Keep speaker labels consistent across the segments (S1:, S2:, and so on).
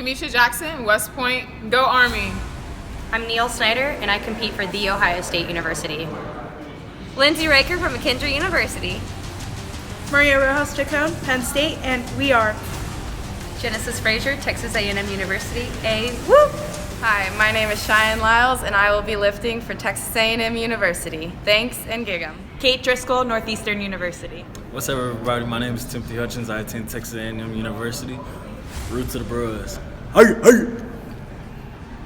S1: Kamisha Jackson, West Point, go Army.
S2: I'm Neil Snyder, and I compete for The Ohio State University.
S3: Lindsay Raker from McKendree University.
S4: Maria Rojas Chacon, Penn State, and we are
S2: Genesis Frazier, Texas A&M University.
S5: Hi, my name is Cheyenne Lyles, and I will be lifting for Texas A&M University. Thanks, and gig 'em.
S4: Kate Driscoll, Northeastern University.
S6: What's up, everybody? My name is Timothy Hutchins. I attend Texas A&M University. Roots of the Bros. Hey!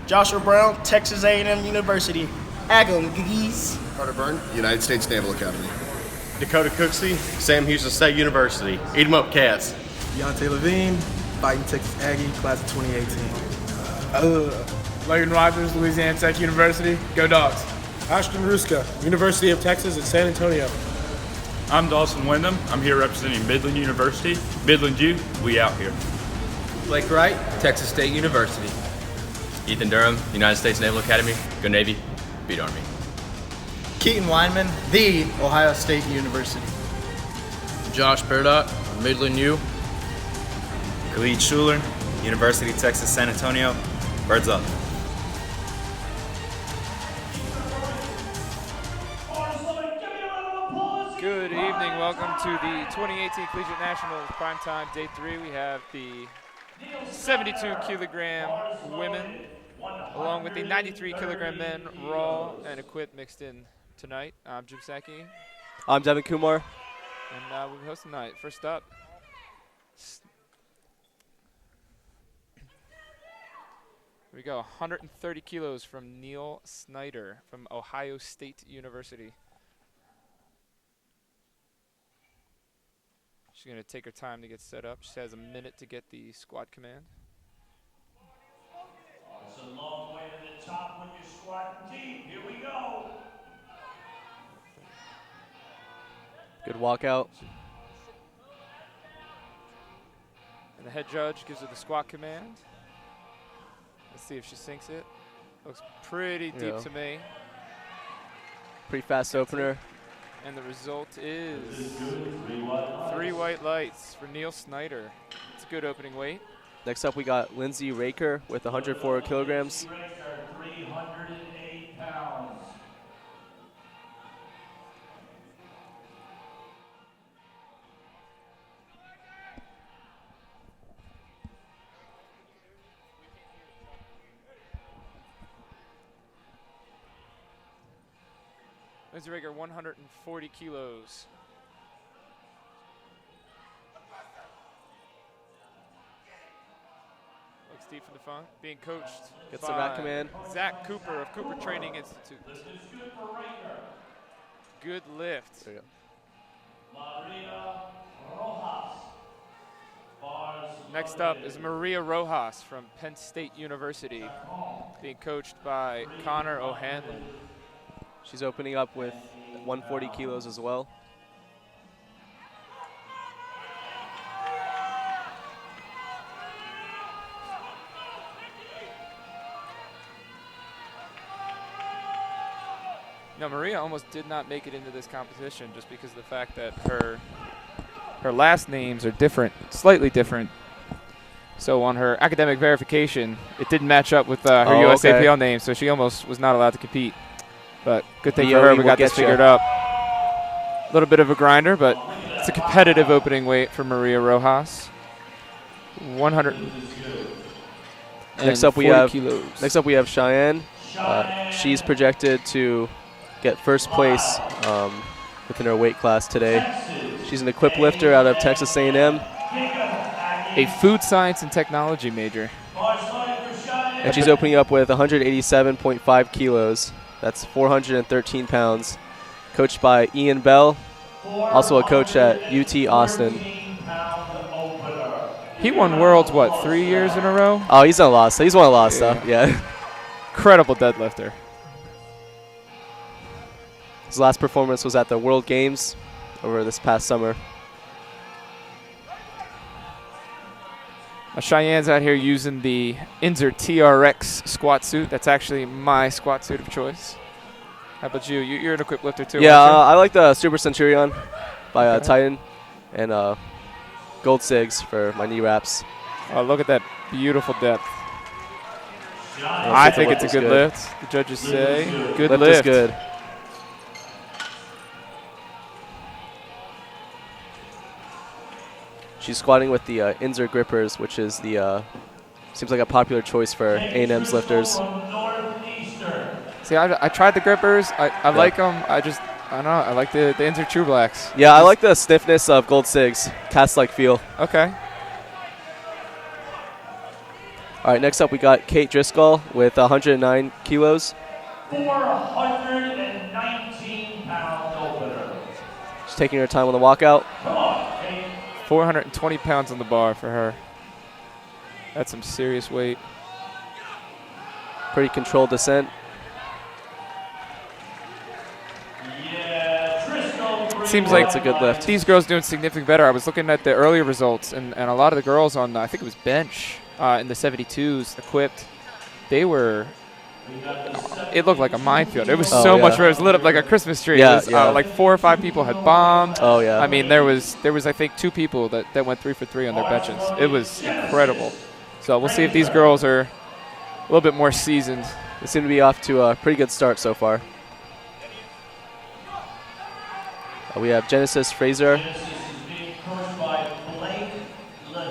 S7: Joshua Brown, Texas A&M University. Agam Geese.
S8: Carter Byrne, United States Naval Academy.
S9: Dakota Cooksey, Sam Houston State University. Eat 'em up, cats.
S10: Deontay Levine, fighting Texas Aggie, class of 2018.
S11: Logan Rogers, Louisiana Tech University. Go Dogs.
S12: Ashton Ruska, University of Texas at San Antonio.
S13: I'm Dawson Wyndham. I'm here representing Midland University. Midland U, we out here.
S14: Blake Wright, Texas State University.
S15: Ethan Durham, United States Naval Academy. Go Navy, beat Army.
S16: Keaton Weinman, The Ohio State University.
S17: Josh Perdot, Midland U.
S18: Khalid Schuler, University of Texas San Antonio. Birds up.
S19: Good evening. Welcome to the 2018 Collegiate Nationals Primetime Day 3. We have the 72-kilogram women, along with the 93-kilogram men, raw and equipped mixed in tonight. I'm Jim Saki.
S20: I'm Devin Kumar.
S19: And we'll be hosting tonight. First up, here we go, 130 kilos from Neil Snyder from Ohio State University. She's going to take her time to get set up. She has a minute to get the squat command.
S3: It's a long way to the top when you're squatting deep. Here we go.
S20: Good walkout.
S19: And the head judge gives her the squat command. Let's see if she sinks it. Looks pretty deep to me.
S20: Pretty fast opener.
S19: And the result is 3 white lights for Neil Snyder. It's a good opening weight.
S20: Next up, we got Lindsay Raker with 104 kilograms.
S3: 308 pounds.
S19: Lindsay Raker, 140 kilos. Looks deep from the front. Being coached
S20: Gets the rack command.
S19: Zach Cooper of Cooper Training Institute. Good lift.
S20: There you
S19: go. Next up is Maria Rojas from Penn State University, being coached by Connor O'Hanlon.
S20: She's opening up with 140 kilos as well.
S19: Now, Maria almost did not make it into this competition just because of the fact that her last names are different, slightly different. So on her academic verification, it didn't match up with her USAPL name, so she almost was not allowed to compete. But good thing for her, we got this figured up. A little bit of a grinder, but it's a competitive opening weight for Maria Rojas. 100.
S20: Next up we have Cheyenne. She's projected to get first place within her weight class today. She's an equipped lifter out of Texas A&M.
S19: A food science and technology major.
S20: And she's opening up with 187.5 kilos. That's 413 pounds. Coached by Ian Bell, also a coach at UT Austin.
S19: He won Worlds, 3 years in a row?
S20: Oh, he's done a lot. He's won a lot of stuff, yeah.
S19: Incredible deadlifter.
S20: His last performance was at the World Games over this past summer.
S19: Cheyenne's out here using the Inzer TRX squat suit. That's actually my squat suit of choice. How about you? You're an equipped lifter too.
S20: Yeah, I like the Super Centurion by Titan and Gold Sigs for my knee wraps.
S19: Oh, look at that beautiful depth.
S20: Yeah,
S19: I think it's a good lift. The judges say good lift.
S20: Lift is good. She's squatting with the Inzer grippers, which is the seems like a popular choice for A&M's lifters.
S19: See, I tried the grippers. I like them. I don't know. I like the Inzer True Blacks.
S20: Yeah, I like the stiffness of Gold Sigs. Cast-like feel.
S19: Okay.
S20: All right, next up we got Kate Driscoll with 109 kilos.
S3: 419-pound opener.
S20: She's taking her time on the walkout.
S3: Come on, Kate.
S19: 420 pounds on the bar for her. That's some serious weight.
S20: Pretty controlled descent.
S19: Seems like
S20: it's a good lift.
S19: These girls doing significantly better. I was looking at the earlier results, and a lot of the girls on, I think it was bench in the 72s equipped, it looked like a minefield. It was so much room. It was lit up like a Christmas tree.
S20: Yeah,
S19: it was, like 4 or 5 people had bombed.
S20: Oh, yeah.
S19: I mean, there was I think 2 people that went 3 for 3 on their benches. It was incredible. So we'll see if these girls are a little bit more seasoned.
S20: They seem to be off to a pretty good start so far. We have Genesis Fraser.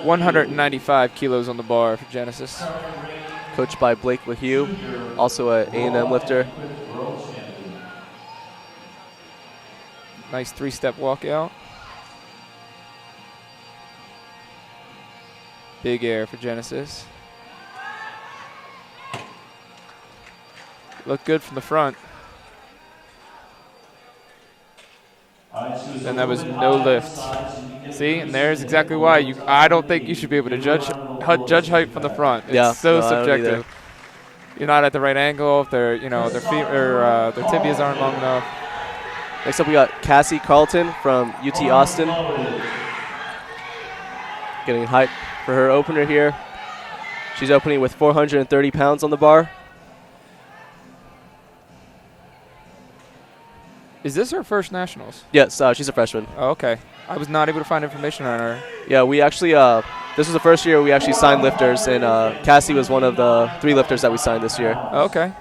S19: 195 kilos on the bar for Genesis.
S20: Coached by Blake LaHue, also a A&M lifter.
S19: Nice 3-step walkout. Big air for Genesis. Looked good from the front. And that was no lift. See, and there's exactly why I don't think you should be able to judge height from the front. It's so subjective. You're not at the right angle. If their their feet or their tibias aren't long enough.
S20: Next up, we got Cassie Carlton from UT Austin. Getting hype for her opener here. She's opening with 430 pounds on the bar.
S19: Is this her first nationals?
S20: Yes, she's a freshman.
S19: Oh, okay. I was not able to find information on her.
S20: Yeah, we actually, this was the first year we actually signed lifters, and Cassie was one of the 3 lifters that we signed this year.
S19: Oh, okay.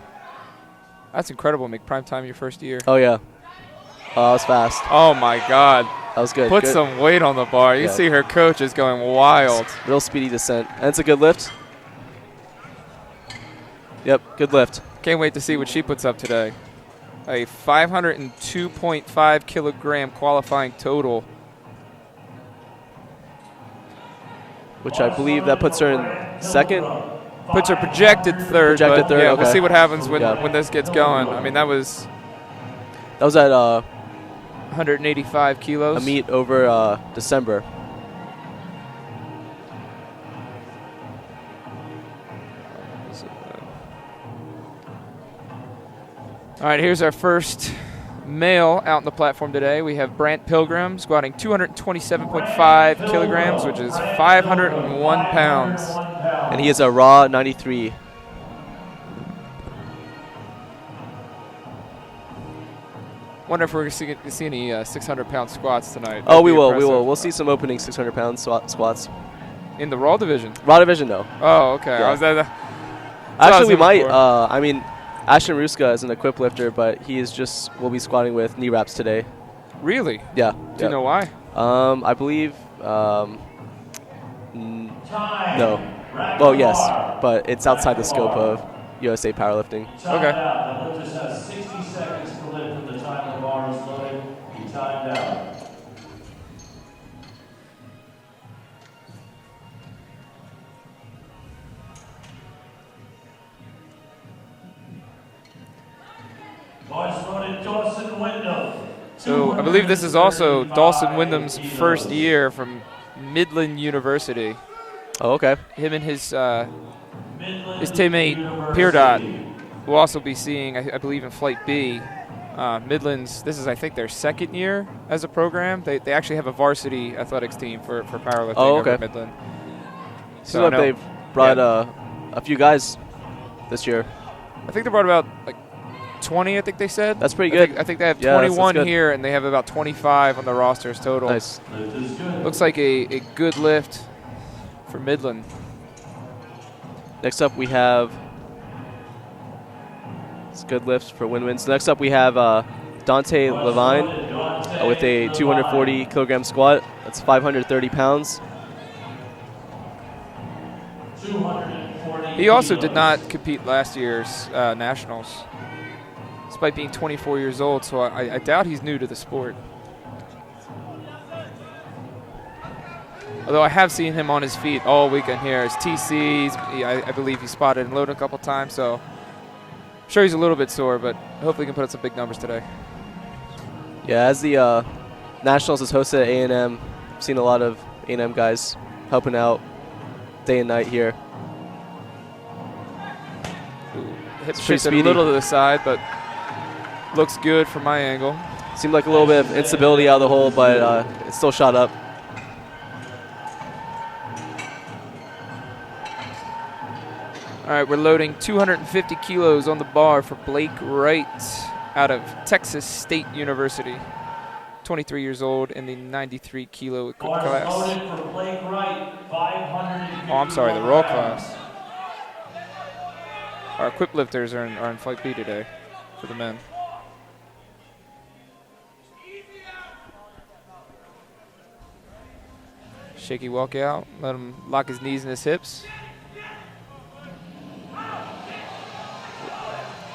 S19: That's incredible. Make Primetime your first year.
S20: Oh, yeah. That was fast.
S19: Oh, my God.
S20: That was good.
S19: Put some weight on the bar. You see her coach is going wild.
S20: Real speedy descent. And it's a good lift. Yep, good lift.
S19: Can't wait to see what she puts up today. A 502.5 kilogram qualifying total.
S20: Which I believe that puts her in second.
S19: Puts her projected third.
S20: Projected third,
S19: yeah,
S20: okay.
S19: We'll see what happens when this gets going. I mean, that was
S20: at
S19: 185 kilos.
S20: A meet over December.
S19: All right, here's our first male out on the platform today. We have Brant Pilgrim squatting 227.5 kilograms, which is 501 pounds.
S20: And he is a raw 93.
S19: Wonder if we're going to see any 600-pound squats tonight.
S20: Oh, we will. We will. We'll see some opening 600-pound squats.
S19: In the raw division?
S20: Raw division, no.
S19: Oh, okay.
S20: Yeah. Actually, we might. I mean, Ashton Ruska is an equipped lifter, but he will be squatting with knee wraps today.
S19: Really?
S20: Yeah.
S19: Do you know why?
S20: I believe, no. Well, yes, but it's outside the scope of USA Powerlifting.
S19: Okay.
S3: The lifters have 60 seconds to lift from the time the bar is loaded. He timed out.
S19: So I believe this is also Dawson Wyndham's first year from Midland University.
S20: Oh, okay.
S19: Him and his teammate Peerdot will also be seeing, I believe, in Flight B. Midland's, this is, I think, their second year as a program. They actually have a varsity athletics team for powerlifting over at Midland.
S20: So they've brought a few guys this year.
S19: I think they brought about 20, I think they said.
S20: That's pretty good.
S19: I think they have 21 here, and they have about 25 on the rosters total.
S20: Nice.
S19: Looks like a good lift for Midland.
S20: Next up, we have. It's a good lift for win-wins. Next up, we have Dante Levine with a 240 kilogram squat. That's 530 pounds.
S19: He also did not compete last year's nationals, despite being 24 years old. So I doubt he's new to the sport. Although I have seen him on his feet all weekend here. As TC, I believe he spotted and loaded a couple times. So I'm sure he's a little bit sore, but hopefully he can put up some big numbers today.
S20: Yeah, as the Nationals is hosted at A&M, I've seen a lot of A&M guys helping out day and night here.
S19: Hip shifted a little to the side, but looks good from my angle.
S20: Seemed like a little bit of instability out of the hole, but it still shot up.
S19: All right, we're loading 250 kilos on the bar for Blake Wright out of Texas State University. 23 years old in the 93 kilo equip class.
S3: For Blake Wright, 550
S19: Oh, I'm sorry, the raw class. Our equip lifters are in Fight B today for the men. Shaky walk out, let him lock his knees and his hips.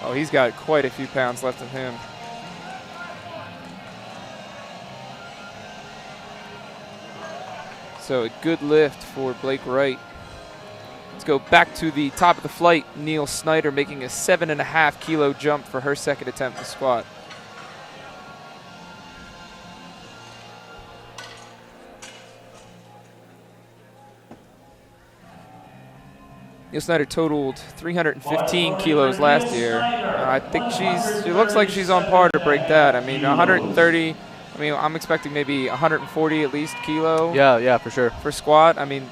S19: Oh, he's got quite a few pounds left in him. So a good lift for Blake Wright. Let's go back to the top of the flight. Neil Snyder making a 7.5 kilo jump for her second attempt to squat. Neil Snyder totaled 315 kilos last year. I think she looks like she's on par to break that. I mean, 130. I mean, I'm expecting maybe 140 at least kilo.
S20: Yeah, for sure.
S19: For squat, I mean,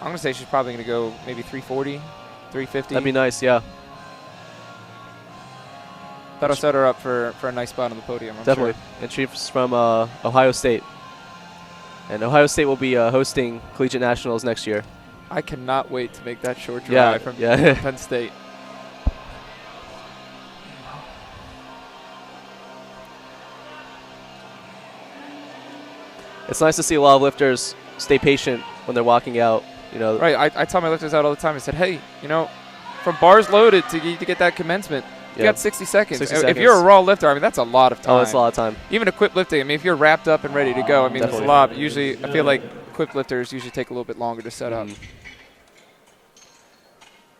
S19: I'm gonna say she's probably gonna go maybe 340, 350.
S20: That'd be nice, yeah.
S19: That'll set her up for a nice spot on the podium. I'm
S20: Definitely.
S19: Sure.
S20: And she's from Ohio State. And Ohio State will be hosting Collegiate Nationals next year.
S19: I cannot wait to make that short drive from Penn State.
S20: It's nice to see a lot of lifters stay patient when they're walking out. You know,
S19: right. I tell my lifters out all the time. I said, hey, you know, from bars loaded to get that commencement, you got 60 seconds.
S20: 60
S19: if
S20: seconds.
S19: you're a raw lifter, I mean, that's a lot of time.
S20: Oh, that's a lot of time.
S19: Even equip lifting, I mean, if you're wrapped up and ready to go, I mean,
S20: Definitely.
S19: that's a lot. Usually, I feel like equip lifters usually take a little bit longer to set up.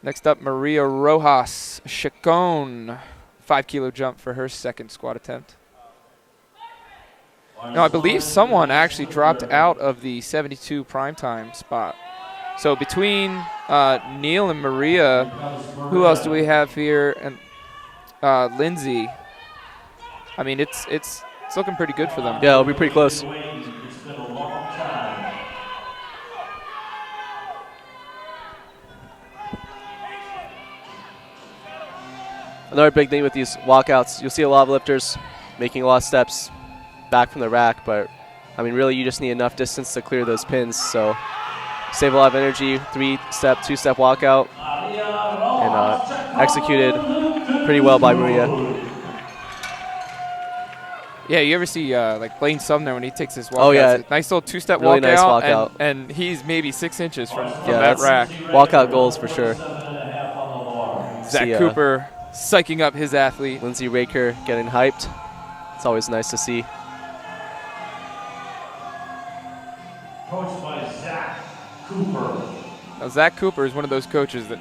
S19: Next up, Maria Rojas Chacon, 5 kilo jump for her second squat attempt. No, I believe someone actually dropped out of the 72 primetime spot. So between Neil and Maria, who else do we have here? And Lindsay. I mean, it's looking pretty good for them.
S20: Yeah, it'll be pretty close. Another big thing with these walkouts, you'll see a lot of lifters making a lot of steps back from the rack, but I mean, really, you just need enough distance to clear those pins. So save a lot of energy, 3-step, 2-step walkout, and executed pretty well by Maria.
S19: Yeah, you ever see like Blaine Sumner when he takes his walkout?
S20: Oh, yeah.
S19: Nice little 2-step
S20: really
S19: walkout,
S20: nice walkout.
S19: And he's maybe 6 inches from
S20: Yeah,
S19: that rack.
S20: Walkout goals for sure.
S19: Zach Cooper psyching up his athlete.
S20: Lindsay Raker getting hyped. It's always nice to see.
S3: Coached by Zach Cooper.
S19: Now, Zach Cooper is one of those coaches that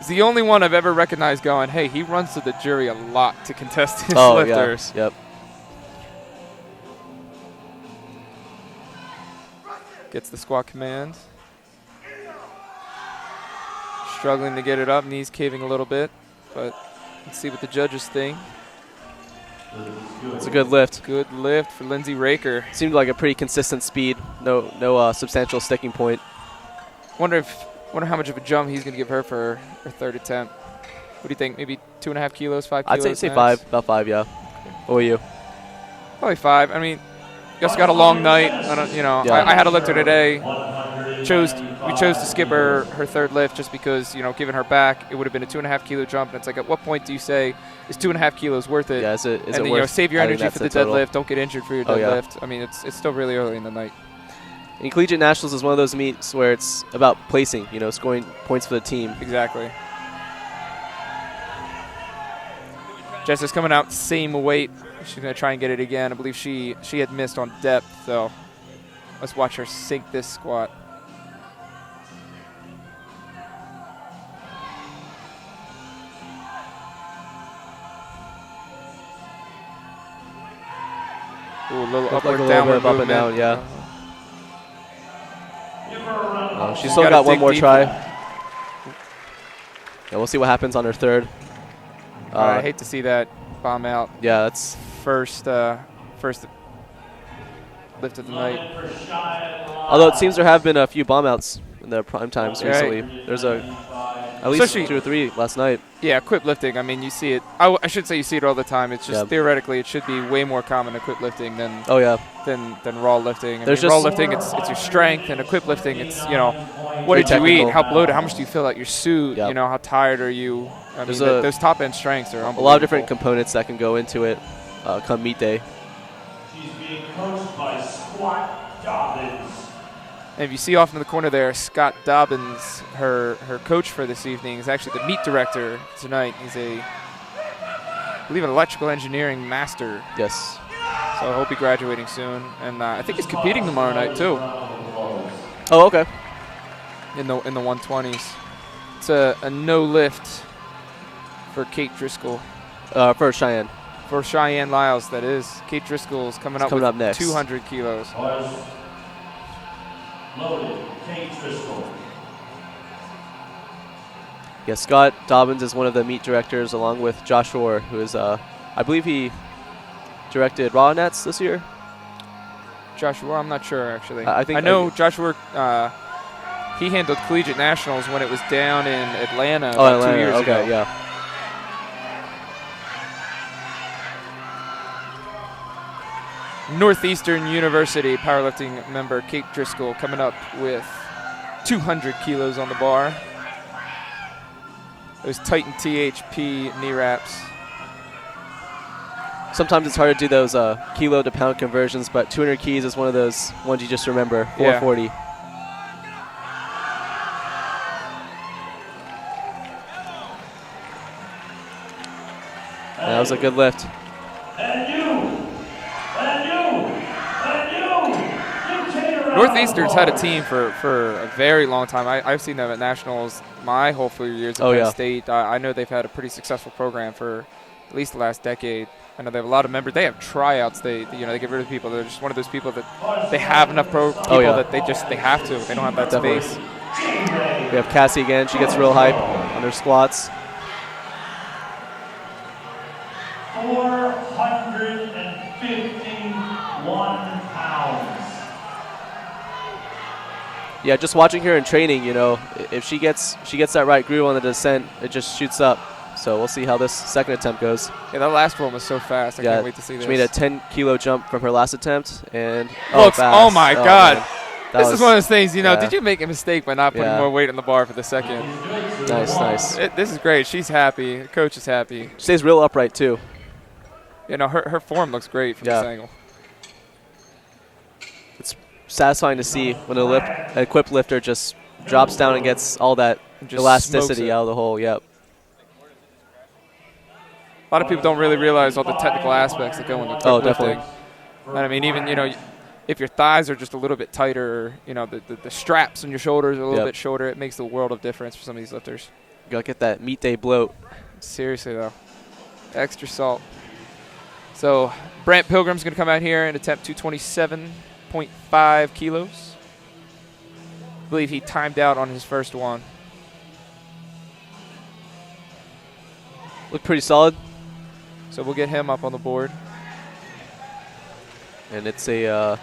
S19: is the only one I've ever recognized going, hey, he runs to the jury a lot to contest his lifters.
S20: Yeah. Yep.
S19: Gets the squat command. Struggling to get it up, knees caving a little bit, but let's see what the judges think.
S20: It's a good lift.
S19: Good lift for Lindsay Raker.
S20: Seemed like a pretty consistent speed. No substantial sticking point.
S19: Wonder how much of a jump he's going to give her for her third attempt. What do you think? Maybe 2.5 kilos, 5 kilos?
S20: I'd say 5, about 5, yeah. What were you?
S19: Probably 5. I mean, just got a long night. I had a lifter today. chose to skip her third lift just because, given her back, it would have been a 2.5 kilo jump. And it's like, at what point do you say, is 2.5 kilos worth it?
S20: Yeah, is it
S19: then,
S20: worth
S19: save your energy for the
S20: total?
S19: deadlift. Don't get injured for your deadlift. I mean, it's still really early in the night.
S20: And Collegiate Nationals is one of those meets where it's about placing, scoring points for the team.
S19: Exactly. Jess is coming out same weight. She's going to try and get it again. I believe she had missed on depth, so let's watch her sink this squat. Ooh, a little upward, downward movement.
S20: Up and down, yeah. She's still got one more try. Yeah, we'll see what happens on her third.
S19: I hate to see that bomb out.
S20: Yeah, that's
S19: first lift of the night.
S20: Although it seems there have been a few bomb outs in the prime times recently. There's at least 2 or 3 last night.
S19: Yeah, equip lifting. I mean, you see it. I should say you see it all the time. It's just theoretically it should be way more common equip lifting than than raw lifting. I mean, raw lifting, it's your strength, and equip lifting, it's what did you eat, how bloated, how much do you feel out your suit, how tired are you? I mean, those top end strengths are unbelievable.
S20: A lot of different components that can go into it come meet day.
S3: She's being coached by Squat Dobbins.
S19: And if you see off in the corner there, Scott Dobbins, her coach for this evening, is actually the meet director tonight. He's I believe an electrical engineering master.
S20: Yes.
S19: So I hope he's graduating soon. And I think he's competing tomorrow night too.
S20: Oh, okay.
S19: In the 120s. It's a no lift for Kate Driscoll.
S20: For Cheyenne.
S19: For Cheyenne Lyles, that is. Kate Driscoll's coming up
S20: next.
S19: 200 kilos.
S3: Loaded, Kate Driscoll.
S20: Yeah, Scott Dobbins is one of the meet directors, along with Josh Orr, who is, I believe he directed Raw Nets this year.
S19: Josh Orr, I'm not sure actually.
S20: I
S19: know Josh Orr. He handled Collegiate Nationals when it was down in Atlanta
S20: about
S19: 2 years ago.
S20: Okay, yeah.
S19: Northeastern University powerlifting member Kate Driscoll coming up with 200 kilos on the bar. Those Titan THP knee wraps.
S20: Sometimes it's hard to do those kilo to pound conversions, but 200 keys is one of those ones you just remember. 440.
S19: Yeah.
S20: That was a good lift.
S19: Northeastern's had a team for a very long time. I've seen them at nationals my whole 4 years at Penn State. I know they've had a pretty successful program for at least the last decade. I know they have a lot of members. They have tryouts. They get rid of people. They're just one of those people that they have enough people that they have to. They don't have that space.
S20: We have Cassie again. She gets real hype on her squats.
S3: 451 pounds.
S20: Yeah, just watching her in training, if she gets that right groove on the descent, it just shoots up. So we'll see how this second attempt goes.
S19: Yeah, that last one was so fast. I can't wait to see this.
S20: She made a 10-kilo jump from her last attemnt, and
S19: oh my God. This is one of those things,
S20: yeah.
S19: Did you make a mistake by not putting more weight on the bar for the second?
S20: Nice.
S19: This is great. She's happy. The coach is happy.
S20: She stays real upright, too.
S19: Her form looks great from this angle.
S20: It's satisfying to see when an equipped lifter just drops down and gets all that elasticity out of the hole. Yep.
S19: A lot of people don't really realize all the technical aspects that go into equipped lifting.
S20: Definitely.
S19: And I mean, even, if your thighs are just a little bit tighter, the straps on your shoulders are a little bit shorter, it makes the world of difference for some of these lifters.
S20: You got to get that meet day bloat.
S19: Seriously, though. Extra salt. So Brant Pilgrim's going to come out here and attempt 227.5 kilos. I believe he timed out on his first one.
S20: Looked pretty solid.
S19: So we'll get him up on the board.
S20: And it's a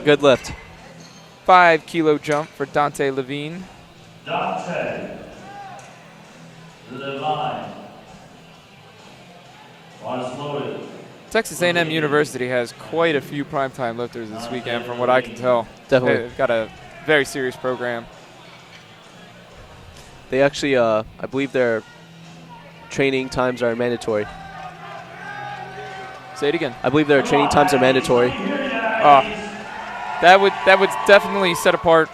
S20: good lift.
S19: 5 kilo jump for Dante Levine.
S3: Dante Levine. Was loaded.
S19: Texas A&M University has quite a few primetime lifters this weekend, from what I can tell.
S20: Definitely.
S19: They've got a very serious program.
S20: They actually, I believe their training times are mandatory.
S19: Say it again.
S20: I believe their training times are mandatory.
S19: That would definitely set apart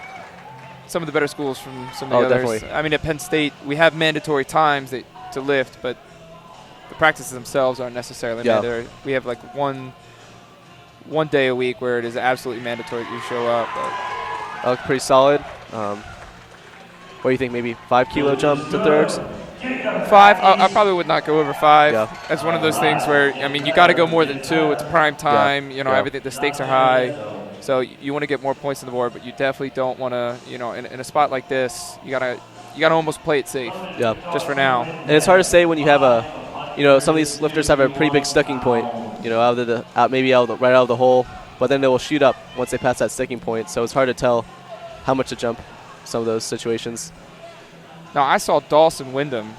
S19: some of the better schools from some of the others.
S20: Definitely.
S19: I mean, at Penn State, we have mandatory times to lift, but the practices themselves aren't necessarily mandatory. We have like one day a week where it is absolutely mandatory that you show up.
S20: That looked pretty solid. What do you think, maybe 5 kilo jump to thirds?
S19: 5, I probably would not go over 5. Yeah. That's one of those things where, I mean, you got to go more than 2. It's prime time. You know, everything. The stakes are high. So you want to get more points on the board, but you definitely don't want to, you know, in a spot like this, you gotta almost play it safe.
S20: Yeah.
S19: Just for now.
S20: And it's hard to say when you have some of these lifters have a pretty big sticking point, you know, right out of the hole, but then they will shoot up once they pass that sticking point. So it's hard to tell how much to jump some of those situations.
S19: Now, I saw Dawson Wyndham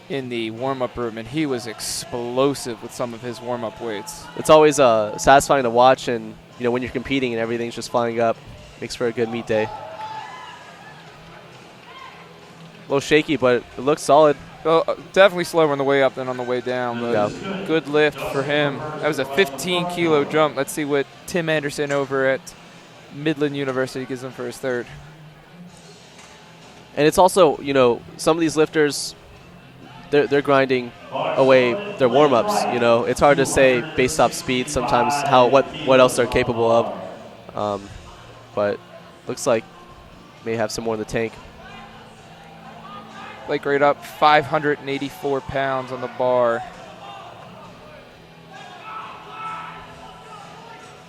S19: in the warm-up room, and he was explosive with some of his warm-up weights.
S20: It's always satisfying to watch, and you know, when you're competing and everything's just flying up, makes for a good meet day. A little shaky, but it looks solid.
S19: Well, definitely slower on the way up than on the way down, but good lift for him. That was a 15-kilo jump. Let's see what Tim Anderson over at Midland University gives him for his third.
S20: And it's also, you know, some of these lifters, they're grinding away their warm-ups. You know, it's hard to say based off speed sometimes what else they're capable of. But looks like may have some more in the tank.
S19: Blake right up, 584 pounds on the bar.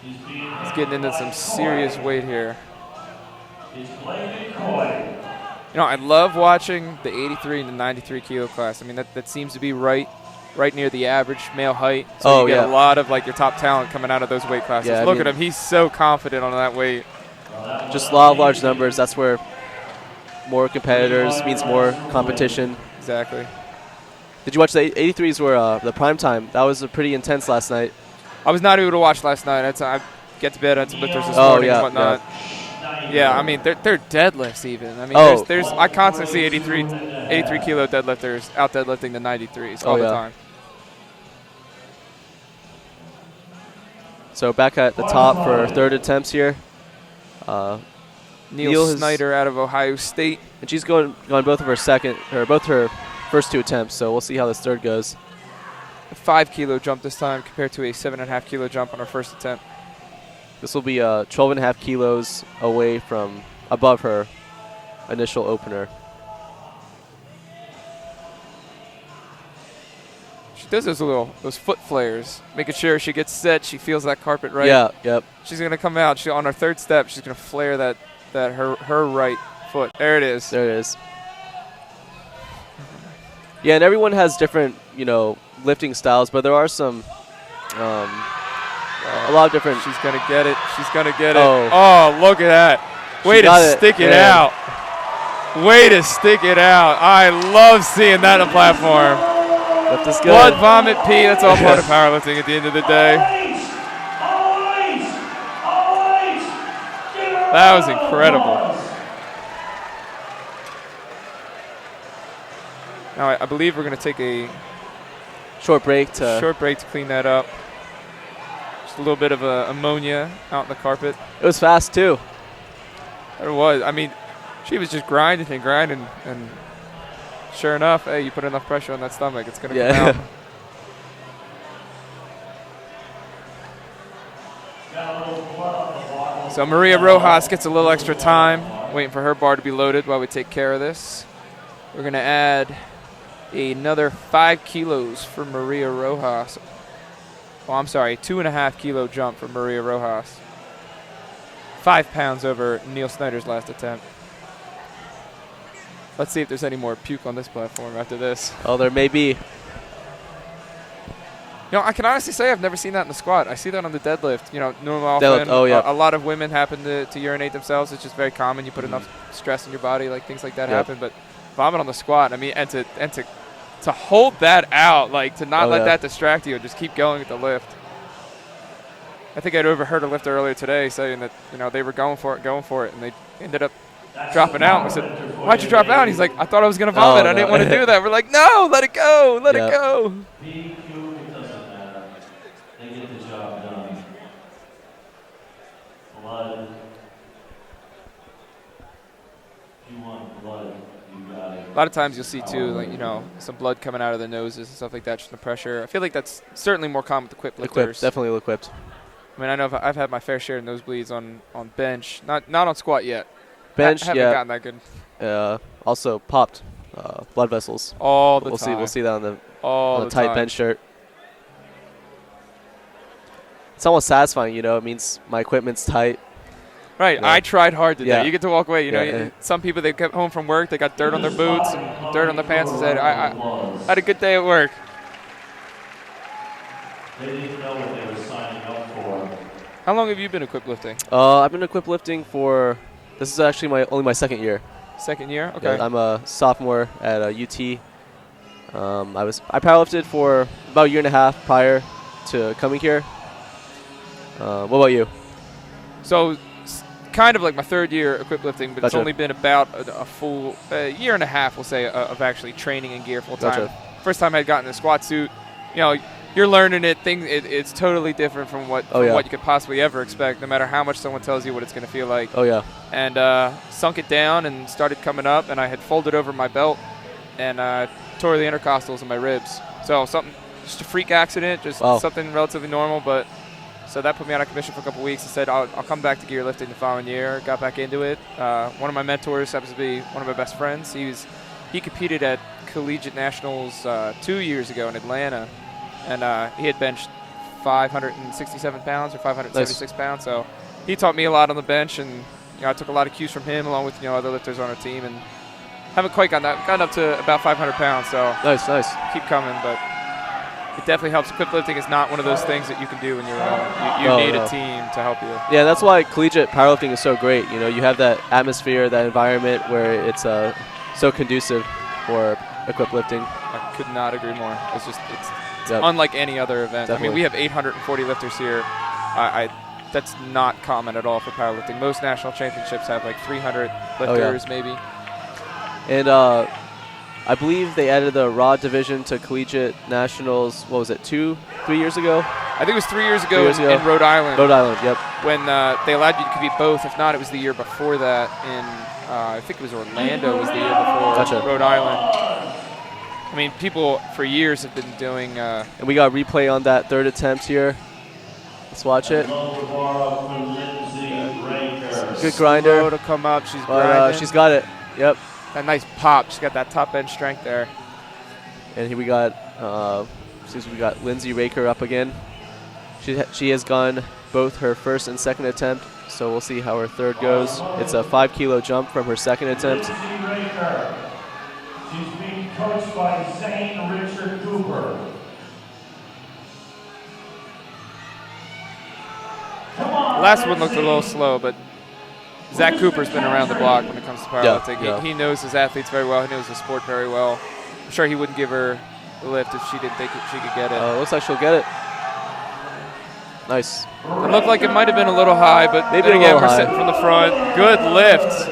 S19: He's getting into some serious weight here. You know, I love watching the 83 and the 93 kilo class. I mean, that seems to be right near the average male height. So you get a lot of like your top talent coming out of those weight classes.
S20: Yeah,
S19: Look at him; he's so confident on that weight.
S20: Just law of large numbers. That's where more competitors means more competition.
S19: Exactly.
S20: Did you watch the 83s? Were the Primetime? That was pretty intense last night.
S19: I was not able to watch last night. I get to bed at some lifters this morning and whatnot. Yeah, I mean, they're deadlifts even. I mean, there's I constantly see 83 kilo deadlifters out deadlifting the 93s all the time. So back at the top for third attempts here. Neil Snyder out of Ohio State, and she's going both her first 2 attempts. So we'll see how this third goes. A 5 kilo jump this time compared to a 7.5 kilo jump on her first attempt. This will be 12.5 kilos away from above her initial opener. She does those foot flares, making sure she gets set. She feels that carpet right. Yeah, yep. She's gonna come out. On her third step, she's gonna flare her right foot. There it is. There it is. Yeah, and everyone has different, you know, lifting styles, but there are some. A lot of different. She's going to get it. She's going to get it. Oh, look at that. Way to stick it out. Way to stick it out. I love seeing that on the platform. Lift is good. Blood, vomit, pee. That's all part of powerlifting at the end of the day. That was incredible. Now, I believe we're going to take a short break to clean that up. A little bit of ammonia out in the carpet. It was fast too. It was. I mean, she was just grinding and grinding, and sure enough, hey, you put enough pressure on that stomach, it's gonna come out. So Maria Rojas gets a little extra time, waiting for her bar to be loaded while we take care of this. We're gonna add another 5 kilos for Maria Rojas. Oh, I'm sorry, 2.5 kilo jump for Maria Rojas. 5 pounds over Neil Snyder's last attempt. Let's see if there's any more puke on this platform after this. Oh, there may be. You know, I can honestly say I've never seen that in the squat. I see that on the deadlift. You know, often a lot of women happen to urinate themselves. It's just very common. You put enough stress in your body, like things like that happen. But vomit on the squat, I mean, and to hold that out, like to not let that distract you and just keep going with the lift. I think I'd overheard a lifter earlier today saying that, they were going for it, and they ended up dropping out. We said, "Why'd you drop out?" And he's like, "I thought I was going to vomit. I didn't want to do that." We're like, "No, let it go. Let it go."
S3: PQ, it doesn't matter. They get the job done. Blood. If you want blood, you got it.
S19: A lot of times you'll see, too, like, some blood coming out of the noses and stuff like that, just from the pressure. I feel like that's certainly more common with equipped lifters.
S20: Definitely equipped.
S19: I mean, I know I've had my fair share of nosebleeds on bench. Not on squat yet.
S20: Bench,
S19: haven't gotten that good.
S20: Also popped blood vessels.
S19: All the time.
S20: We'll see that on the
S19: All the
S20: tight
S19: time.
S20: bench shirt. It's almost satisfying, It means my equipment's tight.
S19: Right.
S20: Yeah.
S19: I tried hard today.
S20: Yeah.
S19: You get to walk away.
S20: Yeah.
S19: Some people, they come home from work, they got dirt on their boots and dirt on their pants and said, I had a good day at work.
S3: They didn't know what they were signing up for.
S19: How long have you been equipped lifting?
S20: I've been equipped lifting for, this is actually only my second year.
S19: Second year? Okay.
S20: Yeah, I'm a sophomore at UT. I powerlifted for about a year and a half prior to coming here. What about you?
S19: So, kind of like my third year equipped lifting, but it's
S20: Gotcha.
S19: only been about a full year and a half, we'll say, of actually training in gear full time.
S20: Gotcha.
S19: First time I'd gotten a squat suit, you're learning it. It's totally different from what you could possibly ever expect, no matter how much someone tells you what it's going to feel like.
S20: Oh, yeah.
S19: And sunk it down and started coming up, and I had folded over my belt and tore the intercostals in my ribs. So just a freak accident, just something relatively normal, but so that put me out of commission for a couple weeks. I said I'll come back to gear lifting the following year. Got back into it. One of my mentors happens to be one of my best friends. He competed at Collegiate Nationals 2 years ago in Atlanta, and he had benched 567 pounds or 576 pounds. So he taught me a lot on the bench, and I took a lot of cues from him along with other lifters on our team, and haven't quite gotten up to about 500 pounds. So
S20: nice.
S19: Keep coming, but it definitely helps. Equipped lifting is not one of those things that you can do on your own. You need a team to help you.
S20: Yeah, that's why collegiate powerlifting is so great. You have that atmosphere, that environment where it's so conducive for equipped lifting.
S19: I could not agree more. It's unlike any other event.
S20: Definitely.
S19: I mean, we have 840 lifters here. That's not common at all for powerlifting. Most national championships have like 300 lifters, maybe.
S20: And I believe they added the rod division to Collegiate Nationals, 3 years ago?
S19: I think it was 3 years ago, in Rhode Island.
S20: Rhode Island, yep.
S19: When they allowed you to compete both. If not, it was the year before that in, I think it was Orlando was the year before.
S20: Gotcha.
S19: Rhode Island. I mean, people for years have been doing.
S20: And we got replay on that third attempt here. Let's watch it. Good grinder.
S19: Slow to come up. She's grinding.
S20: She's got it. Yep.
S19: That nice pop. She's got that top end strength there.
S20: And here we got, we got Lindsay Raker up again. She has gone both her first and second attempt, so we'll see how her third goes. It's a 5 kilo jump from her second attempt.
S3: Lindsay Raker. She's being coached by Zane Richard Cooper.
S19: Last one looked a little slow, but Zach Cooper's been around the block when it comes to powerlifting.
S20: Yeah.
S19: He knows his athletes very well. He knows the sport very well. I'm sure he wouldn't give her the lift if she didn't think she could get it.
S20: Looks like she'll get it. Nice.
S19: It looked like it might have been a little high, but
S20: maybe
S19: then again,
S20: we're
S19: sitting from the front. Good lift.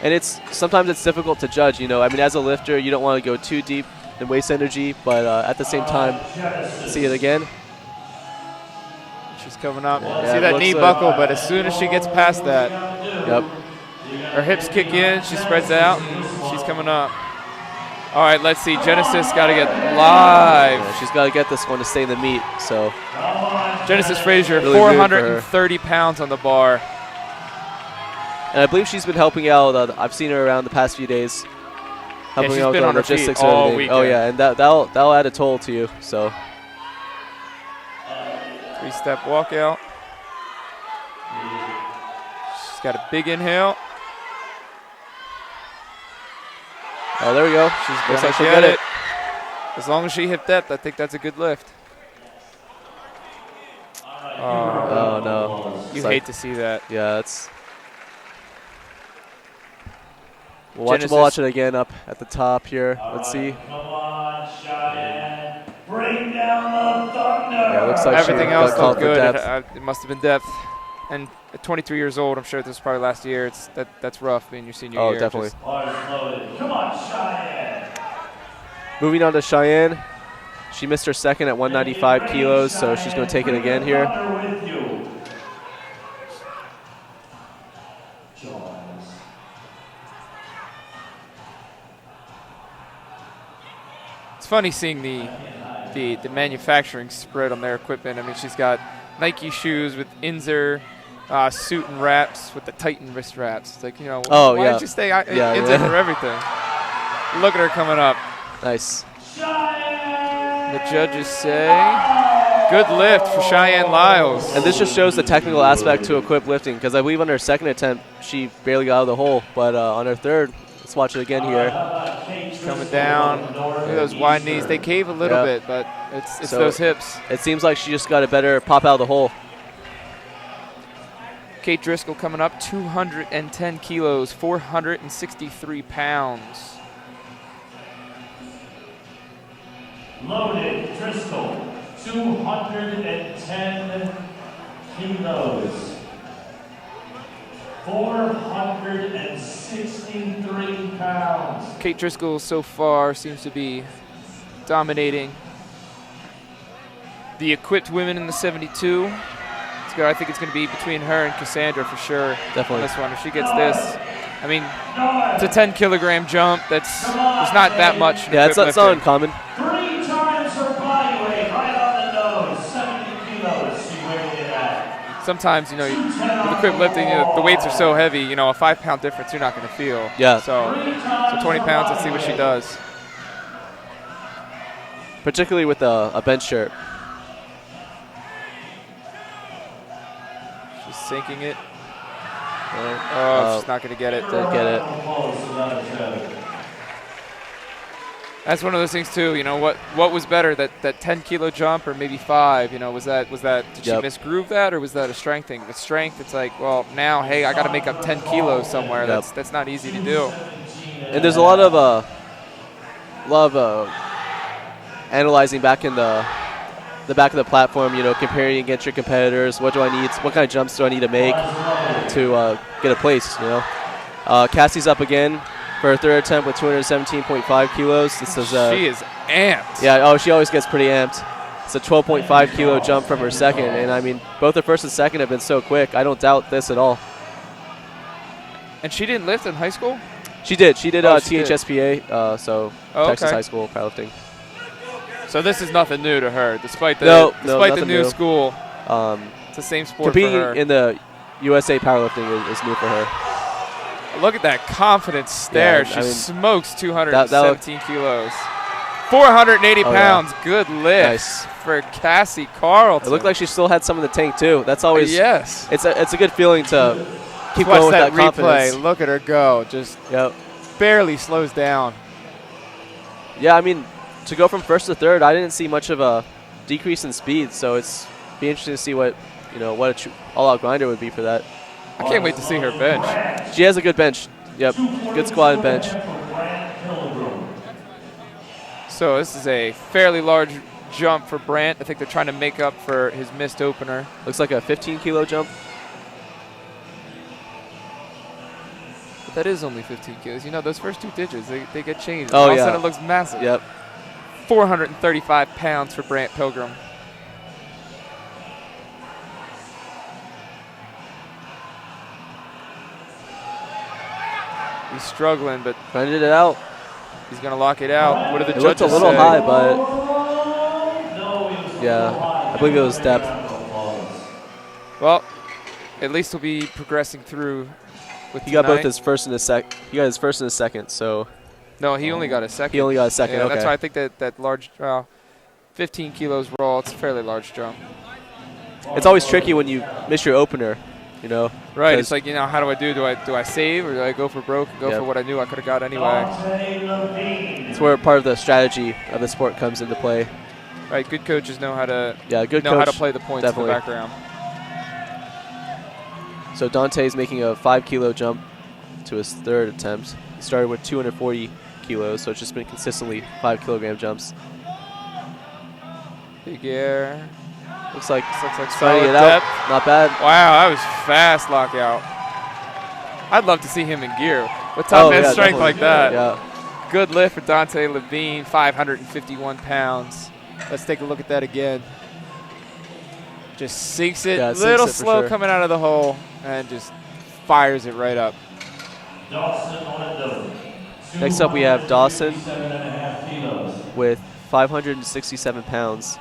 S20: And sometimes it's difficult to judge. I mean, as a lifter, you don't want to go too deep in waist energy, but at the same time, see it again.
S19: She's coming up.
S20: Yeah,
S19: see that knee buckle, but as soon as she gets past that, her hips kick in, she spreads out, and she's coming up. All right, let's see. Genesis got to get live.
S20: Yeah, she's got to get this one to stay in the meet. So
S19: Genesis Frazier,
S20: really
S19: 430 pounds on the bar.
S20: And I believe she's been helping out. I've seen her around the past few days. Helping
S19: she's
S20: out
S19: been
S20: with
S19: on her
S20: logistics
S19: feet
S20: and
S19: all
S20: everything.
S19: weekend.
S20: Oh yeah, and that'll add a toll to you. So
S19: 3-step walkout. She's got a big inhale.
S20: Oh, there we go.
S19: She's
S20: Looks
S19: gonna
S20: like she'll
S19: get
S20: get
S19: it. As long as she hit depth, I think that's a good lift.
S20: Oh no.
S19: You hate to see that.
S20: Yeah, it's. We'll watch it again up at the top here. Let's see.
S3: Come on, Cheyenne. Bring down the thunder.
S20: Yeah, Looks like
S19: everything
S20: she
S19: else
S20: got called
S19: looked
S20: for
S19: good.
S20: depth.
S19: It must have been depth. And at 23 years old, I'm sure this was probably last year. That's rough being your senior year.
S20: Oh, definitely.
S3: Come on, Cheyenne.
S20: Moving on to Cheyenne. She missed her second at 195 kilos, so she's going to take it again here.
S19: It's funny seeing the manufacturing spread on their equipment. I mean, she's got Nike shoes with Inzer suit and wraps with the Titan wrist wraps. It's like, you know, why did you stay Inzer for everything? Look at her coming up.
S20: Nice.
S19: The judges say good lift for Cheyenne Lyles.
S20: And this just shows the technical aspect to equip lifting, because I believe on her second attempt, she barely got out of the hole. But on her third, let's watch it again here.
S19: She's coming down. Look at those wide knees. They cave a little bit, but it's so those hips.
S20: It seems like she just got a better pop out of the hole.
S19: Kate Driscoll coming up, 210 kilos, 463 pounds.
S3: Loaded Driscoll, 210 kilos, 463 pounds.
S19: Kate Driscoll so far seems to be dominating the equipped women in the 72. I think it's going to be between her and Cassandra for sure.
S20: Definitely.
S19: On this one. If she gets this, I mean, it's a 10-kilogram jump. It's not that much.
S20: Yeah, it's not uncommon.
S3: 3 times her body weight, right on the nose, 70 kilos she weighed it at.
S19: Sometimes, you know, with equipped lifting, you know, the weights are so heavy, you know, a 5-pound difference you're not going to feel.
S20: Yeah.
S19: So 20 pounds, let's see what she does.
S20: Particularly with a bench shirt.
S19: She's sinking it. Oh, she's not going to get it.
S20: Didn't get it.
S19: That's one of those things too. You know, what was better, that 10-kilo jump or maybe 5? You know, was that did she misgroove that, or was that a strength thing? With strength, it's like, well, now, hey, I got to make up 10 kilos somewhere.
S20: Yep.
S19: That's not easy to do.
S20: And there's a lot of analyzing back in the back of the platform, you know, comparing against your competitors. What do I need? What kind of jumps do I need to make to get a place, you know? Cassie's up again for her third attempt with 217.5 kilos. This is
S19: she is amped.
S20: Yeah, she always gets pretty amped. It's a 12.5 kilo jump from her second, and I mean, both the first and second have been so quick. I don't doubt this at all.
S19: And she didn't lift in high school?
S20: She did. She did
S19: she
S20: THSPA, so Texas High School Powerlifting.
S19: So this is nothing new to her, despite the new school. It's the same sport
S20: competing
S19: for her.
S20: In the USA Powerlifting is new for her.
S19: Look at that confidence there.
S20: Yeah,
S19: she smokes 217 kilos. 480 pounds. Good lift for Cassie Carlton.
S20: It looked like she still had some in the tank too. That's always It's a good feeling to keep
S19: Watch
S20: going with that
S19: replay.
S20: confidence.
S19: Look at her go. Just barely slows down.
S20: Yeah, I mean, to go from first to third, I didn't see much of a decrease in speed. So it's be interesting to see what a all-out grinder would be for that.
S19: I can't wait to see her bench.
S20: She has a good bench. Yep, good squat and bench.
S19: So this is a fairly large jump for Brant. I think they're trying to make up for his missed opener.
S20: Looks like a 15-kilo jump.
S19: But that is only 15 kilos. You know, those first 2 digits, they get changed.
S20: Oh,
S19: All of a sudden it looks massive.
S20: Yep.
S19: 435 pounds for Brant Pilgrim. He's struggling, but
S20: grinded it out.
S19: He's going to lock it out. What did the judges
S20: looked a little
S19: say?
S20: high, but yeah, I believe it was depth.
S19: Well, at least he'll be progressing through with
S20: He got both his first and his second. He got his first and his second, so.
S19: No, he only got a second.
S20: He only got a second,
S19: yeah,
S20: okay.
S19: That's why I think that large, 15 kilos raw, it's a fairly large jump.
S20: It's always tricky when you miss your opener, you know.
S19: Right, it's like, you know, how do I do? Do I save, or do I go for broke and go for what I knew I could have got anyway?
S20: It's where part of the strategy of the sport comes into play.
S19: Right, good coaches know how to
S20: how
S19: to play the points in the background.
S20: So Dante's making a 5-kilo jump to his third attempt. He started with 240 kilos, so it's just been consistently 5-kilogram jumps.
S19: Big air.
S20: Looks like
S19: solid
S20: starting it out. Not bad.
S19: Wow, that was fast lockout. I'd love to see him in gear with top end strength
S20: definitely.
S19: like that.
S20: Yeah.
S19: Good lift for Dante Levine, 551 pounds. Let's take a look at that again. Just sinks it,
S20: Yeah,
S19: little
S20: sinks it for
S19: slow
S20: sure.
S19: coming out of the hole, and just fires it right up.
S20: Next up we have Dawson
S3: 267.5 kilos.
S20: with 567 pounds.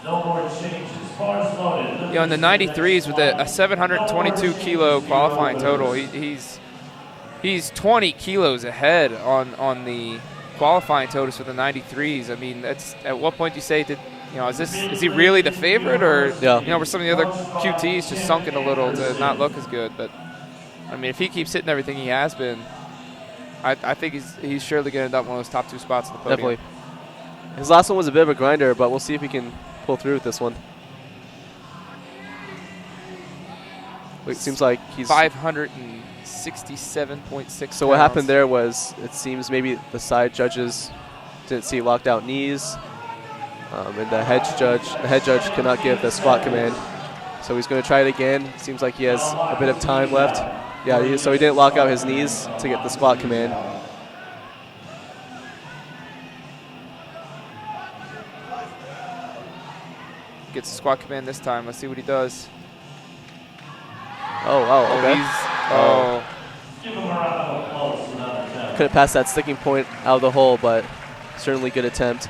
S3: No more changes. Bars loaded.
S19: Yeah, in the 93s with a 722 kilo qualifying total, he's 20 kilos ahead on the qualifying totals for the 93s. I mean, that's at what point do you say is he really the favorite, or were some of the other QTs just sunken a little to not look as good? But I mean, if he keeps hitting everything he has been, I think he's surely going to end up one of those top 2 spots on the podium.
S20: Definitely. His last one was a bit of a grinder, but we'll see if he can pull through with this one. It seems like he's
S19: 567.6.
S20: So what happened there was, it seems maybe the side judges didn't see locked out knees, and the head judge could not give the squat command. So he's going to try it again. Seems like he has a bit of time left. Yeah, so he didn't lock out his knees to get the squat command.
S19: Gets the squat command this time. Let's see what he does.
S20: Oh, wow, okay. Couldn't pass that sticking point out of the hole, but certainly good attempt.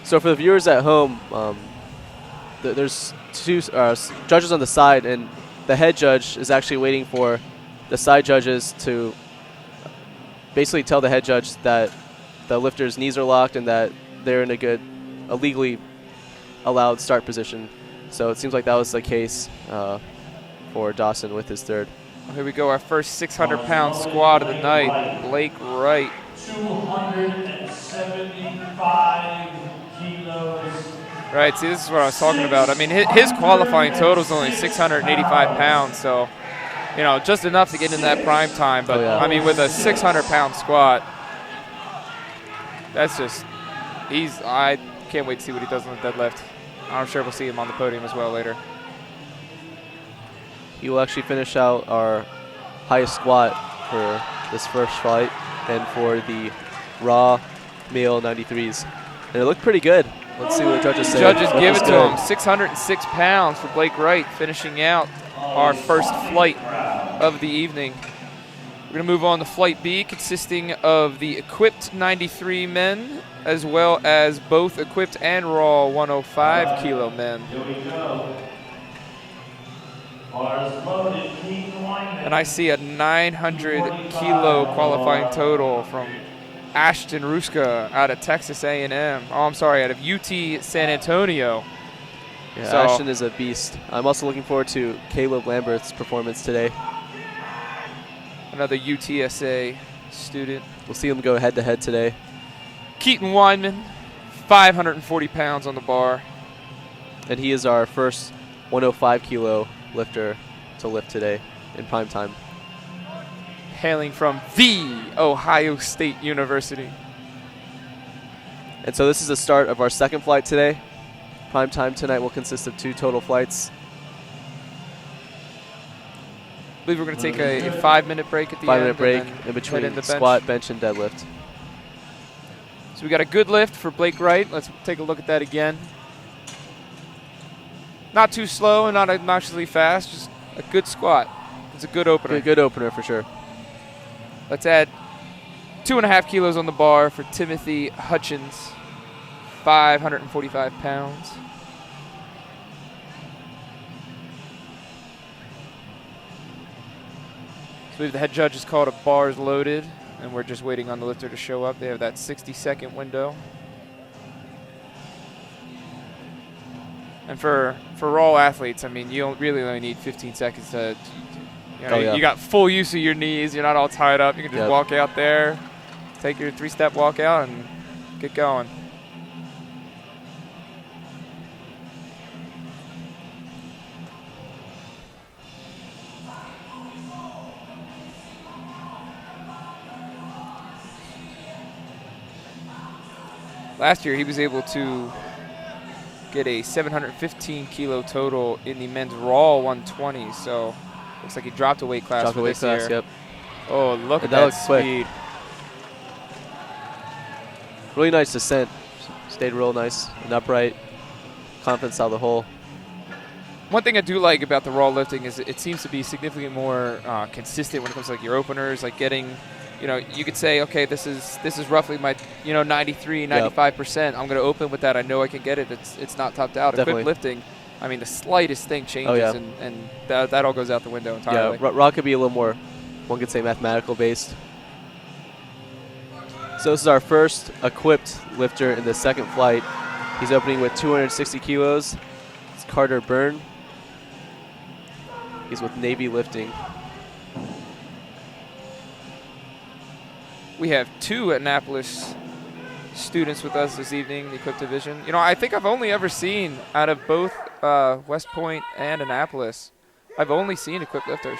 S20: So for the viewers at home, there's 2 judges on the side, and the head judge is actually waiting for the side judges to basically tell the head judge that the lifter's knees are locked and that they're in a legally allowed start position. So it seems like that was the case for Dawson with his third.
S19: Here we go, our first 600-pound squat of the night. Blake Wright.
S3: 275 kilos.
S19: Right, see, this is what I was talking about. I mean, his qualifying total is only 685 pounds, so, just enough to get in that prime time. But, I mean, with a 600-pound squat, that's just, I can't wait to see what he does on the deadlift. I'm sure we'll see him on the podium as well later.
S20: He will actually finish out our highest squat for this first flight and for the raw male 93s. And it looked pretty good. Let's see what the judges say.
S19: Judges give it to him. 606 pounds for Blake Wright, finishing out our first flight of the evening. We're going to move on to Flight B, consisting of the equipped 93 men, as well as both equipped and raw 105 kilo men. And I see a 900 kilo qualifying total from Ashton Ruska out of Texas A&M. Oh, I'm sorry, out of UT San Antonio.
S20: Yeah,
S19: so
S20: Ashton is a beast. I'm also looking forward to Caleb Lambert's performance today.
S19: Another UTSA student.
S20: We'll see him go head-to-head today.
S19: Keaton Weinman, 540 pounds on the bar.
S20: And he is our first 105 kilo lifter to lift today in prime time.
S19: Hailing from the Ohio State University.
S20: And so this is the start of our second flight today. Prime time tonight will consist of 2 total flights.
S19: I believe we're going to take a 5-minute break at the
S20: 5-minute break
S19: and
S20: in between
S19: the
S20: squat, bench, and deadlift.
S19: So we got a good lift for Blake Wright. Let's take a look at that again. Not too slow and not obnoxiously fast, just a good squat. It's a good opener.
S20: Good opener for sure.
S19: Let's add 2.5 kilos on the bar for Timothy Hutchins, 545 pounds. I believe the head judge has called a bars loaded, and we're just waiting on the lifter to show up. They have that 60-second window. And for raw athletes, I mean, you don't really only need 15 seconds to, you got full use of your knees. You're not all tied up. You can just walk out there, take your 3-step walk out, and get going. Last year, he was able to get a 715 kilo total in the men's raw 120. So looks like he dropped a weight class
S20: Dropped
S19: for
S20: a weight
S19: this
S20: class,
S19: year.
S20: yep.
S19: Oh, look at
S20: That
S19: that
S20: looks quick.
S19: speed.
S20: Really nice descent. Stayed real nice and upright. Confidence out of the hole.
S19: One thing I do like about the raw lifting is it seems to be significantly more consistent when it comes to like your openers, like getting, you know, you could say, okay, this is roughly my, 93, 95%. I'm going to open with that. I know I can get it. It's not topped out.
S20: Definitely.
S19: Equipped lifting, I mean, the slightest thing changes, and that all goes out the window entirely.
S20: Yeah, raw could be a little more, one could say, mathematical based. So this is our first equipped lifter in the second flight. He's opening with 260 kilos. It's Carter Byrne. He's with Navy Lifting.
S19: We have 2 Annapolis students with us this evening, the equipped division. You know, I think I've only ever seen out of both West Point and Annapolis, I've only seen equipped lifters.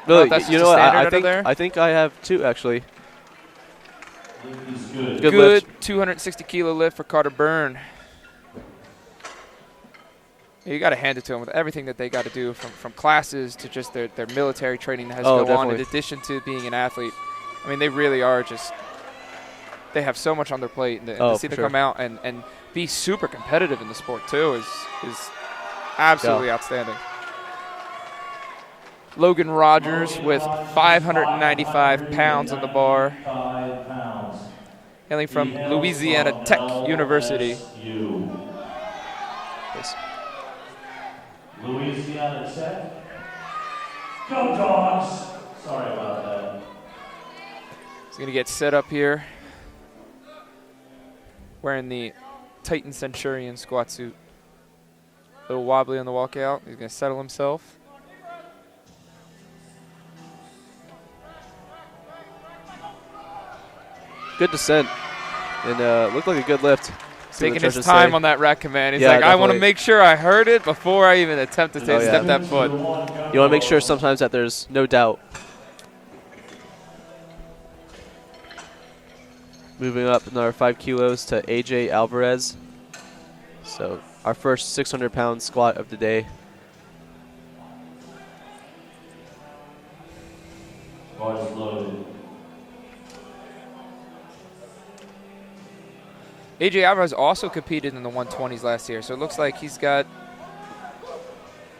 S20: Really,
S19: That's
S20: you
S19: just
S20: know
S19: a
S20: what?
S19: standard
S20: I think I have 2 actually.
S19: Good
S20: lift.
S19: 260 kilo lift for Carter Byrne. You got to hand it to them with everything that they got to do, from classes to just their military training that has to go on, in addition to being an athlete. I mean, they really are just, they have so much on their plate, and to see them come out and be super competitive in the sport too is absolutely outstanding. Logan Rogers with 595 pounds on the bar, hailing from Louisiana Tech University.
S3: Louisiana Tech. Go Dogs! Sorry about that.
S19: He's going to get set up here, wearing the Titan Centurion squat suit. A little wobbly on the walkout. He's going to settle himself.
S20: Good descent, and looked like a good lift.
S19: Taking his time on that rack command. He's like,
S20: definitely.
S19: I want to make sure I heard it before I even attempt to step that foot.
S20: You want to make sure sometimes that there's no doubt. Moving up another 5 kilos to AJ Alvarez. So our first 600-pound squat of the day.
S3: Bars loaded.
S19: AJ Alvarez also competed in the 120s last year, so it looks like he's got,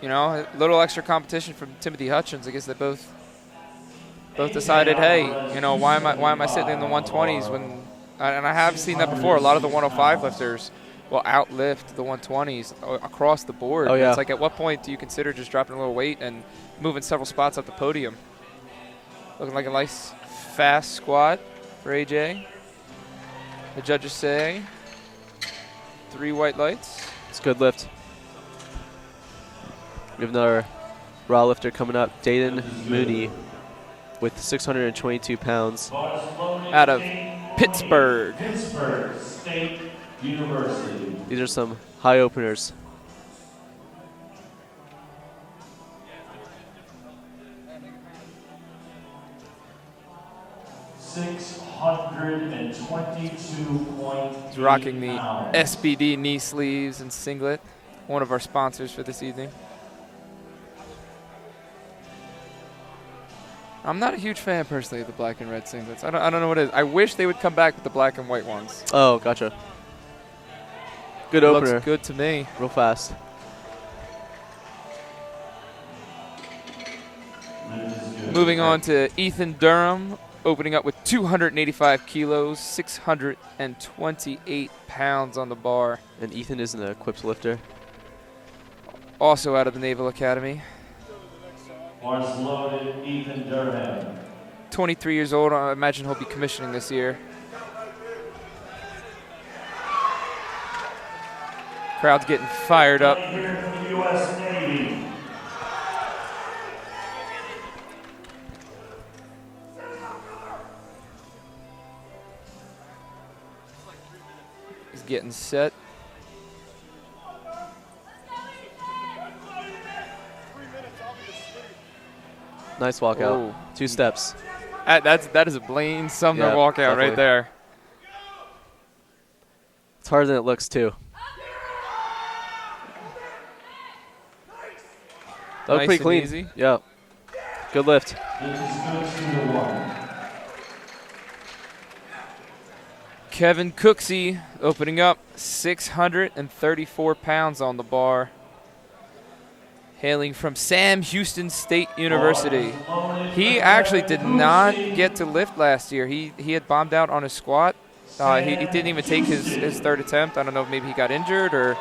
S19: a little extra competition from Timothy Hutchins. I guess they both decided, hey, why am I sitting in the 120s when, and I have seen that before. A lot of the 105 lifters will outlift the 120s across the board.
S20: Oh, yeah.
S19: It's like, at what point do you consider just dropping a little weight and moving several spots up the podium? Looking like a nice fast squat for AJ. The judges say 3 white lights.
S20: It's a good lift. We have another raw lifter coming up, Dayton Mooney, with 622 pounds.
S19: Out of Pittsburgh.
S3: Pittsburgh State University.
S20: These are some high openers.
S19: He's rocking the SBD knee sleeves and singlet, one of our sponsors for this evening. I'm not a huge fan, personally, of the black and red singlets. I don't know what it is. I wish they would come back with the black and white ones.
S20: Oh, gotcha. Good opener.
S19: Looks good to me.
S20: Real fast.
S19: Moving on to Ethan Durham, opening up with 285 kilos, 628 pounds on the bar.
S20: And Ethan is an equipped lifter.
S19: Also out of the Naval Academy.
S3: Bars loaded, Ethan Durham.
S19: 23 years old. I imagine he'll be commissioning this year. Crowd's getting fired up.
S3: Here from the U.S. Navy.
S19: He's getting set.
S20: Nice walkout.
S19: Oh.
S20: 2 steps.
S19: That is a Blaine Sumner walkout
S20: definitely.
S19: right there.
S20: It's harder than it looks, too. That was
S19: Nice
S20: pretty
S19: and
S20: clean.
S19: easy.
S20: Yeah. Good lift.
S19: Kevin Cooksey opening up 634 pounds on the bar. Hailing from Sam Houston State University. He actually did not get to lift last year. He had bombed out on his squat. He didn't even take his third attempt. I don't know if maybe he got injured or,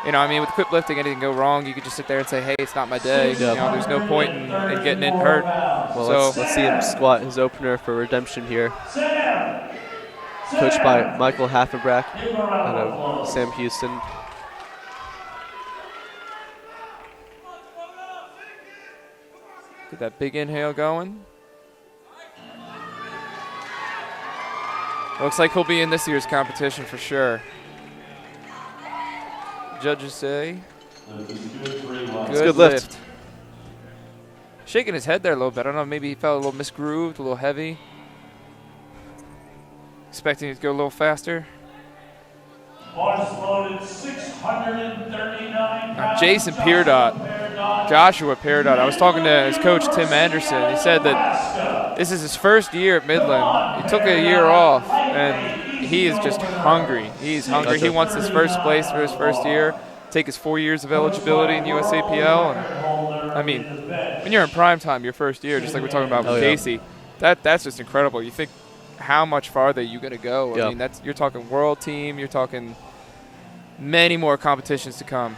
S19: I mean, with equipped lifting, anything go wrong, you could just sit there and say, hey, it's not my day. There's no point in getting it hurt.
S20: Well, let's see him squat his opener for redemption here. Coached by Michael Haffenbrack out of Sam Houston.
S19: Get that big inhale going. Looks like he'll be in this year's competition for sure. Judges say good lift. Shaking his head there a little bit. I don't know, maybe he felt a little misgrooved, a little heavy. Expecting it to go a little faster.
S3: Bars loaded 639
S19: Jason Peerdot, Joshua Peerdot. I was talking to his coach, Tim Anderson. He said that this is his first year at Midland. He took a year off, and he is just hungry. He's hungry. He wants his first place for his first year, take his 4 years of eligibility in USAPL. And, I mean, when you're in prime time, your first year, just like we're talking about with Casey, that's just incredible. You think how much farther you're going to go. I mean, you're talking world team. You're talking many more competitions to come.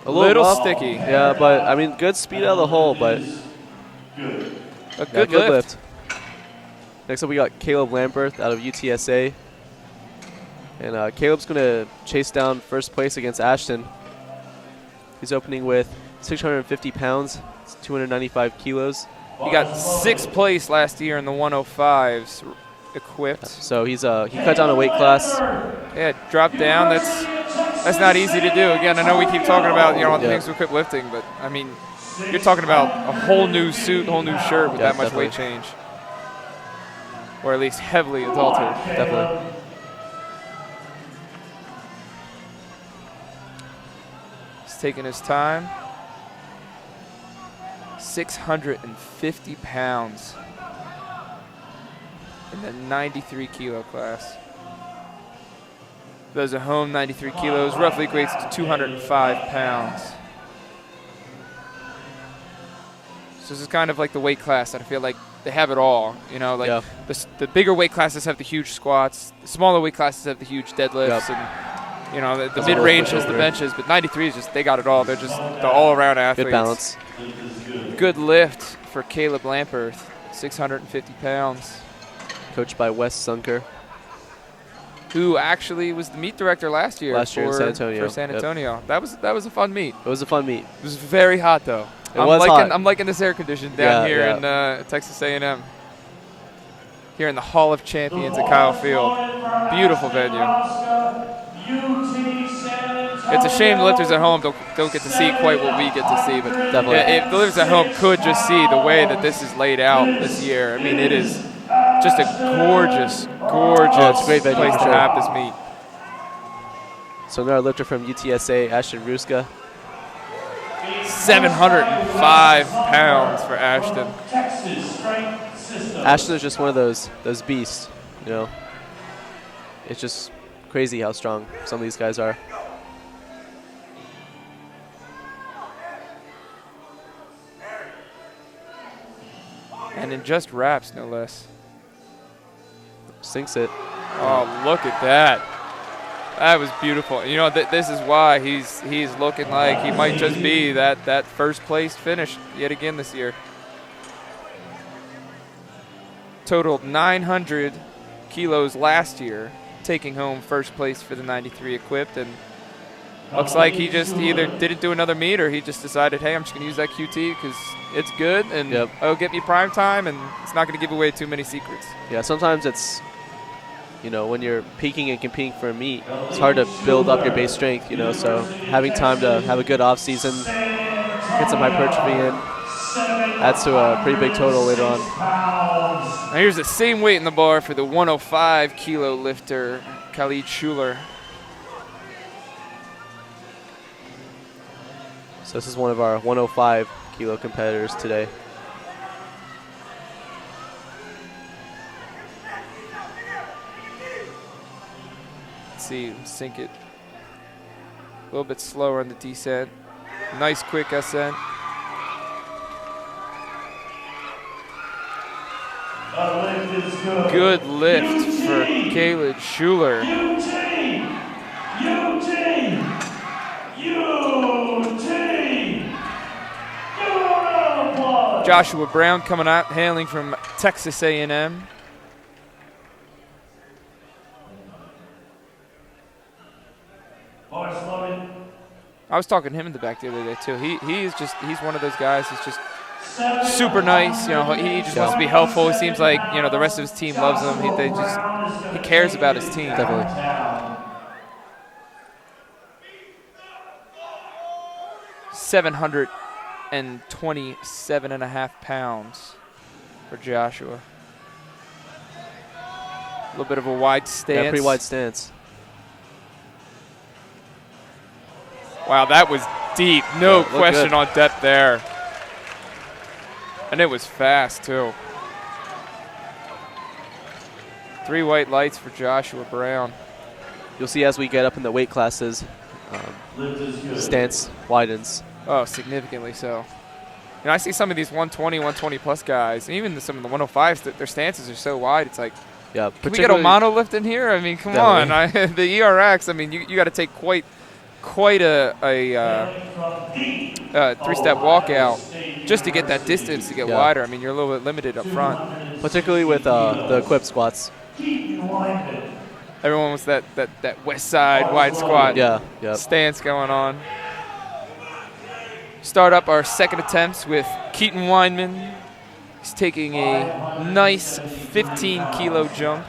S20: A little
S19: sticky.
S20: Yeah, but, I mean, good speed out of the hole, but
S19: a good lift.
S20: Next up, we got Caleb Lamberth out of UTSA. And Caleb's going to chase down first place against Ashton. He's opening with 650 pounds. It's 295 kilos.
S19: He got 6th place last year in the 105s equipped.
S20: So he cut down a weight class.
S19: Yeah, dropped down. That's not easy to do. Again, I know we keep talking about all the things we equip lifting, but I mean, you're talking about a whole new suit, whole new shirt with that much weight change, or at least heavily altered.
S20: Definitely.
S19: He's taking his time. 650 pounds in the 93 kilo class. Those at home, 93 kilos roughly equates to 205 pounds. So this is kind of like the weight class that I feel like they have it all. The bigger weight classes have the huge squats. The smaller weight classes have the huge deadlifts. And the mid-range has the benches. But 93 is just, they got it all. They're just the all-around athletes.
S20: Good balance.
S19: Good lift for Caleb Lamperth, 650 pounds.
S20: Coached by Wes Sunker,
S19: who actually was the meet director last year
S20: in San Antonio.
S19: For San Antonio. Yep. That was a fun meet.
S20: It was a fun meet.
S19: It was very hot though. I'm liking this air condition down here in Texas A&M. Here in the Hall of Champions at Kyle Field. Beautiful venue. It's a shame the lifters at home don't get to see quite what we get to see, but
S20: definitely,
S19: if the lifters at home could just see the way that this is laid out this year, I mean, it is just a gorgeous
S20: great venue
S19: place to have this meet.
S20: So another lifter from UTSA, Ashton Ruska.
S19: 705 pounds for Ashton.
S20: Ashton is just one of those beasts, It's just crazy how strong some of these guys are.
S19: And in just wraps, no less.
S20: Sinks it.
S19: Oh, look at that. That was beautiful. This is why he's looking like he might just be that first place finish yet again this year. Totaled 900 kilos last year, taking home first place for the 93 equipped, and looks like he just either didn't do another meet or he just decided, hey, I'm just going to use that QT because it's good and it'll get me prime time and it's not going to give away too many secrets.
S20: Yeah, sometimes it's, when you're peaking and competing for a meet, it's hard to build up your base strength, so having time to have a good off season, get some hypertrophy in, adds to a pretty big total later on.
S19: Now here's the same weight in the bar for the 105 kilo lifter, Khalid Schuler.
S20: So this is one of our 105 kilo competitors today.
S19: Let's see, sink it a little bit slower on the descent. Nice quick ascent. Good lift for Collegiate Schuler. Joshua Brown coming out, hailing from Texas A&M. I was talking to him in the back the other day too. He's one of those guys who's just super nice. You know, he just wants to be helpful. It seems like, you know, the rest of his team loves him. He cares about his team.
S20: Definitely.
S19: 727.5 pounds for Joshua. A little bit of a wide stance.
S20: Yeah, pretty wide stance.
S19: Wow, that was deep. No question
S20: good.
S19: on depth there. And it was fast, too. 3 white lights for Joshua Brown.
S20: You'll see as we get up in the weight classes, stance widens.
S19: Oh, significantly so. You know, I see some of these 120, 120 plus guys, and even some of the 105s, their stances are so wide. It's like,
S20: yeah,
S19: can we get a monolift in here? I mean, come on. The ERX, I mean, you got to take quite a 3-step walkout just to get that distance to get wider. I mean, you're a little bit limited up front.
S20: Particularly with the equipped squats.
S19: Everyone wants that west side wide squat stance going on. Start up our second attempts with Keaton Weinman. He's taking a nice 15-kilo jump.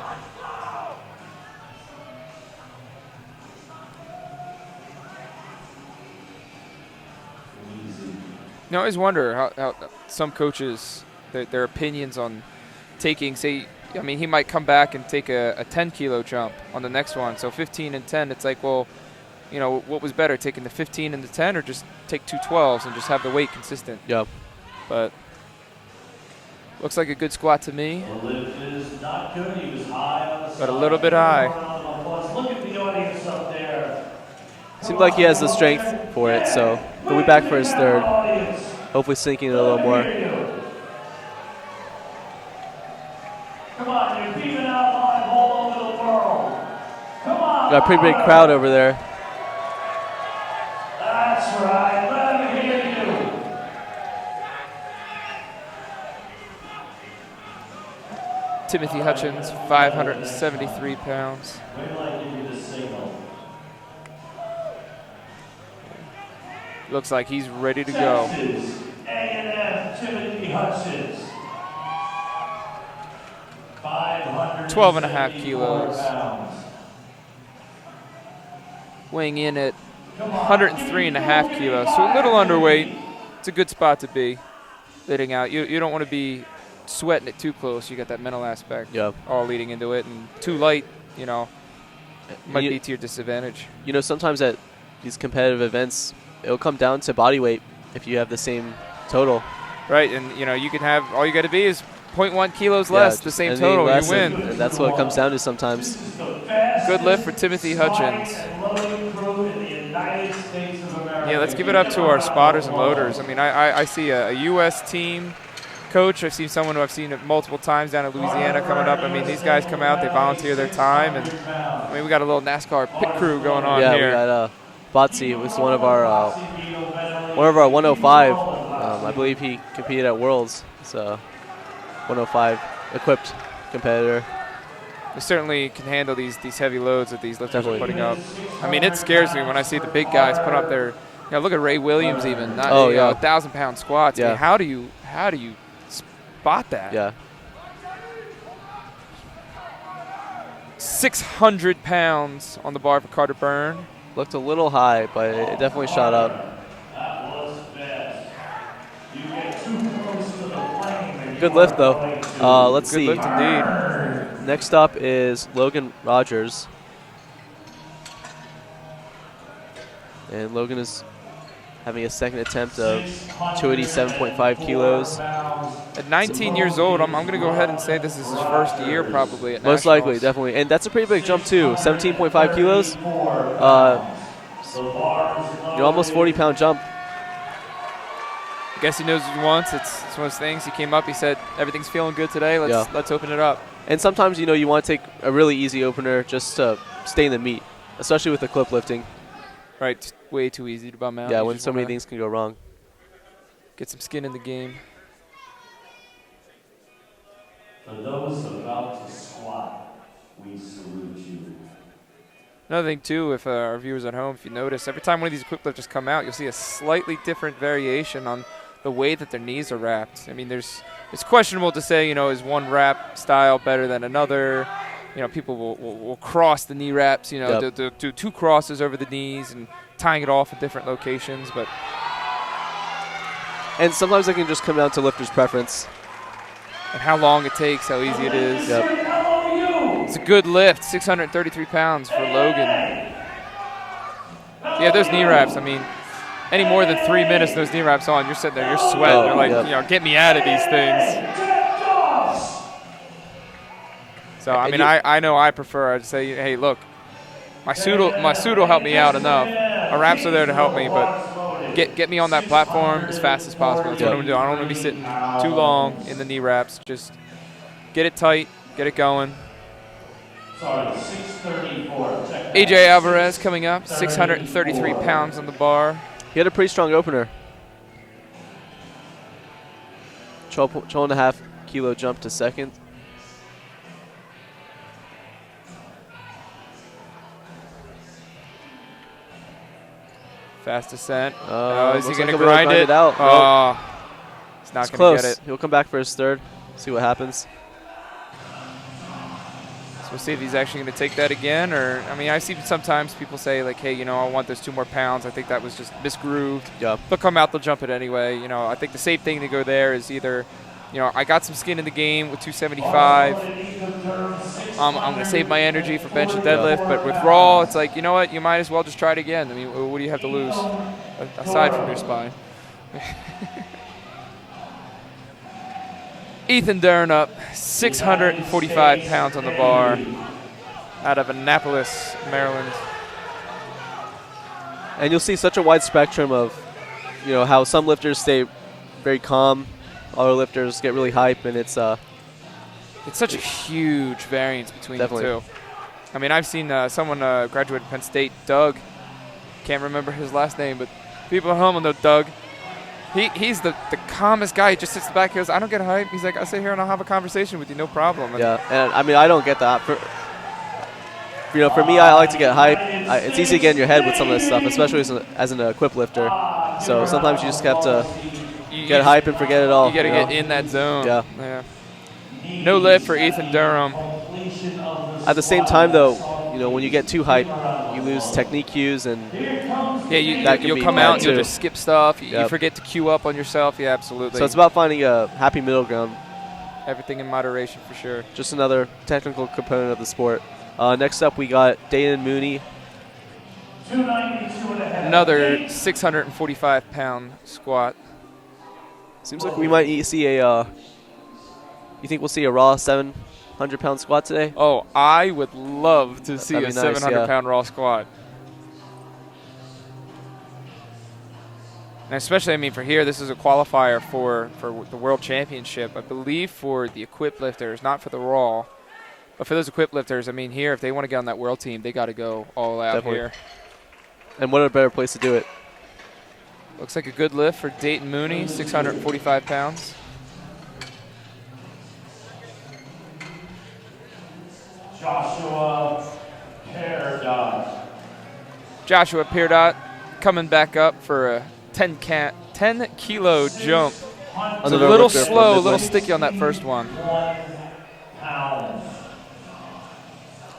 S19: You know, I always wonder how some coaches, their opinions on taking, say, I mean, he might come back and take a 10-kilo jump on the next one. So 15 and 10, it's like, well, you know, what was better, taking the 15 and the 10 or just take 2 12s and just have the weight consistent?
S20: Yeah.
S19: But looks like a good squat to me. But a little bit high.
S20: Seems like he has the strength for it, so he'll be back for his third. Hopefully sinking it a little more.
S3: Come on, you're beaming out live all over the world. Come on.
S20: Got a pretty big crowd over there.
S3: That's right. Let me hear you.
S19: Timothy Hutchins, 573 pounds.
S3: Wait till I give you the signal.
S19: Looks like he's ready to go.
S3: Texas A&M Timothy Hutchins.
S19: 12.5 kilos. Weighing in at 103.5 kilos, so a little underweight. It's a good spot to be letting out. You don't want to be sweating it too close. You got that mental aspect all leading into it, and too light, you know, might be to your disadvantage.
S20: You know, sometimes at these competitive events, it'll come down to body weight if you have the same total.
S19: Right, and you know, you can have, all you got to be is 0.1 kilos less, the same total, you win.
S20: And that's what it comes down to sometimes.
S19: Good lift for Timothy Hutchins. Yeah, let's give it up to our spotters and loaders. I mean, I see a U.S. team coach. I've seen someone who I've seen multiple times down at Louisiana coming up. I mean, these guys come out, they volunteer their time, and I mean, we got a little NASCAR pit crew going on here.
S20: Yeah, we got Botsy was one of our 105. I believe he competed at Worlds. So 105 equipped competitor.
S19: They certainly can handle these heavy loads that these lifters are putting up. I mean, it scares me when I see the big guys put up their, you know, look at Ray Williams even, not 1,000-pound squats.
S20: Yeah.
S19: I mean, how do you spot that?
S20: Yeah.
S19: 600 pounds on the bar for Carter Byrne.
S20: Looked a little high, but it definitely shot up. Good lift, though. Let's see.
S19: Good lift indeed.
S20: Next up is Logan Rogers. And Logan is having a second attempt of 287.5 kilos.
S19: At 19 years old, I'm going to go ahead and say this is his first year probably at
S20: Most
S19: Nationals.
S20: likely, definitely. And that's a pretty big jump, too. 17.5 kilos. Almost 40-pound jump.
S19: I guess he knows what he wants. It's one of those things. He came up, he said, everything's feeling good today. Let's open it up.
S20: And sometimes, you want to take a really easy opener just to stay in the meet, especially with the clip lifting.
S19: Right, just way too easy to bum out.
S20: Yeah,
S19: You
S20: when
S19: just
S20: so many
S19: wanna
S20: things can go wrong.
S19: Get some skin in the game.
S3: For those about to squat, we salute you.
S19: Another thing, too, if our viewers at home, if you notice, every time one of these equip lifters come out, you'll see a slightly different variation on the way that their knees are wrapped. I mean, it's questionable to say, is one wrap style better than another? People will cross the knee wraps, they'll do two crosses over the knees and tying it off at different locations.
S20: And sometimes it can just come down to lifter's preference.
S19: And how long it takes, how easy it is.
S20: Yep.
S19: It's a good lift, 633 pounds for Logan. Yeah, those knee wraps, I mean, any more than 3 minutes those knee wraps on, you're sitting there, you're sweating. You're like, get me out of these things. So, I mean, I know I prefer, I'd say, hey, look, my suit will help me out enough. My wraps are there to help me, but get me on that platform as fast as possible. That's what I'm going to do. I don't want to be sitting too long in the knee wraps. Just get it tight, get it going. AJ Alvarez coming up, 633 pounds on the bar.
S20: He had a pretty strong opener. 12.5 kilo jump to second.
S19: Fast descent. Is he
S20: Looks
S19: going
S20: like
S19: to grind it?
S20: Out.
S19: Oh, he's not going to get it.
S20: He'll come back for his third. See what happens.
S19: So we'll see if he's actually going to take that again. Or, I mean, I see sometimes people say, like, hey, I want those 2 more pounds. I think that was just misgrooved.
S20: Yeah.
S19: They'll come out, they'll jump it anyway. I think the safe thing to go there is either, I got some skin in the game with 275. I'm going to save my energy for bench and deadlift. But with raw, it's like, you know what? You might as well just try it again. I mean, what do you have to lose aside from your spine? Ethan Dern up, 645 pounds on the bar out of Annapolis, Maryland.
S20: And you'll see such a wide spectrum of, how some lifters stay very calm, other lifters get really hype, and it's
S19: such a huge variance between the two. I mean, I've seen someone graduated Penn State, Doug. Can't remember his last name, but people at home will know Doug. He's the calmest guy. He just sits back and goes, I don't get hype. He's like, I'll sit here and I'll have a conversation with you, no problem. And
S20: and I mean, I don't get that. For me, I like to get hype. It's easy to get in your head with some of this stuff, especially as an equip lifter. So sometimes you just have to get hype and forget it all.
S19: You got to get in that zone.
S20: Yeah.
S19: No lift for Ethan Durham.
S20: At the same time, though, when you get too hype, you lose technique cues, and
S19: you'll come out and you'll just skip stuff. You forget to cue up on yourself. Yeah, absolutely.
S20: So it's about finding a happy middle ground.
S19: Everything in moderation for sure.
S20: Just another technical component of the sport. Next up, we got Dayton Mooney.
S19: Another 645-pound squat.
S20: Seems like we might see a. You think we'll see a raw 700-pound squat today?
S19: Oh, I would love to see a 700-pound raw squat. And especially, I mean, for here, this is a qualifier for the World Championship. I believe for the equipped lifters, not for the raw. But for those equipped lifters, I mean, here, if they want to get on that world team, they got to go all out here.
S20: And what a better place to do it.
S19: Looks like a good lift for Dayton Mooney, 645 pounds.
S3: Joshua
S19: Peerdot coming back up for a 10-kilo jump. It's a little slow, a little sticky on that first one.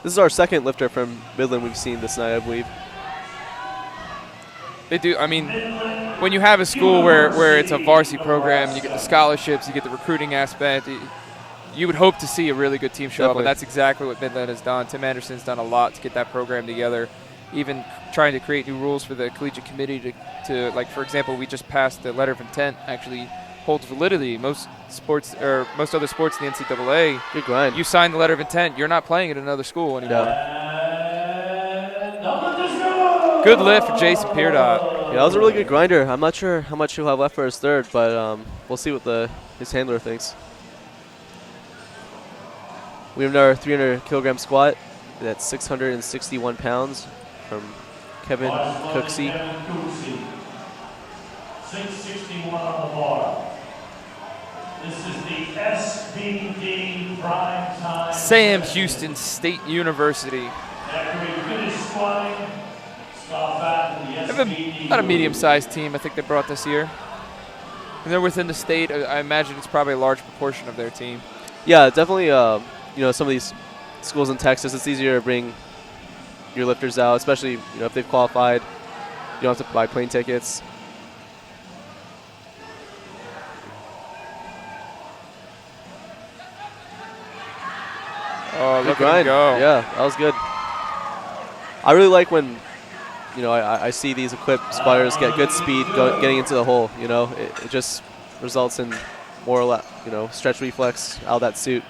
S20: This is our second lifter from Midland we've seen this night, I believe.
S19: They do. I mean, when you have a school where it's a varsity program, you get the scholarships, you get the recruiting aspect, you would hope to see a really good team show up, and that's exactly what Midland has done. Tim Anderson's done a lot to get that program together, even trying to create new rules for the collegiate committee to like, for example, we just passed the letter of intent actually holds validity. Most sports or most other sports in the NCAA,
S20: good grind.
S19: You sign the letter of intent, you're not playing at another school anymore. Good lift for Jason Peerdot.
S20: Yeah, that was a really good grinder. I'm not sure how much he'll have left for his third, but we'll see what his handler thinks. We have another 300 kilogram squat. That's 661 pounds from Kevin Cooksey.
S3: 661 on the bar. This is the SBD Primetime.
S19: Sam Houston State University.
S3: After we finish squatting, stop back in the SBD.
S19: About a medium-sized team, I think they brought this year. And they're within the state. I imagine it's probably a large proportion of their team.
S20: Yeah, definitely. Some of these schools in Texas, it's easier to bring your lifters out, especially if they've qualified. You don't have to buy plane tickets.
S19: Oh,
S20: good
S19: look
S20: grind.
S19: at him go.
S20: Yeah, that was good. I really like when, I see these equipped squatters get good speed getting into the hole. It just results in more or less, stretch reflex out of that suit.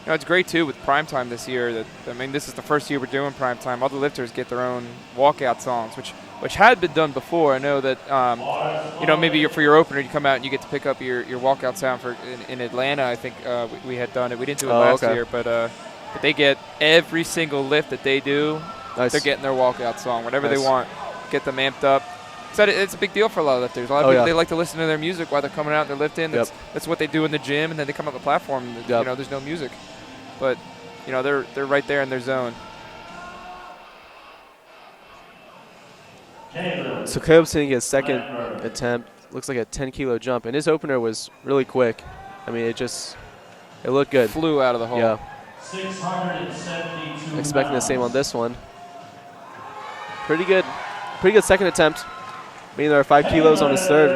S19: It's great too with Primetime this year. This is the first year we're doing Primetime. All the lifters get their own walkout songs, which had been done before. I know that maybe for your opener you come out and you get to pick up your walkout sound for in Atlanta. I think we had done it. We didn't do it last year, but they get every single lift that they do.
S20: Nice.
S19: They're getting their walkout song, whatever they want. Get them amped up. So it's a big deal for a lot of lifters. A lot of people, they like to listen to their music while they're coming out and they're lifting. That's what they do in the gym, and then they come on the platform. And, there's no music. But, they're right there in their zone.
S20: So Caleb's hitting his second attempt. Looks like a 10-kilo jump. And his opener was really quick. it looked good.
S19: Flew out of the hole.
S20: Yeah.
S3: 672
S20: Expecting the same on this one. Pretty good second attempt. Meaning there are 5 kilos on his third.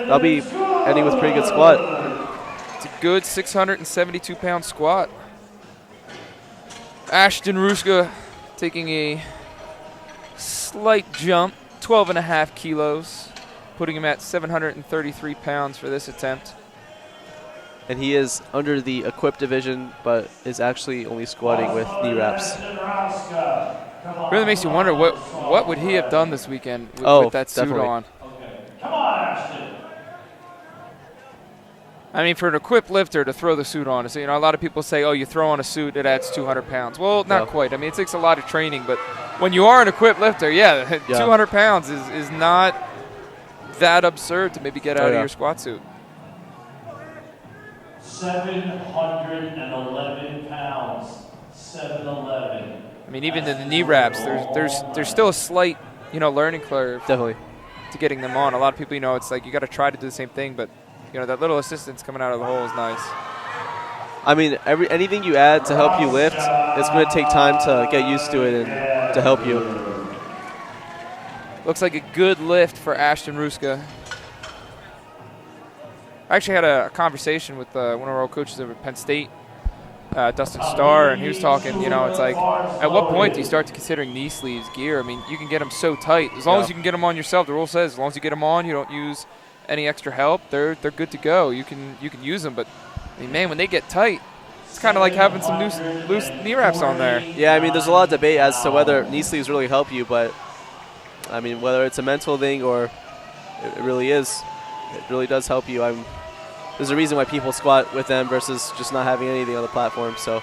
S20: That'll be ending with pretty good squat.
S19: It's a good 672-pound squat. Ashton Ruska taking a slight jump, 12.5 kilos, putting him at 733 pounds for this attempt.
S20: And he is under the equipped division, but is actually only squatting with knee wraps.
S19: Really makes you wonder what would he have done this weekend with that suit on.
S3: Come on, Ashton.
S19: For an equipped lifter to throw the suit on, so, a lot of people say, oh, you throw on a suit, it adds 200 pounds. Well, not quite. It takes a lot of training, but when you are an equipped lifter, 200 pounds is not that absurd to maybe get out of your squat suit.
S3: 711 pounds. 711.
S19: Even in the knee wraps, there's still a slight, learning curve.
S20: Definitely.
S19: To getting them on. A lot of people, it's like you got to try to do the same thing, but that little assistance coming out of the hole is nice.
S20: Anything you add to help you lift, it's going to take time to get used to it and to help you.
S19: Looks like a good lift for Ashton Ruska. I actually had a conversation with one of our old coaches over at Penn State, Dustin Starr, and he was talking, it's like, at what point do you start to considering knee sleeves gear? You can get them so tight. As long as you can get them on yourself, the rule says, as long as you get them on, you don't use any extra help, they're good to go. You can use them, but when they get tight, it's kind of like having some loose knee wraps on there.
S20: Yeah, there's a lot of debate as to whether knee sleeves really help you, but whether it's a mental thing or it really does help you. There's a reason why people squat with them versus just not having anything on the platform. So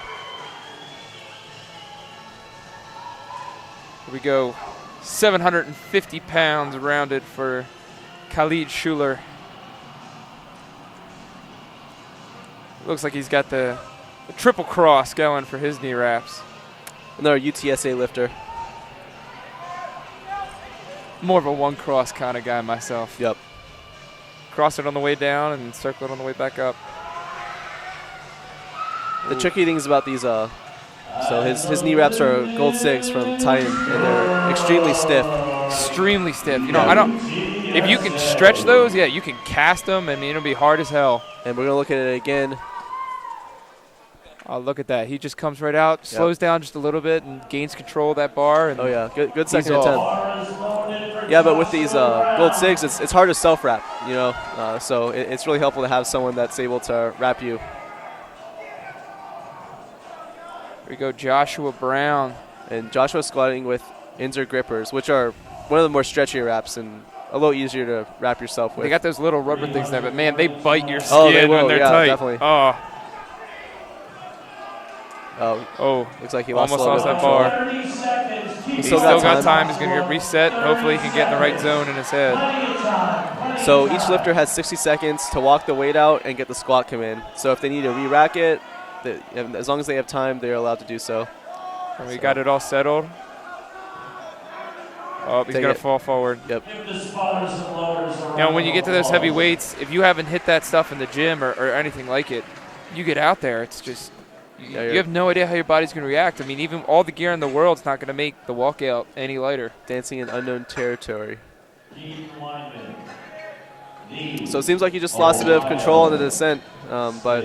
S19: here we go. 750 pounds rounded for Khalid Schuler. Looks like he's got the triple cross going for his knee wraps.
S20: Another UTSA lifter.
S19: More of a one cross kind of guy myself.
S20: Yep.
S19: Cross it on the way down and circle it on the way back up.
S20: The tricky things about these, so his knee wraps are gold 6 from Titan, and they're extremely stiff.
S19: Extremely stiff. If you can stretch those, you can cast them. It'll be hard as hell.
S20: And we're gonna look at it again.
S19: Oh, look at that. He just comes right out, slows down just a little bit, and gains control of that bar. And
S20: oh, yeah. Good second attempt. Yeah, but with these gold SIGs, it's hard to self-wrap, you know. So it's really helpful to have someone that's able to wrap you.
S19: Here we go, Joshua Brown.
S20: And Joshua squatting with Inzer grippers, which are one of the more stretchier wraps and a little easier to wrap yourself with.
S19: They got those little rubber things there, but, man, they bite your skin when they're tight.
S20: Definitely.
S19: Oh,
S20: looks like he
S19: almost lost that bar. He's still got time. He's going to get reset. Hopefully he can get in the right zone in his head.
S20: So each lifter has 60 seconds to walk the weight out and get the squat command. So if they need to re-rack it, as long as they have time, they're allowed to do so.
S19: And we got it all settled. Oh, he's going to fall forward.
S20: Yep.
S19: Now, when you get to those heavy weights, if you haven't hit that stuff in the gym or anything like it, you get out there, it's just you have no idea how your body's going to react. I mean, even all the gear in the world's not going to make the walkout any lighter.
S20: Dancing in unknown territory. So it seems like you just lost a bit of control in the descent, but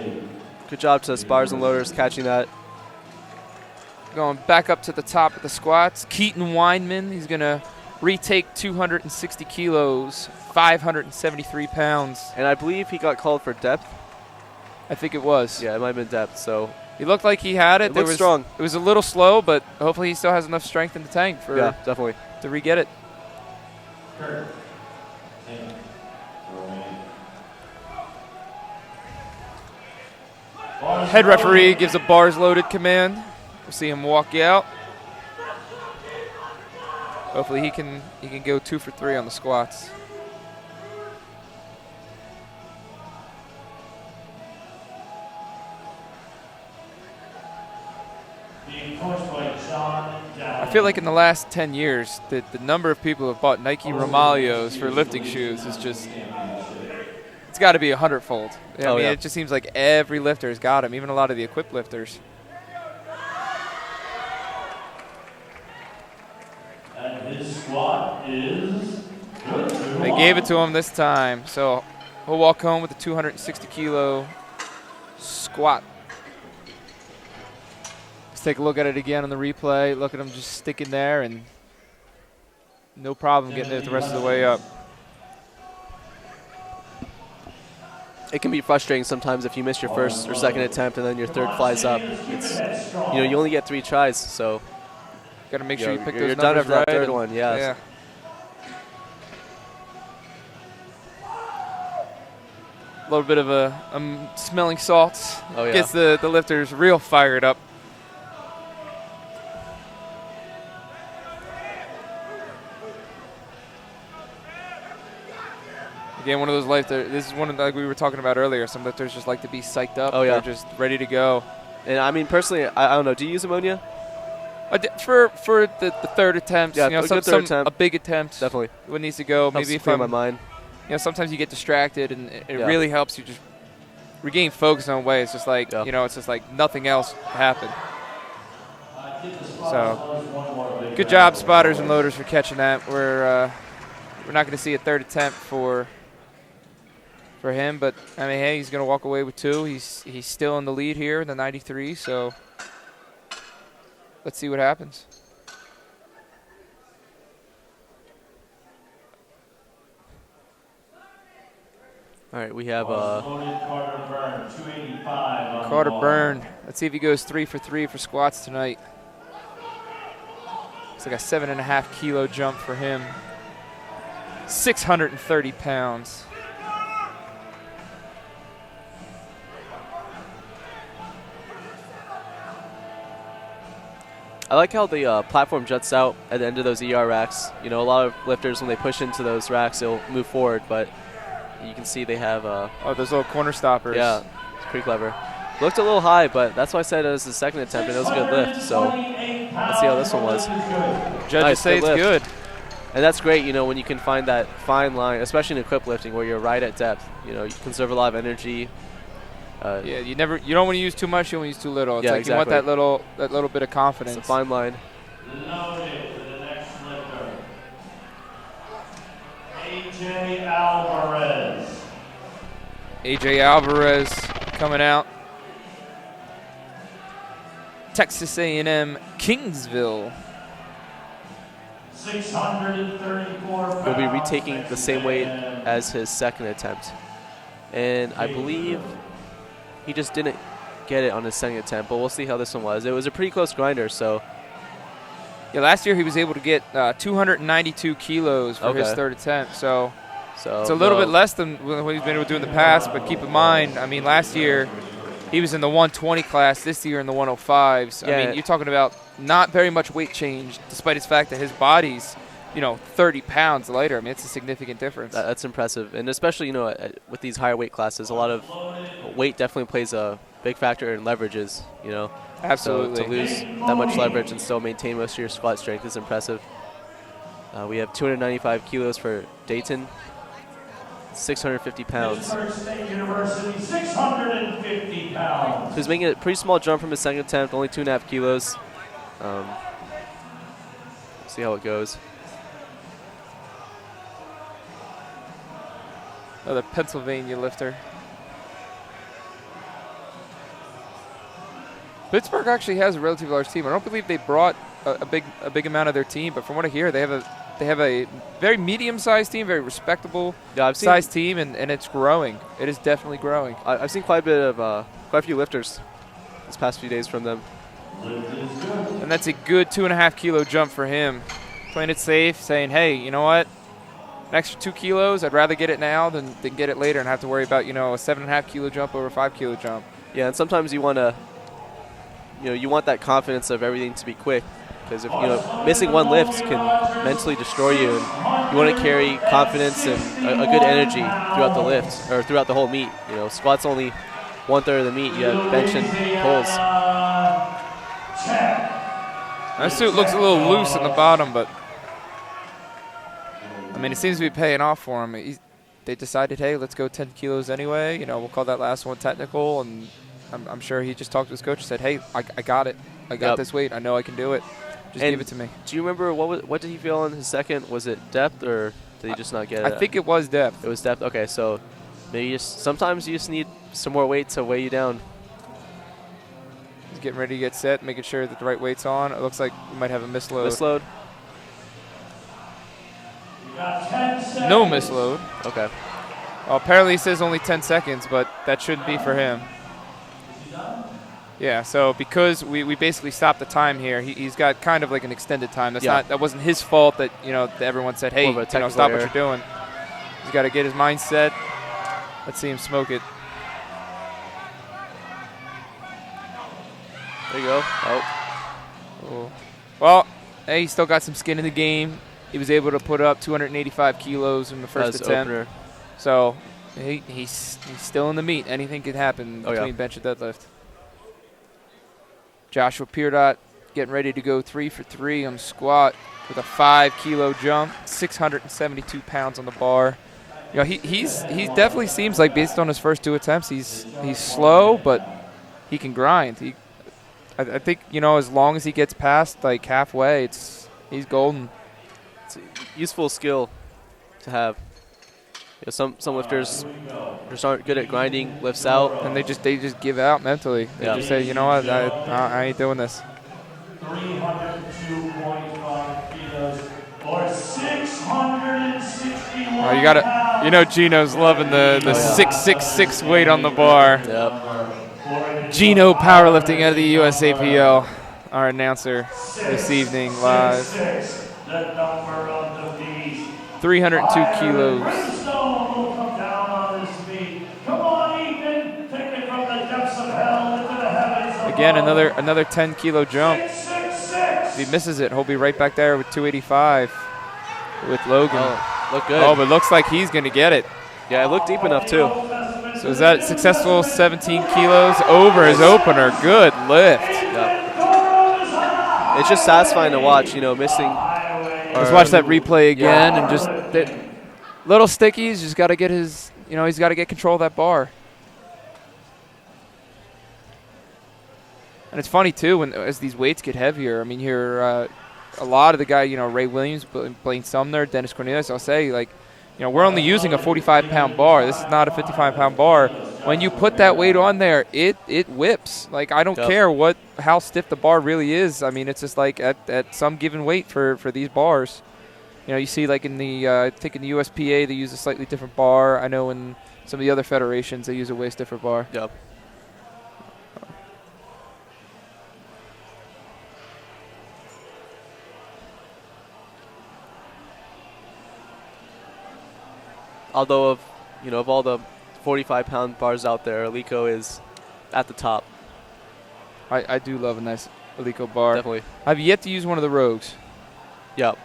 S20: good job to spars and loaders catching that.
S19: Going back up to the top of the squats. Keaton Weinman, he's going to retake 260 kilos, 573 pounds.
S20: And I believe he got called for depth.
S19: I think it was.
S20: Yeah, it might have been depth. So
S19: he looked like he had it.
S20: It looked strong.
S19: It was a little slow, but hopefully he still has enough strength in the tank for
S20: definitely
S19: to re-get it. Head referee gives a bars loaded command. We'll see him walk out. Hopefully he can go 2 for 3 on the squats. I feel like in the last 10 years, the number of people who have bought Nike Romalios for lifting shoes is just, it's got to be 100-fold. I mean, it just seems like every lifter has got them, even a lot of the equipped lifters.
S3: And his squat is good.
S19: They gave it to him this time, so he'll walk home with a 260-kilo squat. Let's take a look at it again on the replay. Look at him just sticking there and no problem getting it the rest of the way up.
S20: It can be frustrating sometimes if you miss your first or second attempt and then your third flies up. It's, you only get 3 tries, so
S19: got to make sure you pick those
S20: you're done
S19: numbers
S20: after
S19: right.
S20: that third one, yeah.
S19: A little bit of a smelling salts.
S20: Oh, yeah.
S19: Gets the lifters real fired up. Again, one of those lifters. This is one of like we were talking about earlier. Some lifters just like to be psyched up.
S20: Oh, yeah.
S19: They're just ready to go.
S20: And I mean, personally, I don't know. Do you use ammonia?
S19: For the third attempt,
S20: yeah,
S19: a big attempt.
S20: Definitely.
S19: What needs to go.
S20: Helps
S19: maybe if
S20: clear my mind.
S19: Sometimes you get distracted, and it really helps you just regain focus on way. It's just like it's just like nothing else happened. So, good job, spotters and loaders, for catching that. We're not going to see a third attempt for him, but I mean, hey, he's going to walk away with 2. He's still in the lead here in the 93. So let's see what happens.
S20: All right, we have
S19: Carter Byrne. Let's see if he goes 3 for 3 for squats tonight. It's like a 7.5 kilo jump for him. 630 pounds.
S20: I like how the platform juts out at the end of those ER racks. A lot of lifters, when they push into those racks, they'll move forward, but you can see they have
S19: those little corner stoppers.
S20: Yeah, it's pretty clever. Looked a little high, but that's why I said it was the second attempt, and it was a good lift. So let's see how this one was.
S19: Judges say it's good.
S20: And that's great, when you can find that fine line, especially in equipped lifting, where you're right at depth. You conserve a lot of energy.
S19: You don't want to use too much. You don't want to use too little. It's
S20: yeah,
S19: like
S20: exactly.
S19: You want that little bit of confidence.
S20: It's a fine line.
S3: Loaded for the next lifter. AJ Alvarez.
S19: AJ Alvarez coming out. Texas A&M Kingsville.
S3: 634 pounds.
S20: He'll be retaking the same weight as his second attempt. And I believe he just didn't get it on his second attempt, but we'll see how this one was. It was a pretty close grinder, so.
S19: Yeah, last year he was able to get 292 kilos for his third attempt, so it's a little bit less than what he's been able to do in the past, but keep in mind, I mean, last year he was in the 120 class, this year in the 105s.
S20: Yeah.
S19: I mean, you're talking about not very much weight change, despite his fact that his body's, 30 pounds lighter. I mean, it's a significant difference.
S20: That's impressive, and especially, with these higher weight classes, a lot of weight definitely plays a big factor in leverages,
S19: Absolutely.
S20: So to lose that much leverage and still maintain most of your squat strength is impressive. We have 295 kilos for Dayton, 650 pounds.
S3: State University, 650 pounds.
S20: He's making a pretty small jump from his second attempt, only 2.5 kilos. See how it goes.
S19: Another Pennsylvania lifter. Pittsburgh actually has a relatively large team. I don't believe they brought a big amount of their team, but from what I hear, they have a very medium-sized team, very respectable sized team, and it's growing. It is definitely growing.
S20: I've seen quite a few lifters this past few days from them.
S19: And that's a good 2.5 kilo jump for him. Playing it safe, saying, hey, you know what? An extra 2 kilos, I'd rather get it now than get it later and have to worry about, a 7.5 kilo jump over a 5 kilo jump.
S20: Yeah, and sometimes you want to, you want that confidence of everything to be quick. Because if missing one lift can mentally destroy you, and you want to carry confidence and a good energy throughout the lift or throughout the whole meet. Squat's only 1/3 of the meet. You have bench and pulls.
S19: That suit looks a little loose in the bottom, but I mean, it seems to be paying off for him. They decided, hey, let's go 10 kilos anyway. We'll call that last one technical, and I'm sure he just talked to his coach and said, hey, I got it. I got this weight. I know I can do it. Just give it to me.
S20: Do you remember what did he feel on his second? Was it depth or did he just not get it?
S19: I think it was depth.
S20: It was depth. Okay, so maybe sometimes you just need some more weight to weigh you down.
S19: He's getting ready to get set, making sure that the right weight's on. It looks like we might have a misload.
S20: Misload?
S19: No misload.
S20: Okay.
S19: Well, apparently he says only 10 seconds, but that shouldn't be for him. Yeah, so because we basically stopped the time here, he's got kind of like an extended time. That wasn't his fault that that everyone said, hey, stop what you're doing. He's got to get his mind set. Let's see him smoke it.
S20: There you go. Oh.
S19: Well, hey, he still got some skin in the game. He was able to put up 285 kilos in the first attempt.
S20: Opener.
S19: So he's still in the meet. Anything could happen between bench and deadlift. Joshua Peerdot getting ready to go 3 for 3 on squat with a 5 kilo jump, 672 pounds on the bar. He definitely seems like, based on his first 2 attempts, he's slow, but he can grind. I think as long as he gets past like halfway, he's golden.
S20: It's a useful skill to have. Some lifters just aren't good at grinding lifts out,
S19: and they just give out mentally. They just say, you know what, I ain't doing this.
S3: 302.5 kilos or 661.
S19: Oh, you got it. Gino's loving the 666 weight on the bar.
S20: Yep.
S19: Gino powerlifting out of the USAPL, our announcer this evening live.
S3: The number of the beast.
S19: 302 kilos. Again, another 10 kilo jump. If he misses it, he'll be right back there with 285 with Logan.
S20: Oh, look good.
S19: Oh, but looks like he's going to get it.
S20: Yeah, it looked deep enough too.
S19: So is that successful? 17 kilos over his opener. Good lift.
S20: Yep. It's just satisfying to watch, missing.
S19: Let's watch that replay again, and just little stickies. Just got to get his, he's got to get control of that bar. And it's funny too as these weights get heavier. I mean, you're a lot of the guy, Ray Williams, Blaine Sumner, Dennis Cornelius. I'll say, like, we're only using a 45-pound bar. This is not a 55-pound bar. When you put that weight on there, it whips. Like, I don't care how stiff the bar really is. I mean, it's just like at some given weight for these bars. You see like in the I think in the USPA they use a slightly different bar. I know in some of the other federations they use a way stiffer bar.
S20: Yep. Although of all the 45-pound bars out there, Eleiko is at the top.
S19: I do love a nice Eleiko bar.
S20: Definitely.
S19: I've yet to use one of the Rogues.
S20: Yep.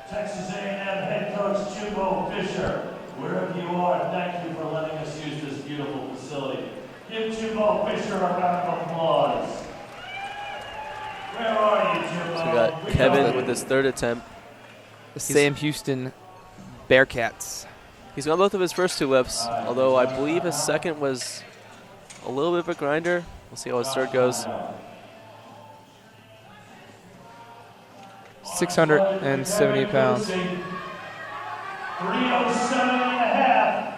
S3: Texas A&M head coach Chubo Fisher, wherever you are, thank you for letting us use this beautiful facility. Give Chubo Fisher a round of applause. Where are you, Chubo?
S20: So we got Kevin with his third attempt.
S19: The Sam Houston Bearcats.
S20: He's got both of his first 2 lifts, although I believe his second was a little bit of a grinder. We'll see how his third goes.
S19: 678 pounds.
S3: 307.5.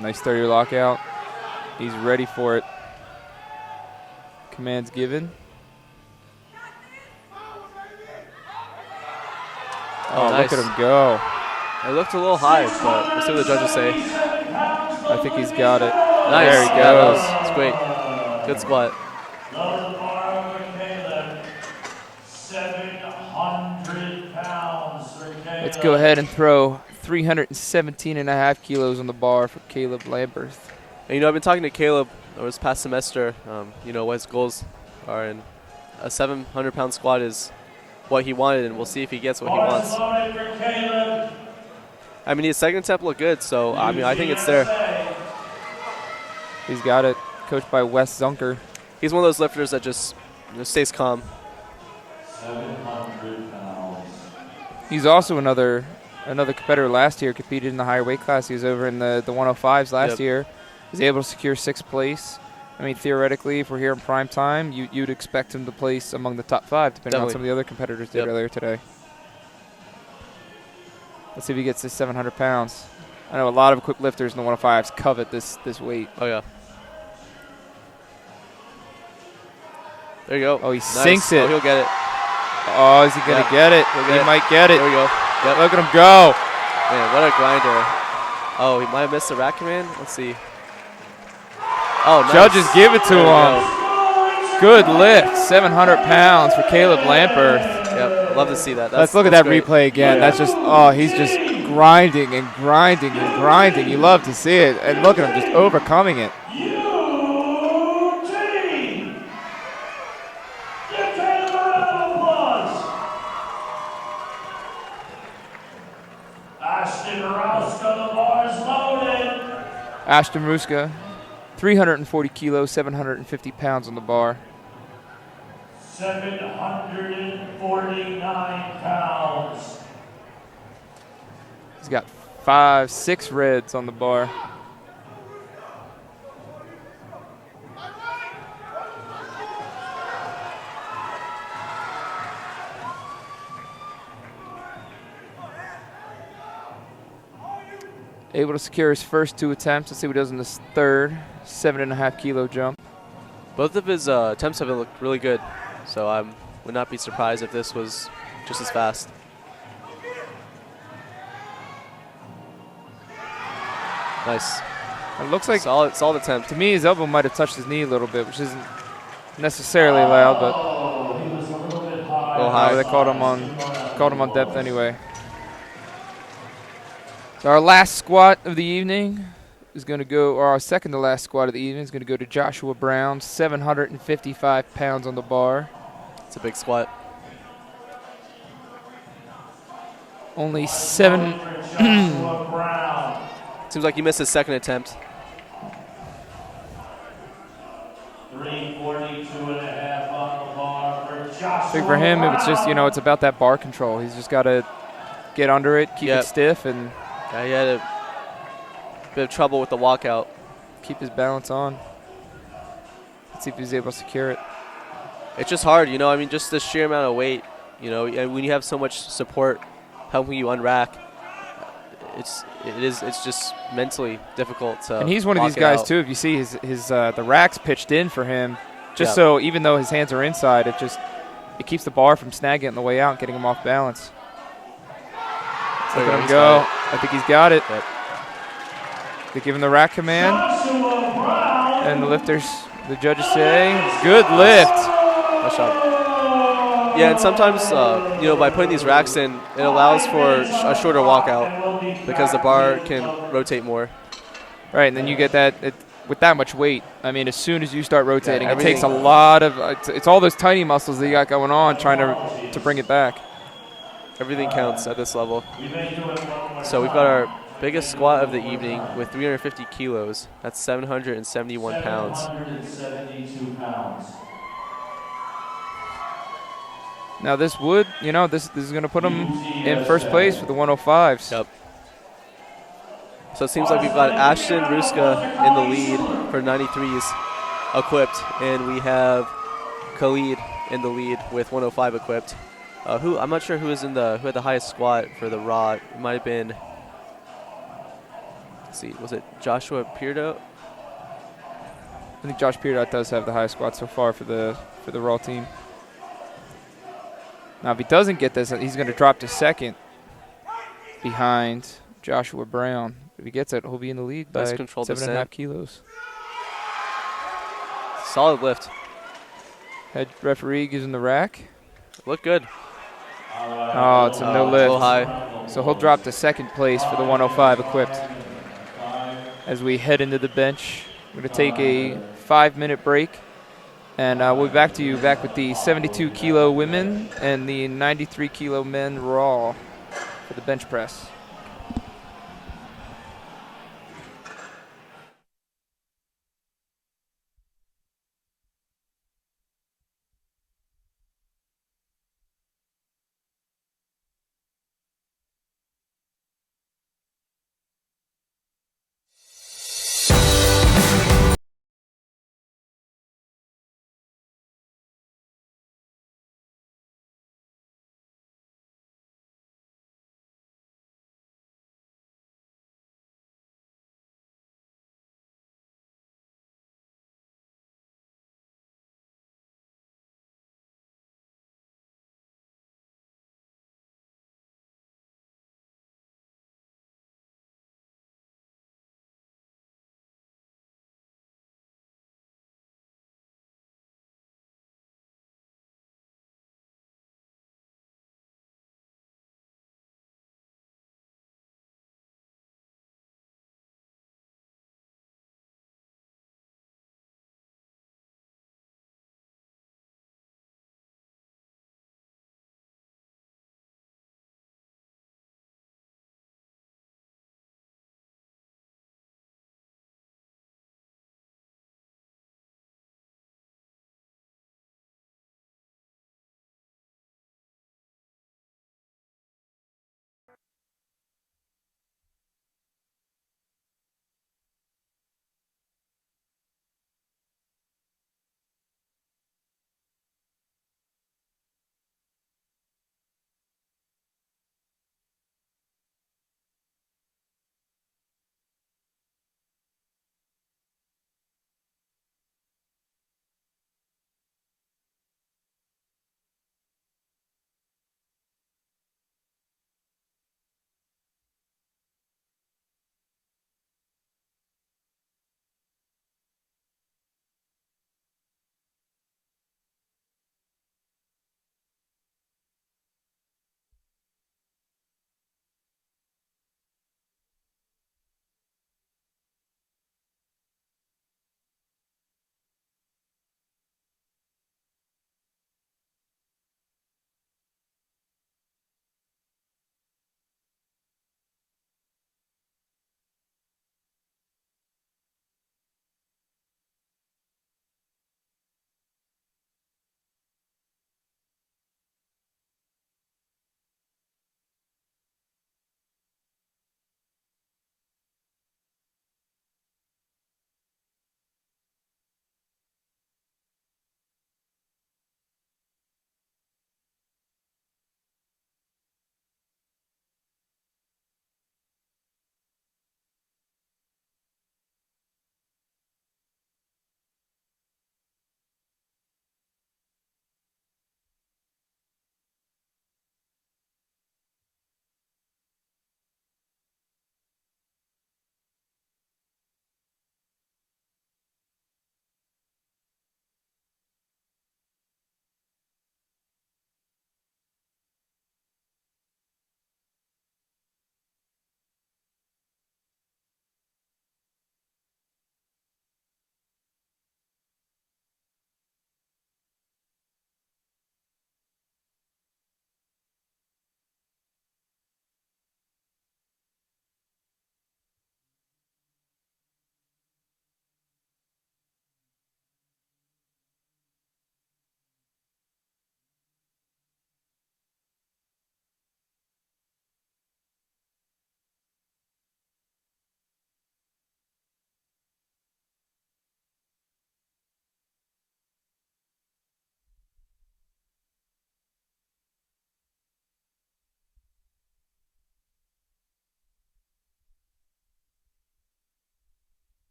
S19: Nice 30 lockout. He's ready for it. Commands given. Oh,
S20: nice.
S19: Look at him go.
S20: It looked a little high, but we'll see what the judges say.
S19: I think he's got it.
S20: Nice.
S19: There he goes.
S20: It's great. Good squat.
S3: 700 pounds for Caleb.
S19: Let's go ahead and throw 317.5 kilos on the bar for Caleb Lamberth.
S20: And, I've been talking to Caleb over this past semester, what his goals are, and a 700-pound squat is what he wanted, and we'll see if he gets what he wants. I mean, his second attempt looked good, so, I think it's there.
S19: He's got it, coached by Wes Zunker.
S20: He's one of those lifters that just stays calm.
S3: 700 pounds.
S19: He's also another competitor last year, competed in the higher weight class. He was over in the 105s last year. He was able to secure 6th place. I mean, theoretically, if we're here in prime time, you'd expect him to place among the top 5, depending on some of the other competitors did earlier today. Let's see if he gets this 700 pounds. I know a lot of quick lifters in the 105s covet this weight.
S20: Oh, yeah. There you go.
S19: Oh, he sinks it.
S20: Oh, he'll get it.
S19: Oh, is he going to get it? He might get it.
S20: There we go. Yep.
S19: Look at him go.
S20: Man, what a grinder. Oh, he might have missed the rack command. Let's see. Oh, nice.
S19: Judges give it to him. Good lift. 700 pounds for Caleb Lamberth.
S20: Yep, love to see that.
S19: Let's look at that replay again. That's just, he's just grinding and grinding and grinding. You love to see it. And look at him just overcoming it. Ashton Ruska, 340 kilos, 750 pounds on the bar.
S3: 749 pounds.
S19: He's got 6 reds on the bar. Able to secure his first 2 attempts. Let's see what he does in this third. 7.5 kilo jump.
S20: Both of his attempts have looked really good, so I would not be surprised if this was just as fast. Nice.
S19: It looks like
S20: solid attempt.
S19: To me, his elbow might have touched his knee a little bit, which isn't necessarily loud, but
S3: he was a little bit high.
S19: A little high. They called him on depth anyway. So our last squat of the evening is going to go, or our second to last squat of the evening is going to go to Joshua Brown, 755 pounds on the bar.
S20: It's a big squat.
S19: Only 7.
S20: Seems like he missed his second attempt.
S3: 342.5 on the bar for Joshua.
S19: I think for him, it was just, it's about that bar control. He's just got to get under it, keep it stiff, and
S20: he had bit of trouble with the walkout.
S19: Keep his balance on. Let's see if he's able to secure it.
S20: It's just hard, you know. I mean, just the sheer amount of weight, you know, and when you have so much support helping you unrack, it's just mentally difficult to.
S19: And he's one of these guys too. If you see the racks pitched in for him, just so even though his hands are inside, it keeps the bar from snagging on the way out and getting him off balance. Look at him go. I think he's got it.
S20: Yep.
S19: They give him the rack command, and the judges say, good lift.
S20: Nice shot. Yeah, and sometimes, you know, by putting these racks in, it allows for a shorter walkout because the bar can rotate more.
S19: Right, and then you get that with that much weight. I mean, as soon as you start rotating, it takes a lot of it's all those tiny muscles that you got going on trying to bring it back.
S20: Everything counts at this level. So we've got our biggest squat of the evening with 350 kilos. That's 771 pounds.
S3: 772 pounds.
S19: Now this would, you know, this is going to put him in first place for the 105s.
S20: Yep. So it seems like we've got Ashton Ruska in the lead for 93s equipped, and we have Khalid in the lead with 105 equipped. I'm not sure who had the highest squat for the raw. It might have been. Let's see, was it Joshua Peardo?
S19: I think Josh Peardo does have the highest squat so far for the raw team. Now, if he doesn't get this, he's going to drop to second behind Joshua Brown. If he gets it, he'll be in the lead by 7.5 kilos.
S20: Solid lift.
S19: Head referee gives him the rack.
S20: Look good.
S19: Oh, it's a no lift.
S20: A little high.
S19: So he'll drop to second place for the 105 equipped. As we head into the bench, we're going to take a 5-minute break. And we'll be back with the 72-kilo women and the 93-kilo men raw for the bench press.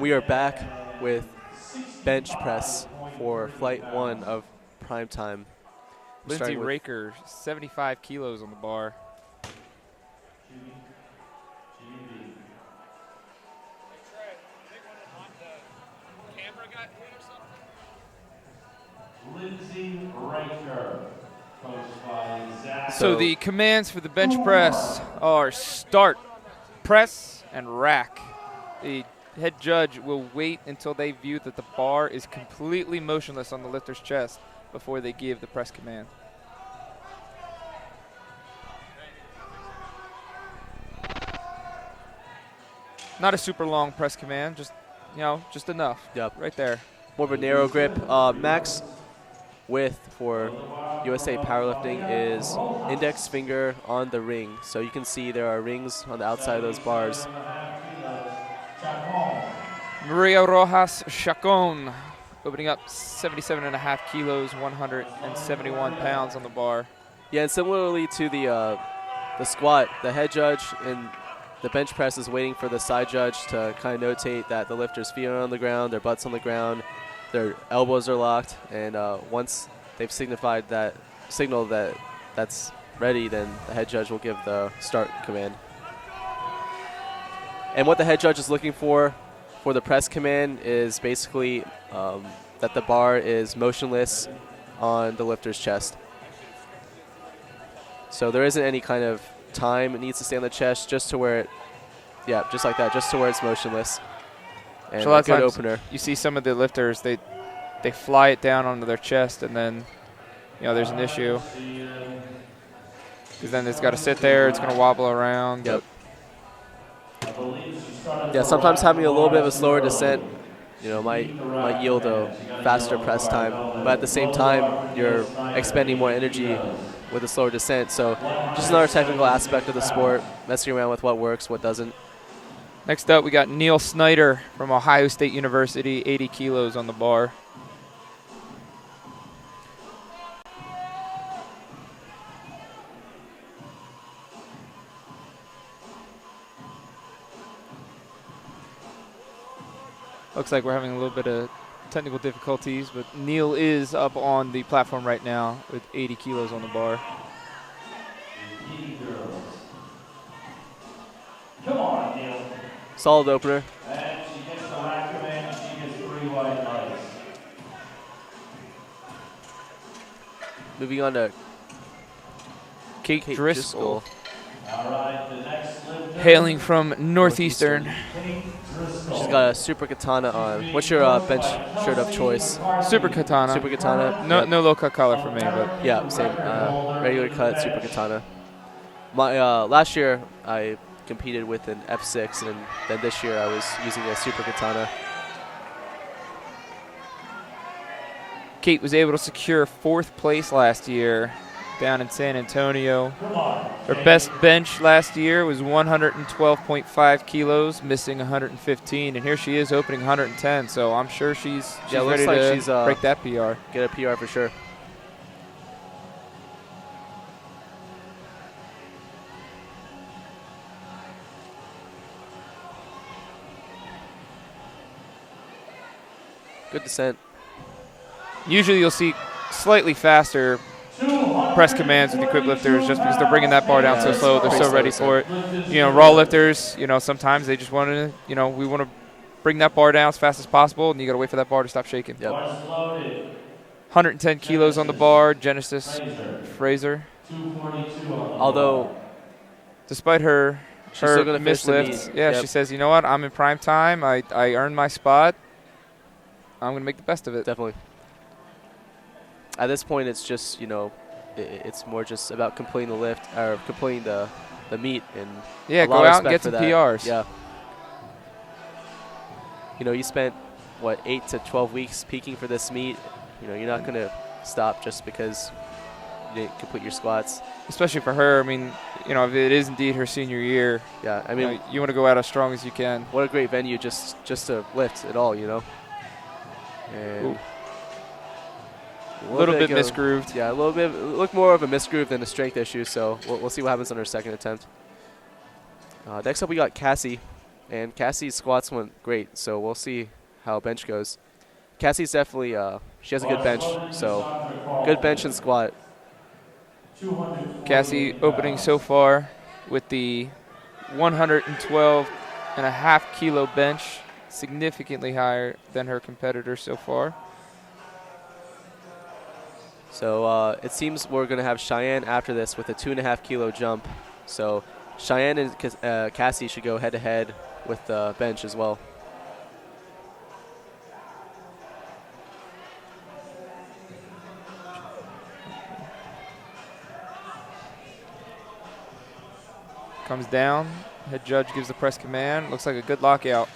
S20: we are back with bench press for flight 1 of Primetime.
S19: Lindsay Raker, 75 kilos on the bar.
S3: Lindsay Raker, coached by Zach.
S19: So the commands for the bench press are start, press, and rack. The head judge will wait until they view that the bar is completely motionless on the lifter's chest before they give the press command. Not a super long press command, just, just enough.
S20: Yep.
S19: Right there.
S20: More of a narrow grip. Max width for USA Powerlifting is index finger on the ring. So you can see there are rings on the outside of those bars.
S19: Maria Rojas Chacon, opening up 77.5 kilos, 171 pounds on the bar.
S20: Yeah, and similarly to the squat, the head judge in the bench press is waiting for the side judge to kind of notate that the lifter's feet are on the ground, their butt's on the ground, their elbows are locked, and once they've signaled that that's ready, then the head judge will give the start command. And what the head judge is looking for the press command is basically that the bar is motionless on the lifter's chest. So there isn't any kind of time it needs to stay on the chest, just to where it, just like that, just to where it's motionless. And
S19: so a lot
S20: a good
S19: of times
S20: opener.
S19: You see some of the lifters, they fly it down onto their chest, and then there's an issue because then it's got to sit there, it's going to wobble around.
S20: Yep. Yeah, sometimes having a little bit of a slower descent, might yield a faster press time, but at the same time, you're expending more energy with a slower descent. So just another technical aspect of the sport, messing around with what works, what doesn't.
S19: Next up, we got Neil Snyder from Ohio State University, 80 kilos on the bar. Looks like we're having a little bit of technical difficulties, but Neil is up on the platform right now with 80 kilos on the bar.
S3: Come on, Neil.
S20: Solid opener.
S3: And she gets the rack command, she gets 3 white lights.
S20: Moving on to
S19: Kate Driscoll.
S3: All right, the next lifter.
S19: Hailing from Northeastern.
S20: She's got a super katana on. What's your bench shirt of choice?
S19: Super katana.
S20: Super katana.
S19: No low cut collar for me, but
S20: yeah, same. Regular cut super katana. My last year I competed with an F6, and then this year I was using a super katana.
S19: Kate was able to secure 4th place last year down in San Antonio. Her best bench last year was 112.5 kilos, missing 115, and here she is opening 110, so I'm sure she's ready to break that PR.
S20: Get a PR for sure. Good descent.
S19: Usually you'll see slightly faster press commands with the equipped lifters just because they're bringing that bar down so slow, they're so ready for it. Raw lifters, sometimes they just want to, we want to bring that bar down as fast as possible, and you got to wait for that bar to stop shaking.
S20: Yep.
S19: 110 kilos on the bar, Genesis Fraser.
S20: Although,
S19: despite her missed lifts,
S20: yep.
S19: She says, you know what, I'm in prime time, I earned my spot, I'm going to make the best of it.
S20: Definitely. At this point, it's just, it's more just about completing the lift, or completing the meet. And
S19: go out and get some PRs.
S20: Yeah. You spent, 8 to 12 weeks peaking for this meet. You're not going to stop just because you didn't complete your squats.
S19: Especially for her, if it is indeed her senior year.
S20: Yeah,
S19: you want to go out as strong as you can.
S20: What a great venue just to lift it all, And
S19: ooh. A little bit misgrooved.
S20: Yeah, a little bit. Look more of a misgroove than a strength issue. So we'll see what happens on her second attempt. Next up, we got Cassie And Cassie's squats went great, so we'll see how bench goes. Cassie's definitely, she has a good bench, so good bench and squat.
S19: Cassie opening so far with the 112.5 kilo bench, significantly higher than her competitor so far.
S20: So it seems we're going to have Cheyenne after this with a 2.5 kilo jump. So Cheyenne and Cassie should go head to head with the bench as well.
S19: Comes down, head judge gives the press command. Looks like a good lockout.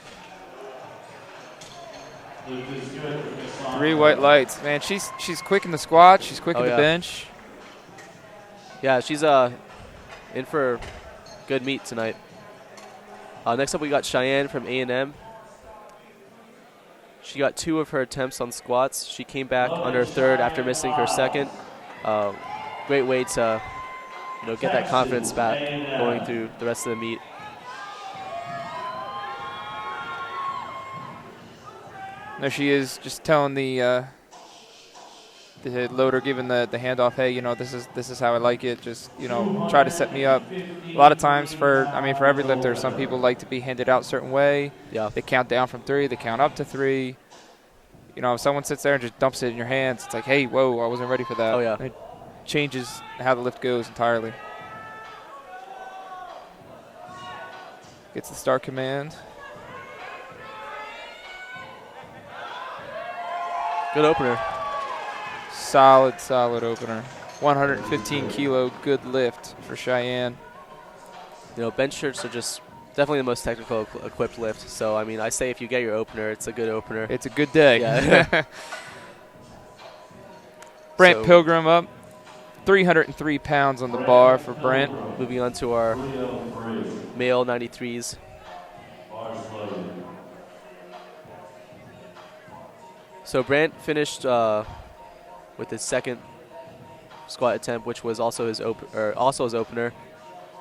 S19: 3 white lights. Man, she's quick in the squat. She's quick in the bench.
S20: Yeah, she's in for good meet tonight. Next up, we got Cheyenne from A&M. She got 2 of her attempts on squats. She came back under third after missing her second. Great way to get that confidence back going through the rest of the meet.
S19: There she is, just telling the loader, giving the handoff. Hey, this is how I like it. Just try to set me up. A lot of times for every lifter, some people like to be handed out a certain way.
S20: Yeah.
S19: They count down from 3. They count up to 3. If someone sits there and just dumps it in your hands, it's like, hey, whoa, I wasn't ready for that.
S20: Oh yeah.
S19: It changes how the lift goes entirely. Gets the start command.
S20: Good opener.
S19: Solid opener. 115 kilo, good lift for Cheyenne.
S20: Bench shirts are just definitely the most technical equipped lift. So, I say if you get your opener, it's a good opener.
S19: It's a good day.
S20: Yeah.
S19: Brent Pilgrim up. 303 pounds on the bar for Brent.
S20: Moving on to our male 93s. So Brent finished with his second squat attempt, which was also his opener.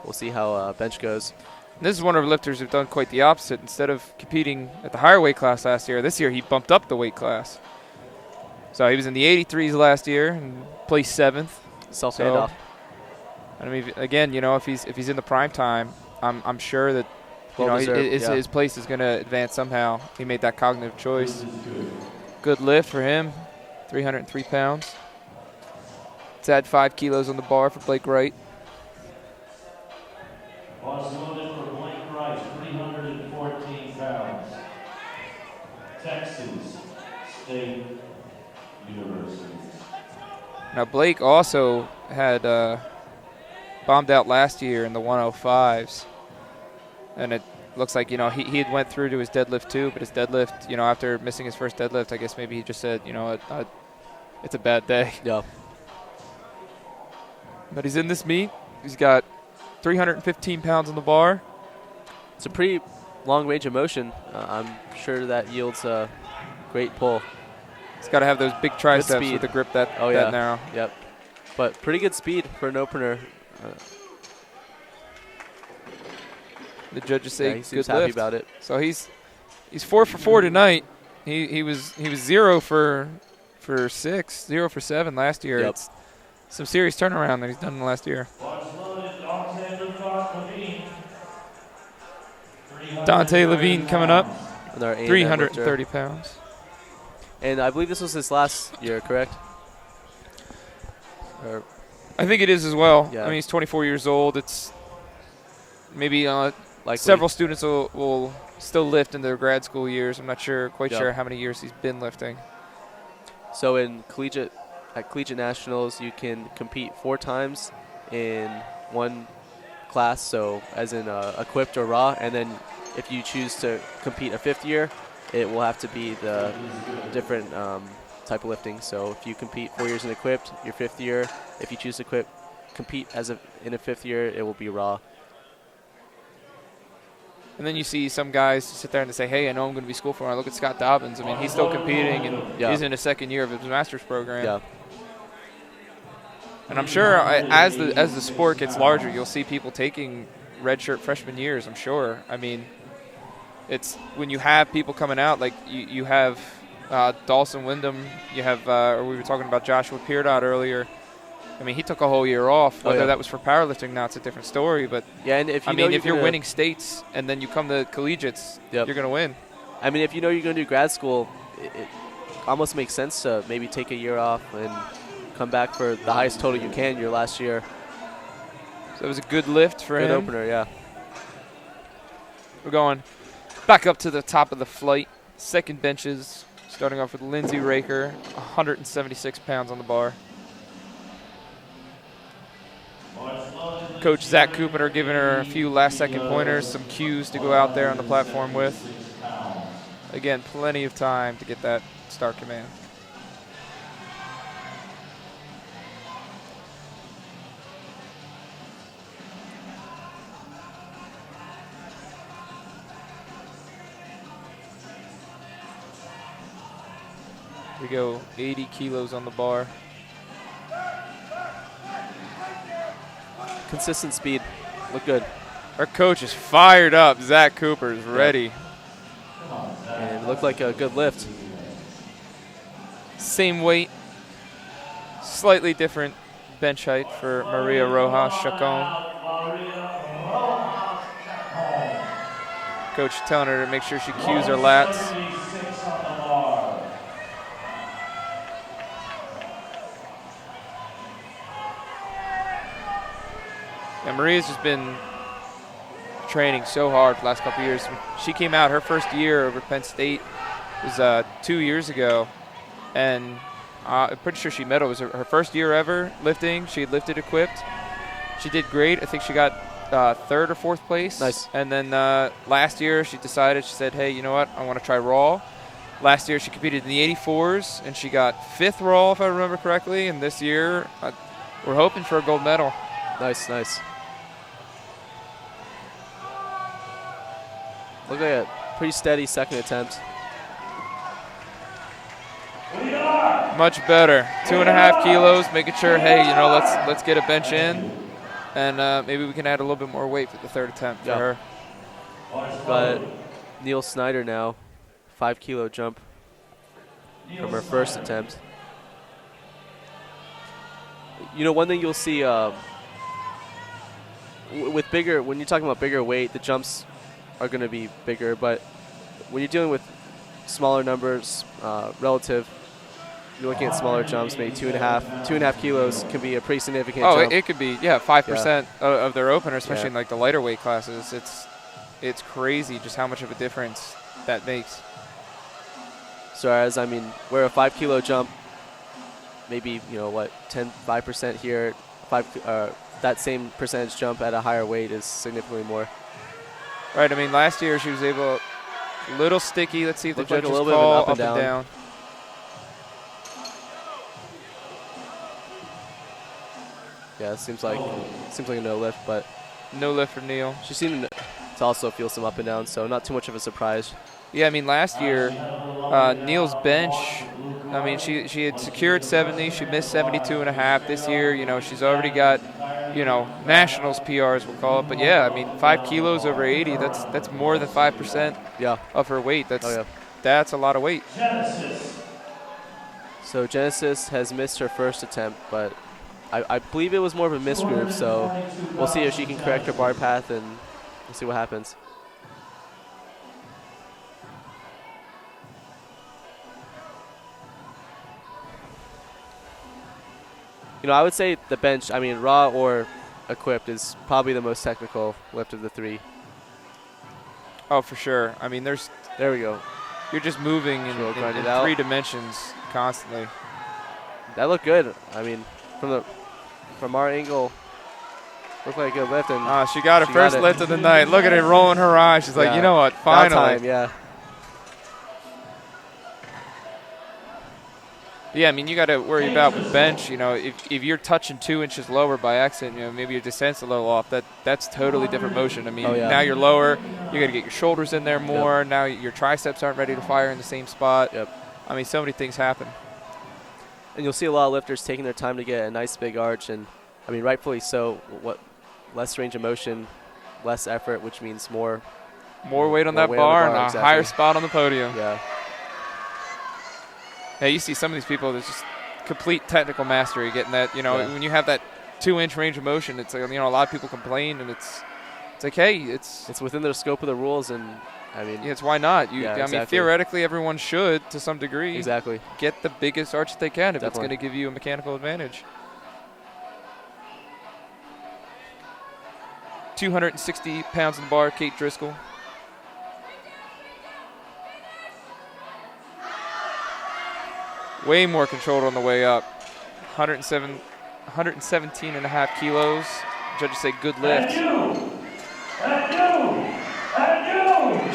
S20: We'll see how bench goes.
S19: This is one of our lifters who've done quite the opposite. Instead of competing at the higher weight class last year, this year he bumped up the weight class. So he was in the 83s last year and placed 7th.
S20: Self handoff.
S19: Again, if he's in the prime time, I'm sure that his place is going to advance somehow. He made that cognitive choice. Good lift for him, 303 pounds. Let's add 5 kilos on the bar for Blake Wright.
S3: Bars loaded for Blake Wright, 314 pounds. Texas State University.
S19: Now Blake also had bombed out last year in the 105s, and it looks like he had went through to his deadlift too, but his deadlift, after missing his first deadlift, I guess maybe he just said, it's a bad day.
S20: Yeah.
S19: But he's in this meet. He's got 315 pounds on the bar.
S20: It's a pretty long range of motion. I'm sure that yields a great pull.
S19: He's got to have those big triceps with the grip that narrow.
S20: Yep. But pretty good speed for an opener.
S19: The judges say
S20: he seems
S19: good
S20: happy
S19: lift.
S20: about it.
S19: So he's 4 for 4 tonight. He was 0 for 6, 0 for 7 last year.
S20: Yep.
S19: It's some serious turnaround that he's done in the last year. Dante Levine coming up. 330 pounds.
S20: And I believe this was his last year, correct?
S19: I think it is as well.
S20: Yeah.
S19: He's 24 years old. It's maybe several students will still lift in their grad school years. I'm not quite sure how many years he's been lifting.
S20: So at Collegiate Nationals, you can compete 4 times in one class, so as in equipped or raw, and then if you choose to compete a 5th year, it will have to be the different type of lifting. So if you compete 4 years in equipped, your 5th year, if you choose to compete in a 5th year, it will be raw.
S19: And then you see some guys sit there and they say, hey, I know I'm going to be school for. Look at Scott Dobbins. He's still competing, and he's in his 2nd year of his master's program.
S20: Yeah.
S19: And I'm sure as the sport gets larger, you'll see people taking redshirt freshman years, I'm sure. it's when you have people coming out, like you have Dawson Wyndham, you have, or we were talking about Joshua Peerdot earlier. I mean, he took a whole year off. Whether that was for powerlifting now, it's a different story. But
S20: yeah, and if
S19: you're winning states and then you come to collegiates, you're going to win.
S20: I mean, if you know you're going to do grad school, it almost makes sense to maybe take a year off and come back for the highest total you can your last year.
S19: So it was a good lift for him.
S20: Good opener, yeah.
S19: We're going back up to the top of the flight. Second benches, starting off with Lindsay Raker, 176 pounds on the bar. Coach Zach Cooper giving her a few last-second pointers, some cues to go out there on the platform with. Again, plenty of time to get that start command. We go 80 kilos on the bar.
S20: Consistent speed. Look good.
S19: Our coach is fired up. Zach Cooper is ready.
S20: And it looked like a good lift.
S19: Same weight. Slightly different bench height for Maria Rojas Chacon. Coach telling her to make sure she cues her lats. And Maria's just been training so hard for the last couple of years. She came out her first year over Penn State was 2 years ago, and I'm pretty sure she medaled. It was her first year ever lifting. She had lifted equipped. She did great. I think she got third or fourth place.
S20: Nice.
S19: And then last year she decided, she said, hey, you know what, I want to try raw. Last year she competed in the 84s, and she got fifth raw, if I remember correctly. And this year we're hoping for a gold medal.
S20: Nice, nice. Look like a pretty steady second attempt.
S19: Much better. 2.5 kilos, making sure, hey, you know, let's get a bench in, and maybe we can add a little bit more weight for the third attempt for her.
S20: But Neil Snyder now, 5 kilo jump from her first attempt. You know, one thing you'll see with bigger, when you're talking about bigger weight, the jumps are going to be bigger, but when you're dealing with smaller numbers relative, you're looking at smaller jumps, maybe 2.5 kilos can be a pretty significant jump.
S19: It could be, 5% of their opener, especially in like the lighter weight classes. It's crazy just how much of a difference that makes.
S20: So as, I mean, where a 5 kilo jump, maybe, you know, what, 5% here, that same percentage jump at a higher weight is significantly more.
S19: Right, I mean, last year she was able, a little sticky. Let's see if the judges
S20: like
S19: call up and down.
S20: Yeah, it seems like a no lift, but
S19: no lift for Neil.
S20: She seemed to also feel some up and down, so not too much of a surprise.
S19: Yeah, I mean, last year, Neil's bench, I mean, she had secured 70. She missed 72.5. This year, you know, she's already got, you know, nationals PRs, we'll call it. But yeah, I mean, 5 kilos over 80. That's more than 5% of her weight. That's a lot of weight.
S20: So Genesis has missed her first attempt, but I believe it was more of a misgroup. So we'll see if she can correct her bar path, and we'll see what happens. You know, I would say the bench, I mean, raw or equipped, is probably the most technical lift of the three.
S19: Oh, for sure. I mean, there
S20: we go.
S19: You're just moving in 3 dimensions constantly.
S20: That looked good. I mean, from our angle, looked like a good lift. And
S19: she got her first lift of the night. Look at her rolling her eyes. She's like, you know what? Finally.
S20: Time, yeah.
S19: Yeah, I mean, you got to worry about with bench. You know, if you're touching 2 inches lower by accident, you know, maybe your descent's a little off. That's totally different motion. I mean, now you're lower. You got to get your shoulders in there more. Now your triceps aren't ready to fire in the same spot. I mean, so many things happen.
S20: And you'll see a lot of lifters taking their time to get a nice big arch, and I mean, rightfully so. Less range of motion, less effort, which means more
S19: More weight on that bar and a higher spot on the podium.
S20: Yeah.
S19: Yeah, you see some of these people, there's just complete technical mastery getting that, when you have that 2-inch range of motion, it's like, a lot of people complain, and it's like, hey, it's
S20: within the scope of the rules, and I mean,
S19: it's why not?
S20: I
S19: mean, theoretically, everyone should, to some degree, get the biggest arch that they can if it's going to give you a mechanical advantage. 260 pounds on the bar, Kate Driscoll. Way more controlled on the way up. 117 and a half kilos. Judges say good lift.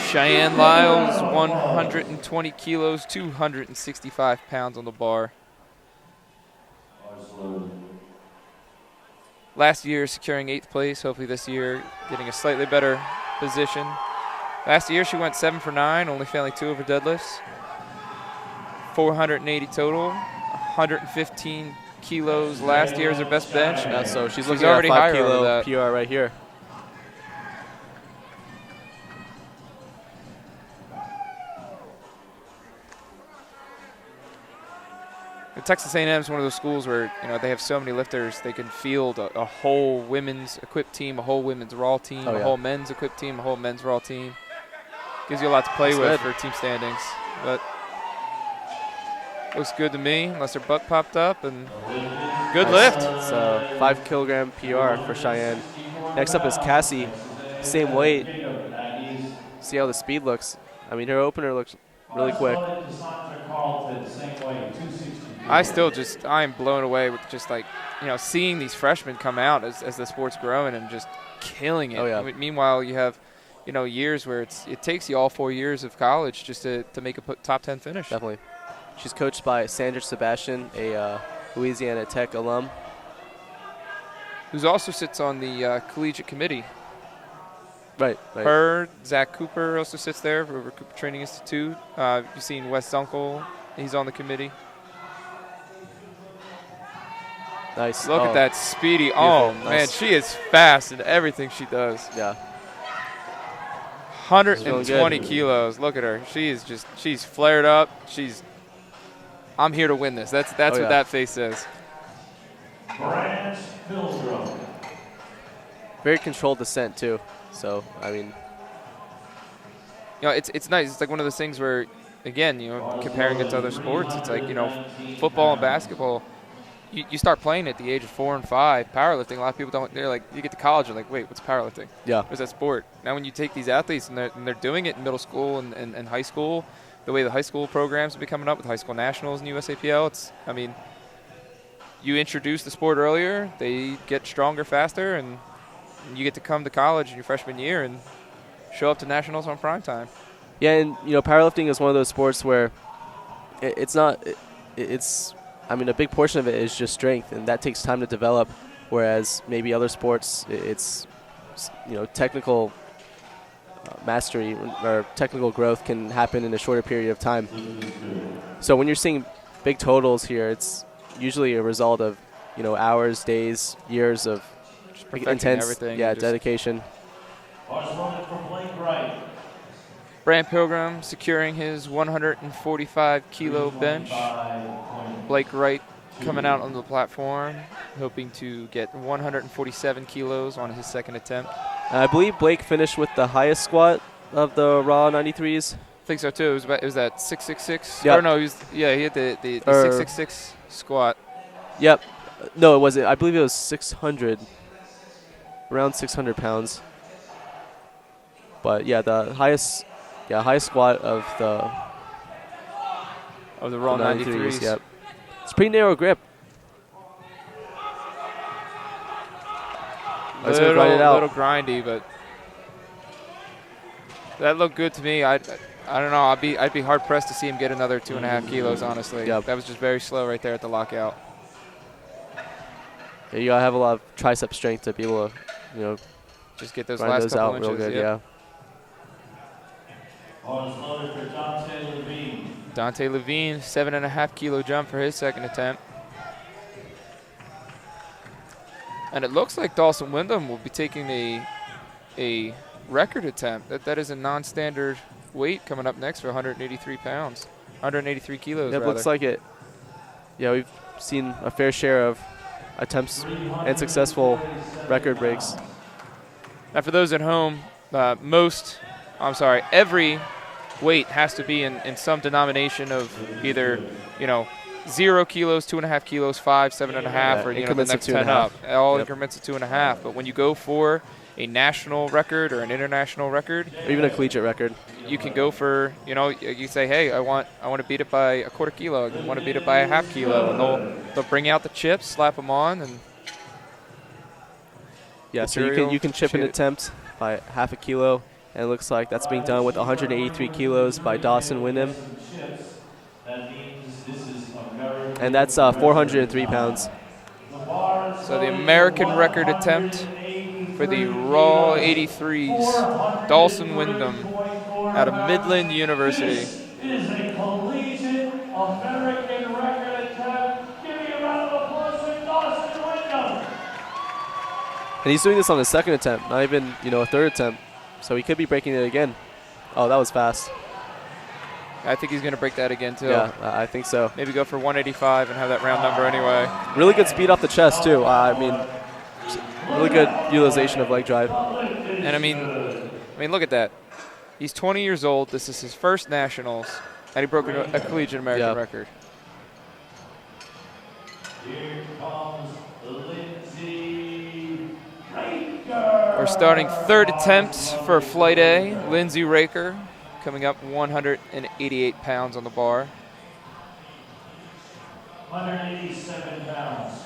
S19: Cheyenne Lyles, 120 kilos, 265 pounds on the bar. Last year securing 8th place. Hopefully this year getting a slightly better position. Last year she went 7 for 9, only failing 2 of her deadlifts. 480 total, 115 kilos last year is her best bench.
S20: Yeah, so she's looking at a 5 kilo PR right here.
S19: Texas A&M is one of those schools where they have so many lifters, they can field a whole women's equipped team, a whole women's raw team, a whole men's equipped team, a whole men's raw team. Gives you a lot to play with for team standings. But looks good to me, unless her butt popped up, and good lift.
S20: It's a 5 kilogram PR for Cheyenne. Next up is Cassie, same weight. See how the speed looks. I mean, her opener looks really quick.
S19: I'm blown away with just seeing these freshmen come out as the sport's growing and just killing it.
S20: Oh, yeah.
S19: I mean, meanwhile, you have, years where it takes you all 4 years of college just to make a top 10 finish.
S20: Definitely. She's coached by Sandra Sebastian, a Louisiana Tech alum.
S19: Who also sits on the Collegiate committee.
S20: Right.
S19: Her, Zach Cooper also sits there for Cooper Training Institute. You've seen Wes Dunkel. He's on the committee.
S20: Nice.
S19: Look at that speedy. Beautiful. Oh, nice. Man, she is fast in everything she does.
S20: Yeah.
S19: 120 kilos. Look at her. She's flared up. I'm here to win this. That's what that face says.
S20: Very controlled descent too. So, I mean,
S19: it's nice. It's like one of those things where, again, comparing it to other sports, it's like, football and basketball, you start playing at the age of 4 and 5. Powerlifting, a lot of people they're like, you get to college, they're like, wait, what's powerlifting?
S20: Yeah.
S19: What's that sport? Now when you take these athletes and they're doing it in middle school and high school, the way the high school programs have been coming up with high school nationals and USAPL, you introduce the sport earlier, they get stronger faster, and you get to come to college in your freshman year and show up to nationals on Primetime.
S20: Yeah, and powerlifting is one of those sports where it's a big portion of it is just strength, and that takes time to develop, whereas maybe other sports, it's technical mastery or technical growth can happen in a shorter period of time. So when you're seeing big totals here, it's usually a result of hours, days, years of intense dedication.
S19: Brant Pilgrim securing his 145 kilo bench. Blake Wright coming out on the platform, hoping to get 147 kilos on his second attempt.
S20: I believe Blake finished with the highest squat of the raw 93s.
S19: I think so too. It was that 666.
S20: Yep.
S19: Or no, he hit the 666 squat.
S20: Yep. No, it wasn't. I believe it was 600. Around 600 pounds. But yeah, the highest squat of the
S19: raw 93s.
S20: Yep. It's pretty narrow grip.
S19: Little grindy, but that looked good to me. I don't know. I'd be hard pressed to see him get another 2.5 kilos. Honestly,
S20: yep.
S19: That was just very slow right there at the lockout.
S20: Yeah, you gotta have a lot of tricep strength to be able to,
S19: just get those last couple
S20: out
S19: inches.
S20: real good.
S19: Yep.
S3: Yeah.
S19: Dante Levine, 7.5 kilo jump for his second attempt. And it looks like Dawson Wyndham will be taking a record attempt. That is a non-standard weight coming up next for 183 pounds. 183 kilos,
S20: It looks like it. Yeah, we've seen a fair share of attempts and successful record breaks.
S19: Now, for those at home, every weight has to be in some denomination of either, 0 kilos, 2.5 kilos, 5, 7.5, or the next 10 up. All increments of 2.5. But when you go for a national record or an international record,
S20: or even a collegiate record,
S19: you can go for, you say, hey, I want to beat it by a quarter kilo. I want to beat it by a half kilo, and they'll bring out the chips, slap them on, and
S20: yeah. So you can chip an attempt by half a kilo, and it looks like that's being done with 183 kilos by Dawson Wyndham. And that's 403 pounds.
S19: So the American record attempt for the Raw 83s, Dawson Wyndham out of Midland University.
S3: This is a collegiate American record attempt. Give me a round of applause for Dawson Wyndham.
S20: And he's doing this on his second attempt, not even a third attempt. So he could be breaking it again. Oh, that was fast.
S19: I think he's going to break that again, too.
S20: Yeah, I think so.
S19: Maybe go for 185 and have that round number anyway.
S20: Really good speed off the chest, too. Really good utilization of leg drive.
S19: And I mean, look at that. He's 20 years old. This is his first nationals, and he broke a collegiate American record.
S3: Here comes Lindsay Raker.
S19: We're starting third attempt for Flight A. Lindsay Raker coming up 188 pounds on the bar.
S3: 187 pounds.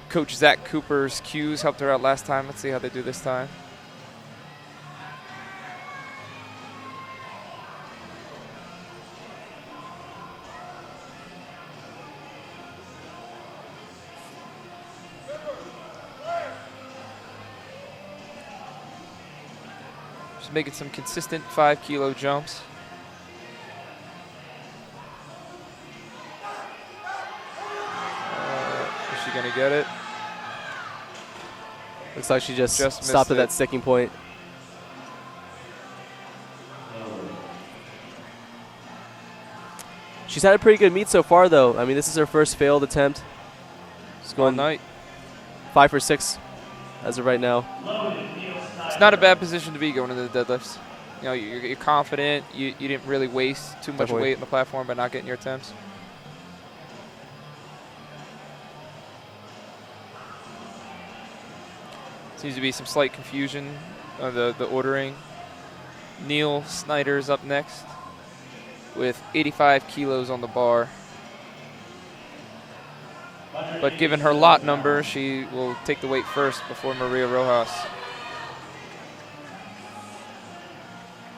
S19: Coach Zach Cooper's cues helped her out last time. Let's see how they do this time. Just making some consistent 5 kilo jumps. Is she gonna get it?
S20: Looks like she just stopped at that sticking point. She's had a pretty good meet so far, though. I mean, this is her first failed attempt. She's going 5 for 6 as of right now.
S19: It's not a bad position to be going into the deadlifts. You're confident. You didn't really waste too much weight on the platform by not getting your attempts. Seems to be some slight confusion of the ordering. Neil Snyder's up next with 85 kilos on the bar. But given her lot number, she will take the weight first before Maria Rojas.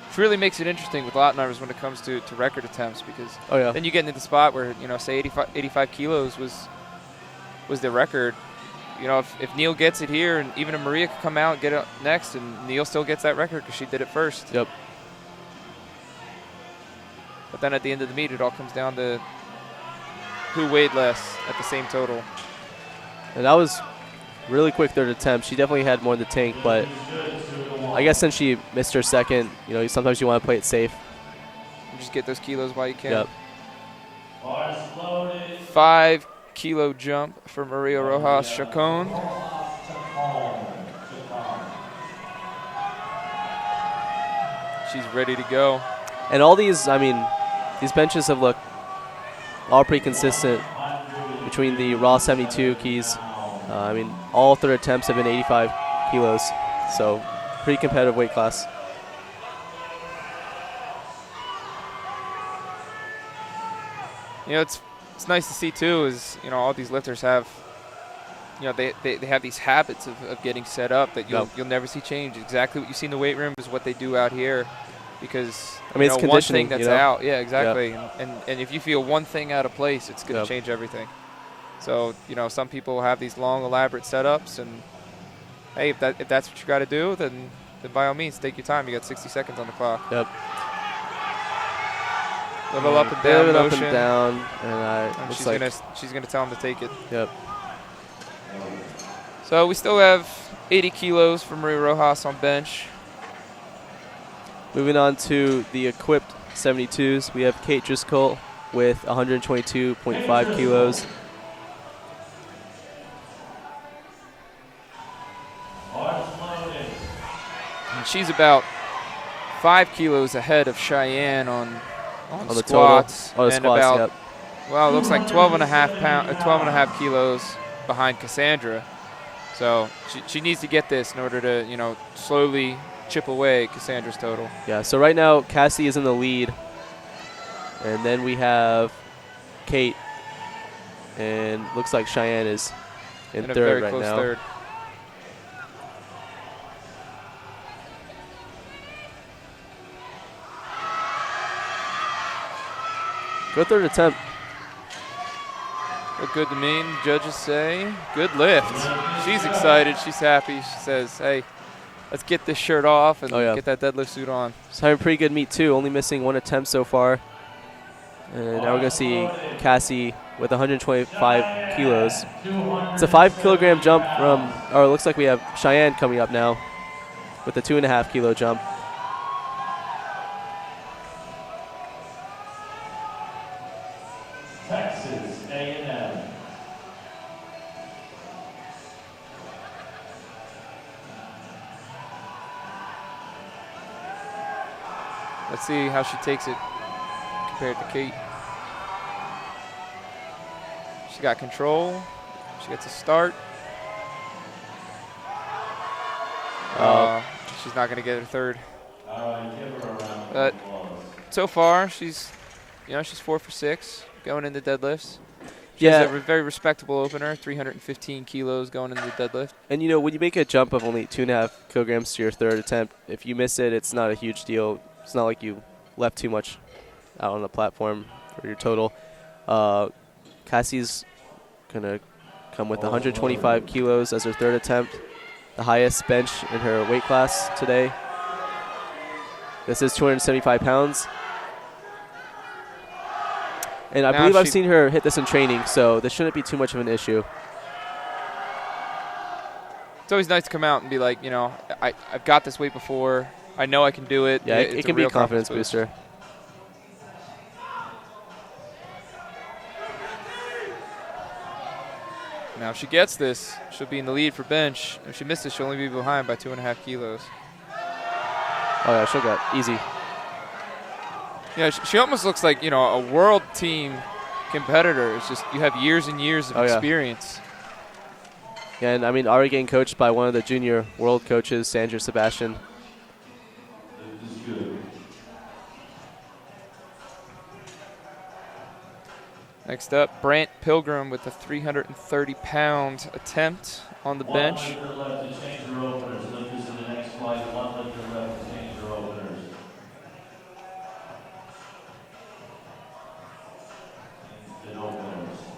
S19: Which really makes it interesting with lot numbers when it comes to record attempts, because then you get into the spot where, say 85 kilos was the record. If Neil gets it here, and even if Maria could come out and get it next, and Neil still gets that record because she did it first.
S20: Yep.
S19: But then at the end of the meet, it all comes down to who weighed less at the same total.
S20: And that was really quick third attempt. She definitely had more in the tank, but I guess since she missed her second, sometimes you want to play it safe.
S19: And just get those kilos while you can.
S20: Yep.
S19: 5 kilo jump for Maria Rojas Chacon. She's ready to go.
S20: And all these, these benches have looked all pretty consistent between the raw 72 keys. All third attempts have been 85 kilos, so pretty competitive weight class.
S19: It's nice to see too is all these lifters have they have these habits of getting set up that you'll never see change. Exactly what you see in the weight room is what they do out here, because
S20: it's
S19: one thing that's out, exactly.
S20: Yep.
S19: And if you feel one thing out of place, it's going to change everything. So some people have these long elaborate setups, and hey, if that's what you got to do, then by all means take your time. You got 60 seconds on the clock.
S20: Yep.
S19: Little up and down motion.
S20: Up and down, and
S19: she's gonna tell him to take it.
S20: Yep.
S19: So we still have 80 kilos for Maria Rojas on bench.
S20: Moving on to the equipped 72s, we have Kate Driscoll with 122.5 kilos.
S19: And she's about 5 kilos ahead of Cheyenne on
S20: the
S19: squats.
S20: total. Oh, the
S19: and
S20: squats,
S19: about,
S20: yep.
S19: well, it looks like 12 and a half kilos behind Cassandra. So she needs to get this in order to, you know, slowly chip away at Cassandra's total.
S20: Yeah, so right now Cassie is in the lead. And then we have Kate. And looks like Cheyenne is in
S19: a
S20: third
S19: very
S20: right
S19: close
S20: now.
S19: third.
S20: Good third attempt.
S19: Look good to me. Judges say good lift. She's excited. She's happy. She says, hey, let's get this shirt off and get that deadlift suit on.
S20: She's having pretty good meet too, only missing 1 attempt so far. And now we're going to see Cassie with 125 kilos. It's a 5 kilogram jump from, or it looks like we have Cheyenne coming up now with a 2.5 kilo jump.
S3: Texas A&M.
S19: Let's see how she takes it compared to Kate. She got control. She gets a start. She's not going to get her third. But so far, she's 4 for 6 going into deadlifts. She has a very respectable opener, 315 kilos going into the deadlift.
S20: And, you know, when you make a jump of only 2.5 kilograms to your third attempt, if you miss it, it's not a huge deal. It's not like you left too much out on the platform for your total. Cassie's going to come with 125 kilos as her third attempt, the highest bench in her weight class today. This is 275 pounds. And I believe I've seen her hit this in training, so this shouldn't be too much of an issue.
S19: It's always nice to come out and be like, you know, I've got this weight before. I know I can do it.
S20: Yeah, it can be a confidence booster.
S19: Now, if she gets this, she'll be in the lead for bench. If she misses, she'll only be behind by 2.5 kilos.
S20: Oh, yeah, she'll get easy.
S19: Yeah, she almost looks like, you know, a world team competitor. It's just you have years and years of experience.
S20: Yeah, and I mean, already getting coached by one of the junior world coaches, Sandra Sebastian.
S19: Next up, Brant Pilgrim with a 330-pound attempt on the bench.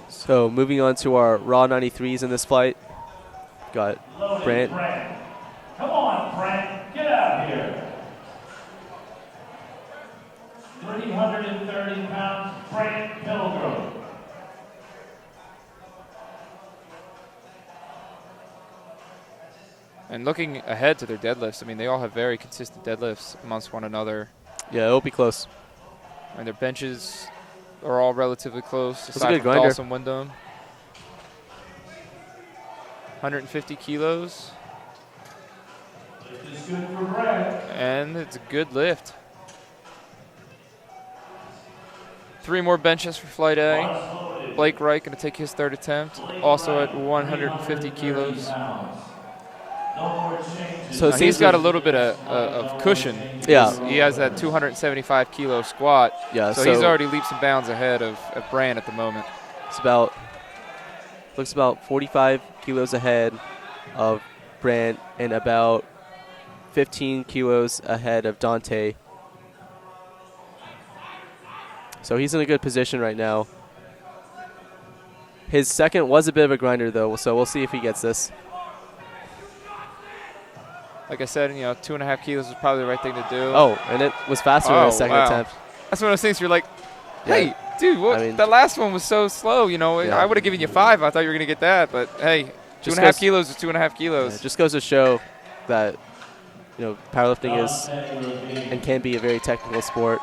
S20: So moving on to our raw 93s in this flight. Got Brant.
S3: Come on, Brant, get out here. 330 pounds, Brant Pilgrim.
S19: And looking ahead to their deadlifts, I mean, they all have very consistent deadlifts amongst one another.
S20: Yeah, it'll be close.
S19: And their benches are all relatively close,
S20: That's a good grinder.
S19: Dawson Wyndham. 150 kilos.
S3: It's good for Brant.
S19: And it's a good lift. 3 more benches for Flight A. Blake Wright going to take his third attempt, also at 150 kilos. So he's got a little bit of cushion.
S20: Yeah.
S19: He has that 275 kilo squat.
S20: Yeah.
S19: So he's already leaps and bounds ahead of Brant at the moment.
S20: It's looks about 45 kilos ahead of Brant and about 15 kilos ahead of Dante. So he's in a good position right now. His second was a bit of a grinder though, so we'll see if he gets this.
S19: Like I said, you know, 2.5 kilos is probably the right thing to do.
S20: Oh, and it was faster than his second attempt.
S19: That's one of those things where you're like, hey, dude, that last one was so slow, you know.
S20: Yeah.
S19: I would have given you 5. I thought you were going to get that. But, hey, 2.5 kilos is 2.5 kilos.
S20: Yeah, it just goes to show that, powerlifting is and can be a very technical sport.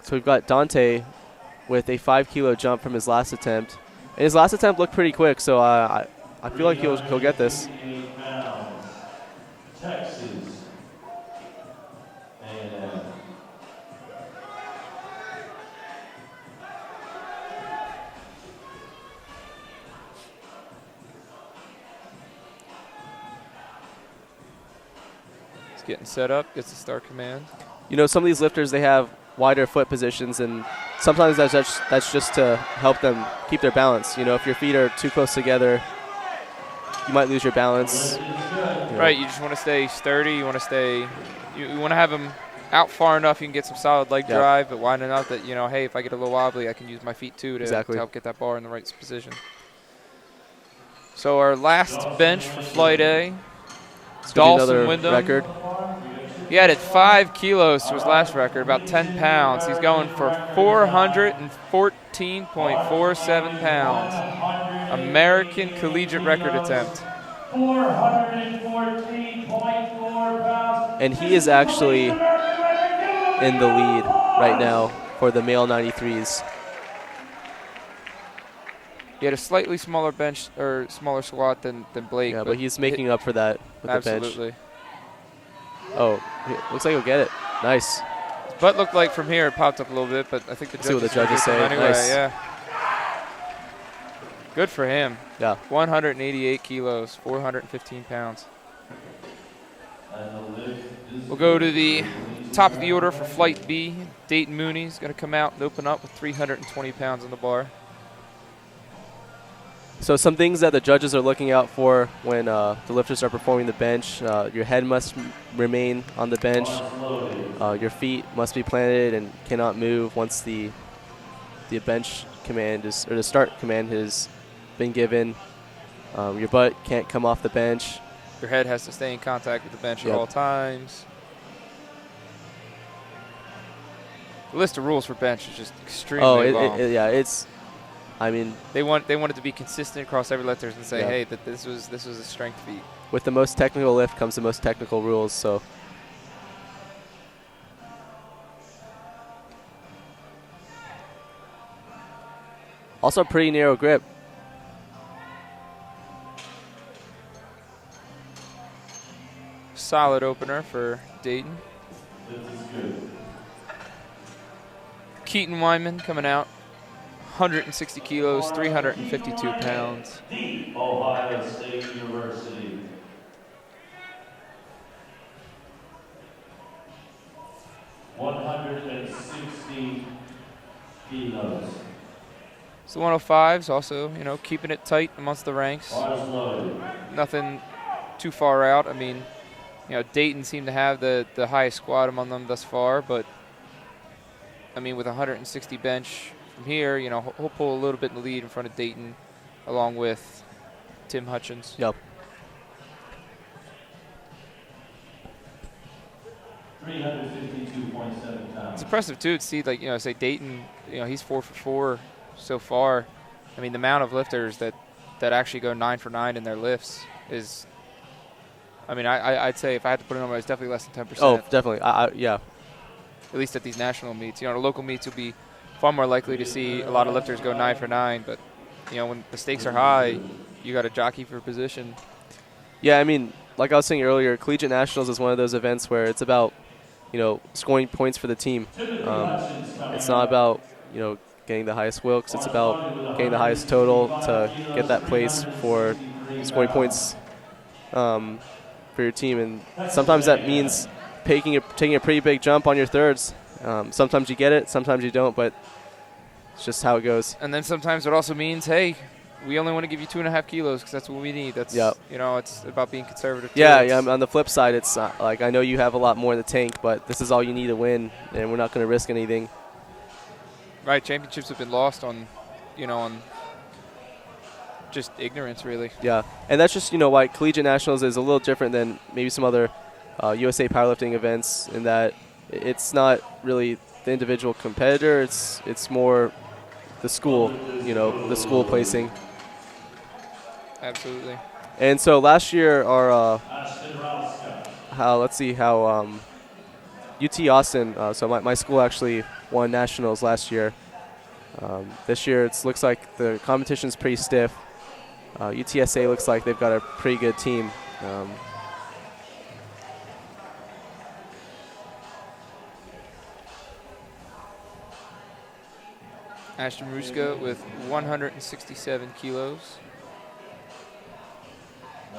S20: So we've got Dante with a 5 kilo jump from his last attempt. And his last attempt looked pretty quick, so I feel like he'll get this.
S3: Texas A&M.
S19: He's getting set up, gets the start command.
S20: Some of these lifters, they have wider foot positions, and sometimes that's just to help them keep their balance. If your feet are too close together, you might lose your balance.
S19: Right, you just want to stay sturdy. You want to stay, you want to have them out far enough you can get some solid leg drive, but wide enough that, hey, if I get a little wobbly, I can use my feet too to help get that bar in the right position. So our last bench for Flight A, Dawson Wyndham.
S20: Record.
S19: He added 5 kilos to his last record, about 10 pounds. He's going for 414.47 pounds. American collegiate record attempt.
S3: 414.4 pounds.
S20: And he is actually in the lead right now for the male 93s.
S19: He had a slightly smaller bench or smaller squat than Blake.
S20: Yeah, but he's making up for that with the bench.
S19: Absolutely.
S20: Oh, looks like he'll get it. Nice.
S19: His butt looked like from here it popped up a little bit, but I think the
S20: see what the judges say.
S19: Anyway,
S20: nice.
S19: Yeah. Good for him.
S20: Yeah.
S19: 188 kilos, 415 pounds. We'll go to the top of the order for Flight B. Dayton Mooney's going to come out and open up with 320 pounds on the bar.
S20: So some things that the judges are looking out for when the lifters are performing the bench. Your head must remain on the bench. Your feet must be planted and cannot move once the bench command is, or the start command has been given. Your butt can't come off the bench.
S19: Your head has to stay in contact with the bench at all times. The list of rules for bench is just extremely long.
S20: It's. I mean,
S19: they want it to be consistent across every lifters and say, hey, that this was a strength feat.
S20: With the most technical lift comes the most technical rules. So. Also, pretty narrow grip.
S19: Solid opener for Dayton.
S3: This is good.
S19: Keaton Wyman coming out. 160 kilos, 352 pounds.
S3: The Ohio State University. $160 kilos.
S19: So 105s also, keeping it tight amongst the ranks. Nothing too far out. I mean, Dayton seemed to have the highest squad among them thus far, but I mean, with 160 bench from here, he'll pull a little bit in the lead in front of Dayton, along with Tim Hutchins.
S20: Yep.
S3: 352.7 pounds.
S19: It's impressive too to see, say Dayton, he's 4 for 4 so far. I mean, the amount of lifters that actually go 9 for 9 in their lifts is. I mean, I'd say if I had to put it on, it's definitely less than 10%.
S20: Oh, definitely. Yeah.
S19: At least at these national meets, the local meets will be far more likely to see a lot of lifters go 9 for 9. But when the stakes are high, you got to jockey for position.
S20: Yeah, I mean, like I was saying earlier, Collegiate Nationals is one of those events where it's about, scoring points for the team. It's not about, getting the highest Wilks. It's about getting the highest total to get that place for scoring points for your team. And sometimes that means taking a pretty big jump on your thirds. Sometimes you get it, sometimes you don't, but it's just how it goes.
S19: And then sometimes it also means, hey, we only want to give you 2.5 kilos because that's what we need. That's it's about being conservative.
S20: Yeah. On the flip side, it's like I know you have a lot more in the tank, but this is all you need to win, and we're not going to risk anything.
S19: Right, championships have been lost on just ignorance, really.
S20: Yeah, and that's just why Collegiate Nationals is a little different than maybe some other USA powerlifting events in that it's not really the individual competitor. It's more the school, the school placing.
S19: Absolutely.
S20: And so last year, our UT Austin. So my school actually won nationals last year. This year it looks like the competition's pretty stiff. UTSA looks like they've got a pretty good team.
S19: Ashton Ruska with 167 kilos.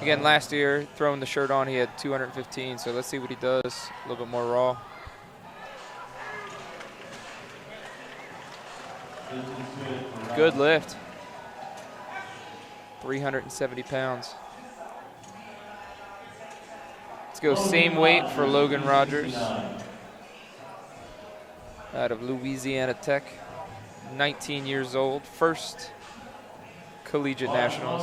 S19: Again, last year, throwing the shirt on, he had 215, so let's see what he does. A little bit more raw. Good lift. 370 pounds. Let's go same weight for Logan Rogers out of Louisiana Tech. 19 years old, first collegiate nationals.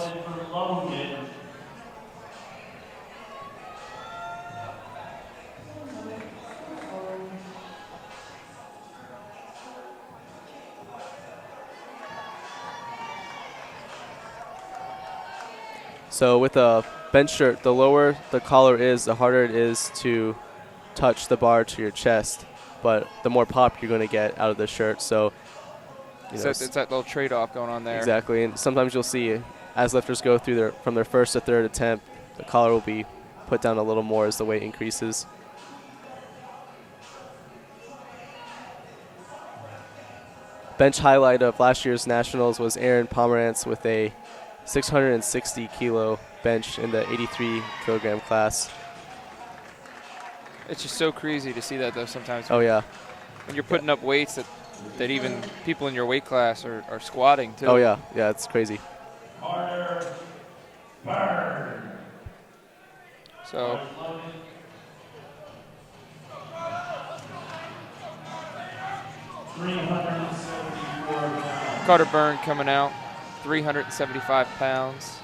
S20: So with a bench shirt, the lower the collar is, the harder it is to touch the bar to your chest, but the more pop you're going to get out of the shirt. So
S19: it's that little trade-off going on there.
S20: Exactly, and sometimes you'll see as lifters go through from their first to third attempt, the collar will be put down a little more as the weight increases. Bench highlight of last year's nationals was Aaron Pomerantz with a 660 kilo bench in the 83 kilogram class.
S19: It's just so crazy to see that though sometimes.
S20: Oh yeah.
S19: When you're putting up weights that even people in your weight class are squatting too.
S20: Oh yeah, yeah, it's crazy.
S19: So Carter Byrne coming out, 375 pounds.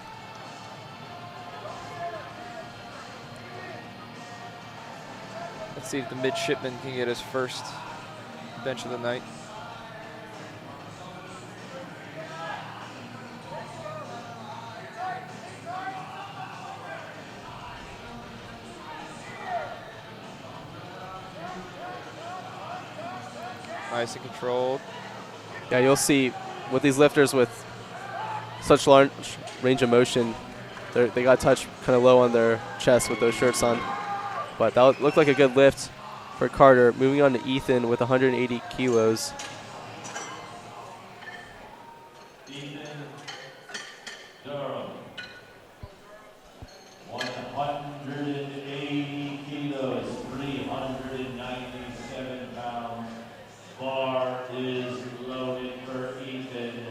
S19: Let's see if the midshipman can get his first bench of the night. Nice and controlled.
S20: Yeah, you'll see with these lifters with such large range of motion, they got touched kind of low on their chest with those shirts on. But that looked like a good lift for Carter. Moving on to Ethan with 180 kilos.
S3: Ethan Durham, 180 kilos, 397 pounds. Bar is loaded for Ethan.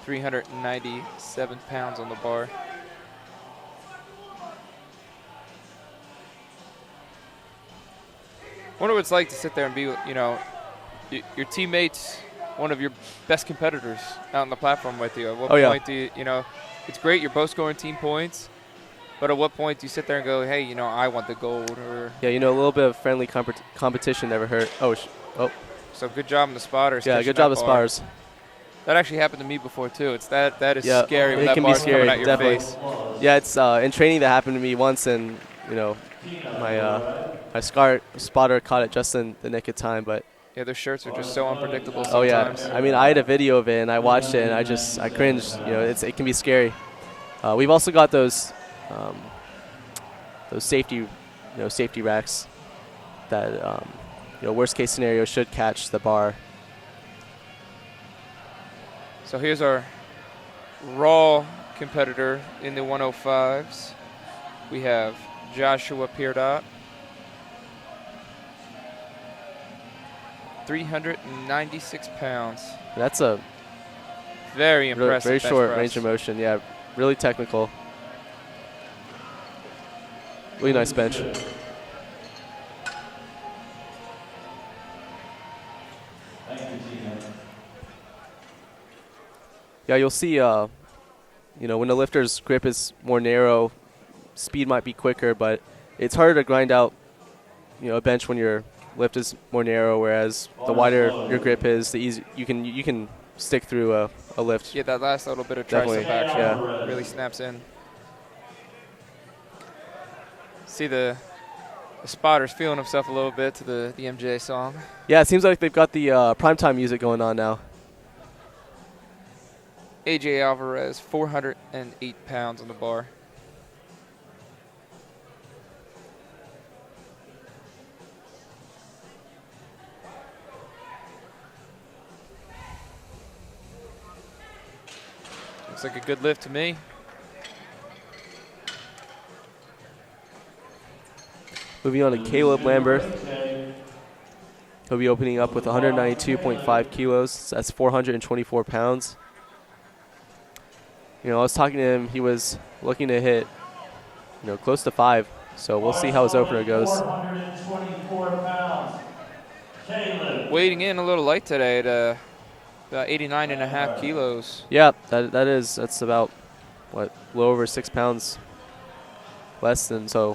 S19: £397 on the bar. Wonder what it's like to sit there and be, your teammates, one of your best competitors out on the platform with you. At what point do you, it's great, you're both scoring team points, but at what point do you sit there and go, hey, I want the gold? Or
S20: yeah, a little bit of friendly competition never hurt. Oh.
S19: So good job on the spotters.
S20: Yeah, good job of spotters.
S19: That actually happened to me before too. That is
S20: yeah,
S19: scary when
S20: it
S19: that
S20: can
S19: bar's
S20: be scary,
S19: coming at your
S20: definitely.
S19: face.
S20: Yeah, it's in training that happened to me once, and my spotter caught it just in the nick of time. But
S19: yeah, their shirts are just so unpredictable sometimes.
S20: Oh yeah, I mean, I had a video of it and I watched it and I cringed. It can be scary. We've also got those safety racks that worst case scenario should catch the bar.
S19: So here's our raw competitor in the 105s. We have Joshua Peerdot, 396 pounds.
S20: That's a
S19: very impressive.
S20: Very short range of motion. Yeah, really technical. Really nice bench. Yeah, you'll see when the lifter's grip is more narrow, speed might be quicker, but it's harder to grind out, a bench when your lift is more narrow, whereas the wider your grip is, the easy you can stick through a lift.
S19: Yeah, that last little bit of
S20: Definitely,
S19: tricep action
S20: yeah.
S19: really snaps in. See the spotter's feeling himself a little bit to the MJ song.
S20: Yeah, it seems like they've got the Primetime music going on now.
S19: AJ Alvarez, 408 pounds on the bar. Looks like a good lift to me.
S20: Moving on to Caleb Lambert. He'll be opening up with 192.5 kilos. That's 424 pounds. I was talking to him. He was looking to hit, close to 5. So we'll see how his opener goes.
S3: 424 pounds. Caleb.
S19: Weighting in a little light today at about 89.5 kilos.
S20: Yeah, that's about, a little over 6 pounds less than, so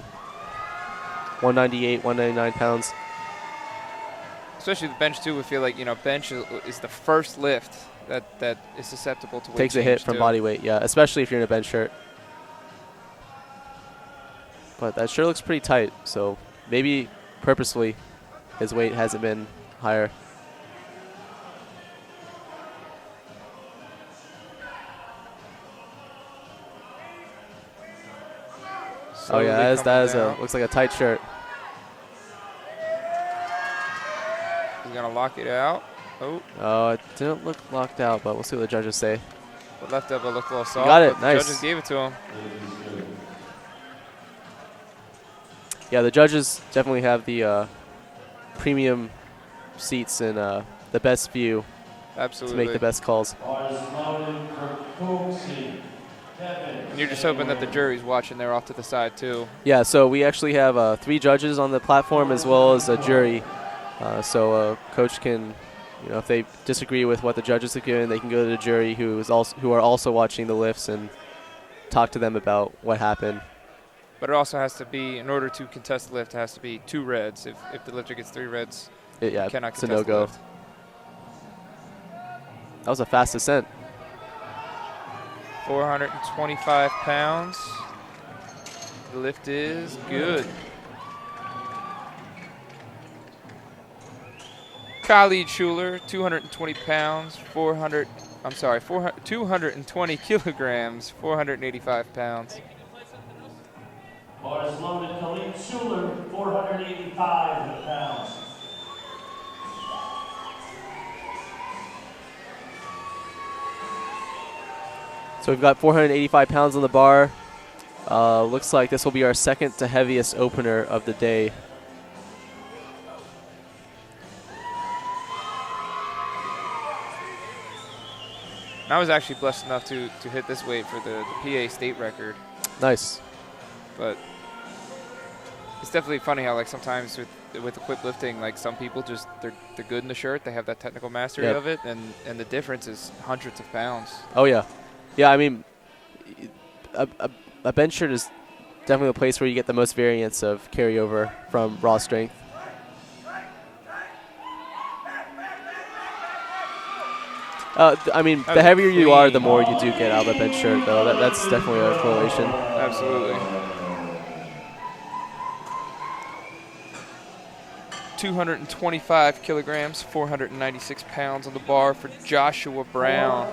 S20: 198, 199 pounds.
S19: Especially the bench too, we feel like, bench is the first lift that is susceptible to weight
S20: Takes a hit from body weight, yeah, especially if you're in a bench shirt. But that sure looks pretty tight, so maybe purposefully his weight hasn't been higher. Oh yeah, that looks like a tight shirt.
S19: He's gonna lock it out.
S20: Oh, it didn't look locked out, but we'll see what the judges say.
S19: The left elbow looked a little soft.
S20: Got it,
S19: but
S20: nice.
S19: The judges gave it to him.
S20: Yeah, the judges definitely have the premium seats and the best view.
S19: Absolutely.
S20: To make the best calls.
S19: And you're just hoping that the jury's watching there off to the side too.
S20: Yeah, so we actually have 3 judges on the platform as well as a jury. So coach can, if they disagree with what the judges have given, they can go to the jury who are also watching the lifts and talk to them about what happened.
S19: But it also has to be, in order to contest the lift, it has to be 2 reds. If the lifter gets 3 reds,
S20: yeah,
S19: cannot
S20: it's a
S19: contest the
S20: no-go.
S19: lift.
S20: That was a fast ascent.
S19: 425 pounds. The lift is good. Collegiate Schuler, 220 pounds, 220 kilograms, 485 pounds.
S3: Bars loaded, Collegiate Schuler, 485 pounds.
S20: So we've got 485 pounds on the bar. Looks like this will be our second to heaviest opener of the day.
S19: I was actually blessed enough to hit this weight for the PA state record.
S20: Nice.
S19: But it's definitely funny how sometimes with equipped lifting, some people just they're good in the shirt, they have that technical mastery of it, and the difference is hundreds of pounds.
S20: Oh yeah, yeah. I mean, a bench shirt is definitely a place where you get the most variance of carryover from raw strength. I mean, the heavier you are, the more you do get out of a bench shirt, though. That's definitely a correlation.
S19: Absolutely. 225 kilograms, 496 pounds on the bar for Joshua Brown.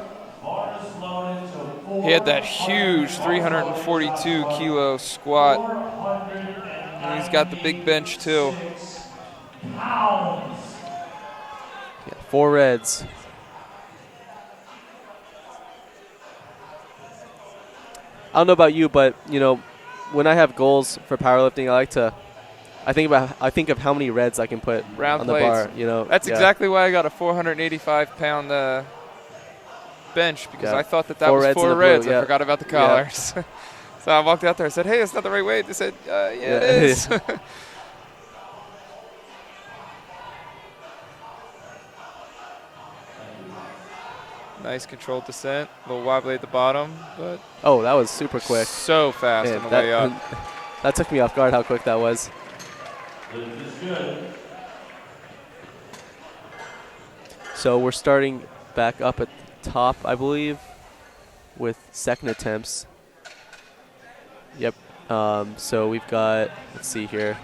S19: He had that huge 342 kilo squat. And he's got the big bench too.
S20: Yeah, 4 reds. I don't know about you, but when I have goals for powerlifting, I think of how many reds I can put
S19: Round
S20: on the
S19: plates.
S20: bar.
S19: That's exactly why I got a 485 pound bench, because I thought that was 4 reds. I forgot about the collars. Yeah. So I walked out there and said, "Hey, it's not the right weight." They said, "Yeah, it is." Nice controlled descent. A little wobbly at the bottom, but
S20: Oh, that was super quick.
S19: so fast
S20: Man,
S19: on the way up.
S20: That took me off guard how quick that was.
S3: Lift is good.
S20: So we're starting back up at the top, I believe, with second attempts. Yep. So we've got, let's see here.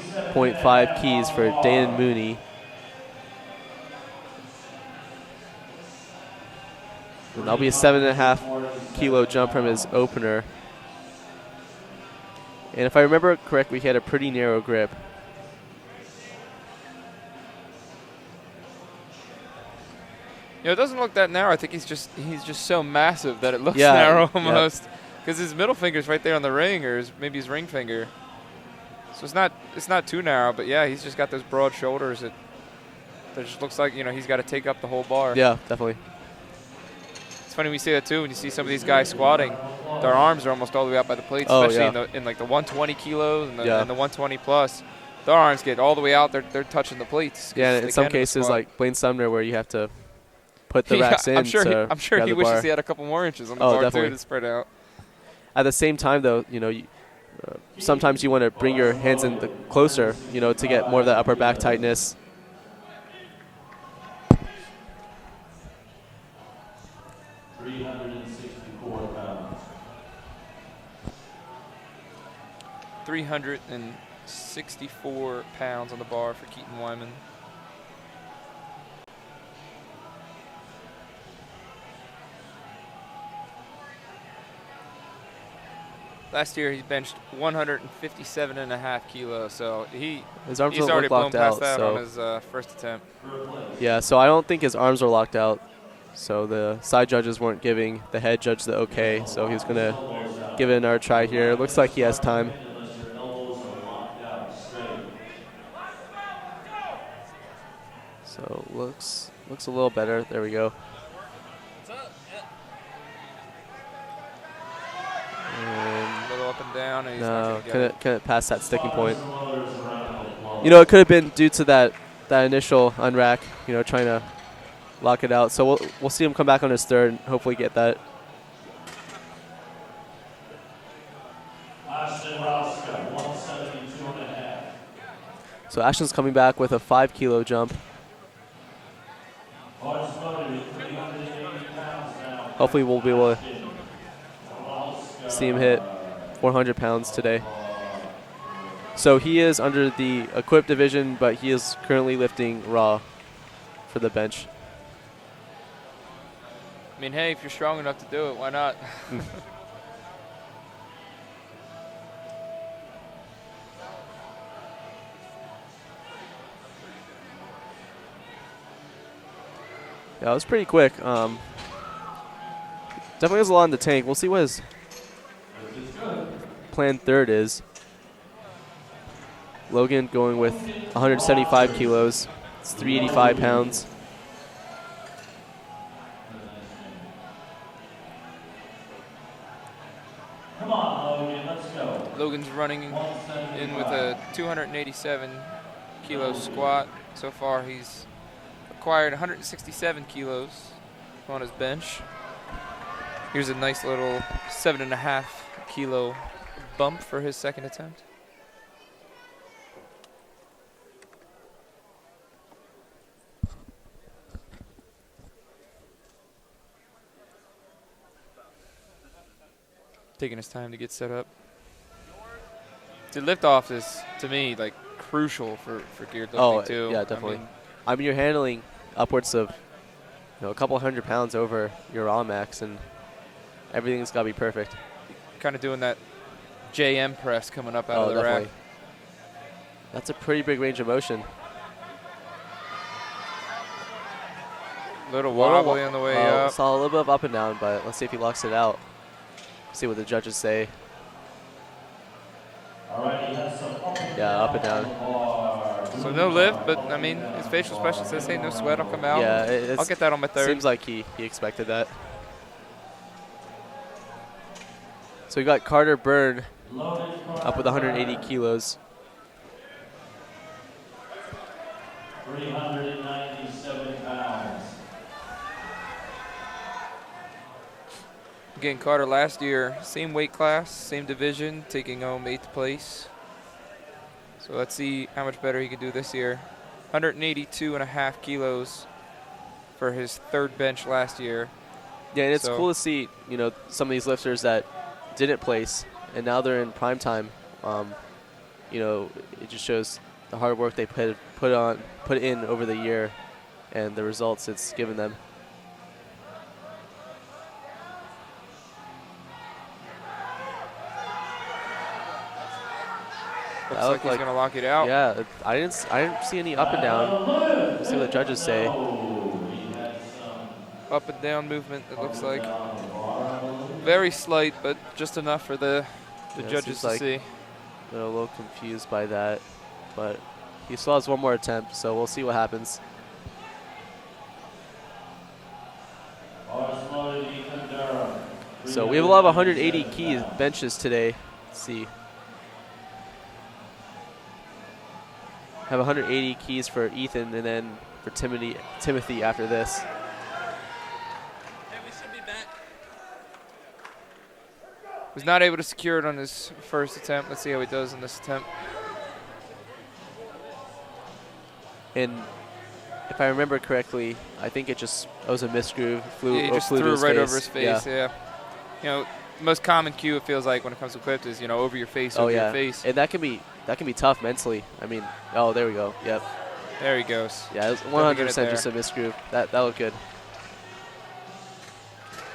S20: 157.5 keys for Dan Mooney. And that'll be a 7.5 kilo jump from his opener. And if I remember correctly, he had a pretty narrow grip.
S19: You know, it doesn't look that narrow. I think he's just so massive that it looks
S20: Yeah,
S19: narrow
S20: yep.
S19: almost. Because his middle finger's right there on the ring, or maybe his ring finger. So it's not too narrow, but yeah, he's just got those broad shoulders that just looks like, you know, he's got to take up the whole bar.
S20: Yeah, definitely.
S19: It's funny we see that too when you see some of these guys squatting. Their arms are almost all the way out by the plates,
S20: Oh,
S19: especially
S20: yeah.
S19: in like the 120 kilos and the,
S20: Yeah.
S19: and the 120 plus. Their arms get all the way out. They're touching the plates.
S20: Yeah,
S19: they
S20: and in some
S19: can the
S20: cases,
S19: squat.
S20: like Blaine Sumner, where you have to put the
S19: Yeah,
S20: racks in.
S19: I'm sure
S20: to
S19: he
S20: grab the
S19: wishes
S20: bar.
S19: he had a couple more inches on the
S20: Oh,
S19: bar
S20: definitely.
S19: too to spread out.
S20: At the same time, though, you know, sometimes you want to bring your hands in closer, you know, to get more of that upper back tightness.
S3: £364.
S19: 364 pounds on the bar for Keaton Wyman. Last year he benched 157.5 kilos, so he's
S20: arms don't
S19: already
S20: look
S19: blown
S20: locked
S19: past
S20: out,
S19: that
S20: so-
S19: on his first attempt.
S20: Yeah, so I don't think his arms are locked out. So the side judges weren't giving the head judge the okay, so he's going to give it another try here. Looks like he has time. So looks a little better. There we go.
S19: A little up and down, and he's not
S20: No,
S19: going to get it.
S20: couldn't pass that sticking point. You know, it could have been due to that initial unrack, you know, trying to lock it out. So we'll see him come back on his third and hopefully get that. So Ashton's coming back with a 5 kilo jump. Hopefully we'll be able to see him hit 400 pounds today. So he is under the equipped division, but he is currently lifting raw for the bench.
S19: I mean, hey, if you're strong enough to do it, why not?
S20: Yeah, it was pretty quick. Definitely has a lot in the tank. We'll see what his planned third is. Logan going with 175 kilos. It's 385 pounds.
S3: Come on, Logan, let's go.
S19: Logan's running in with a 287 kilo squat. So far he's acquired 167 kilos on his bench. Here's a nice little 7.5 kilo bump for his second attempt. Taking his time to get set up. The liftoff is, to me, like crucial for geared lifting too.
S20: Yeah, definitely. I mean, you're handling upwards of a couple hundred pounds over your raw max, and everything's got to be perfect.
S19: Kind of doing that JM press coming up out of the rack.
S20: That's a pretty big range of motion.
S19: Little wobbly on the way up.
S20: Saw a little bit of up and down, but let's see if he locks it out. See what the judges say. Yeah, up and down.
S19: So no lift, but I mean, his facial specialist says, hey, no sweat, I'll come out.
S20: Yeah,
S19: I'll get that on my third.
S20: Seems like he expected that. So we got Carter Byrne up with 180 kilos.
S3: 397 pounds.
S19: Again, Carter last year, same weight class, same division, taking home 8th place. So let's see how much better he can do this year. 182.5 kilos for his 3rd bench last year.
S20: Yeah, and it's cool to see, you know, some of these lifters that didn't place, and now they're in prime time. You know, it just shows the hard work they put in over the year, and the results it's given them.
S19: Looks like he's gonna lock it out.
S20: Yeah, I didn't see any up and down. Let's see what the judges say.
S19: Up and down movement, it looks like. Very slight, but just enough for the judges to see.
S20: They're a little confused by that, but he still has one more attempt, so we'll see what happens. So we have a lot of 180 key benches today. Let's see. Have 180 keys for Ethan, and then for Timothy after this.
S19: Was not able to secure it on his first attempt. Let's see how he does in this attempt.
S20: And if I remember correctly, I think it was a misgroove.
S19: He just threw it right over his face. Yeah. You know, the most common cue it feels like when it comes to clipped is, you know, over your face, over your face.
S20: And that can be tough mentally. I mean, oh, there we go. Yep.
S19: There he goes.
S20: Yeah, it was 100% just a misgroove. That looked good.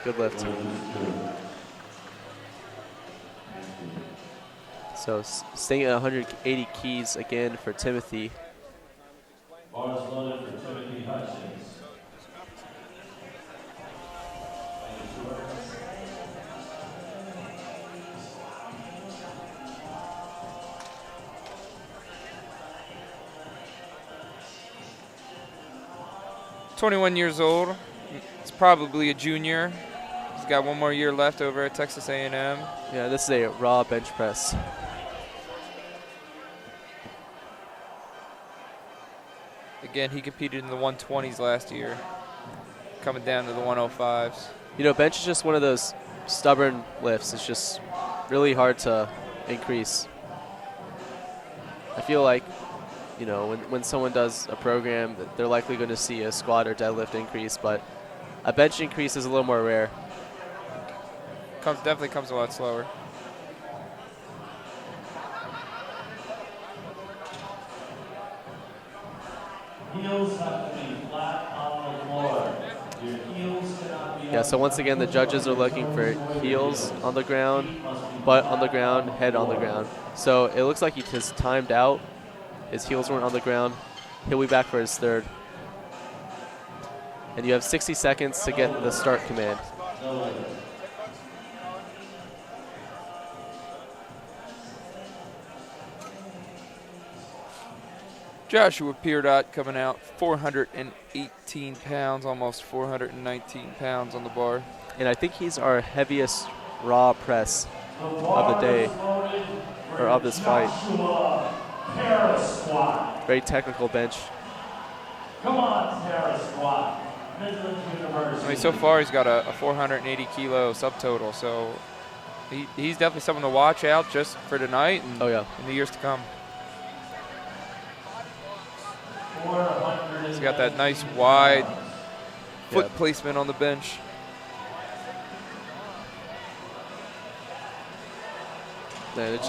S20: Good lift. So staying at 180 keys again for Timothy.
S3: Bars loaded for Timothy Hutchins.
S19: 21 years old. He's probably a junior. He's got one more year left over at Texas A&M.
S20: Yeah, this is a raw bench press.
S19: Again, he competed in the 120s last year, coming down to the 105s.
S20: You know, bench is just one of those stubborn lifts. It's just really hard to increase. I feel like, you know, when someone does a program, they're likely going to see a squat or deadlift increase, but a bench increase is a little more rare.
S19: Definitely comes a lot slower.
S3: Heels have to be flat on the floor. Your heels cannot be.
S20: Yeah, so once again, the judges are looking for heels on the ground, butt on the ground, head on the ground. So it looks like he just timed out. His heels weren't on the ground. He'll be back for his third. And you have 60 seconds to get the start command.
S19: Joshua Peerdot coming out 418 pounds, almost 419 pounds on the bar.
S20: And I think he's our heaviest raw press of the day, or of this fight. Very technical bench.
S3: Come on, Terra Squat. Midland University.
S19: I mean, so far he's got a 480 kilo subtotal, so he's definitely someone to watch out just for tonight and in the years to come. He's got that nice wide foot placement on the bench.
S20: Man, it's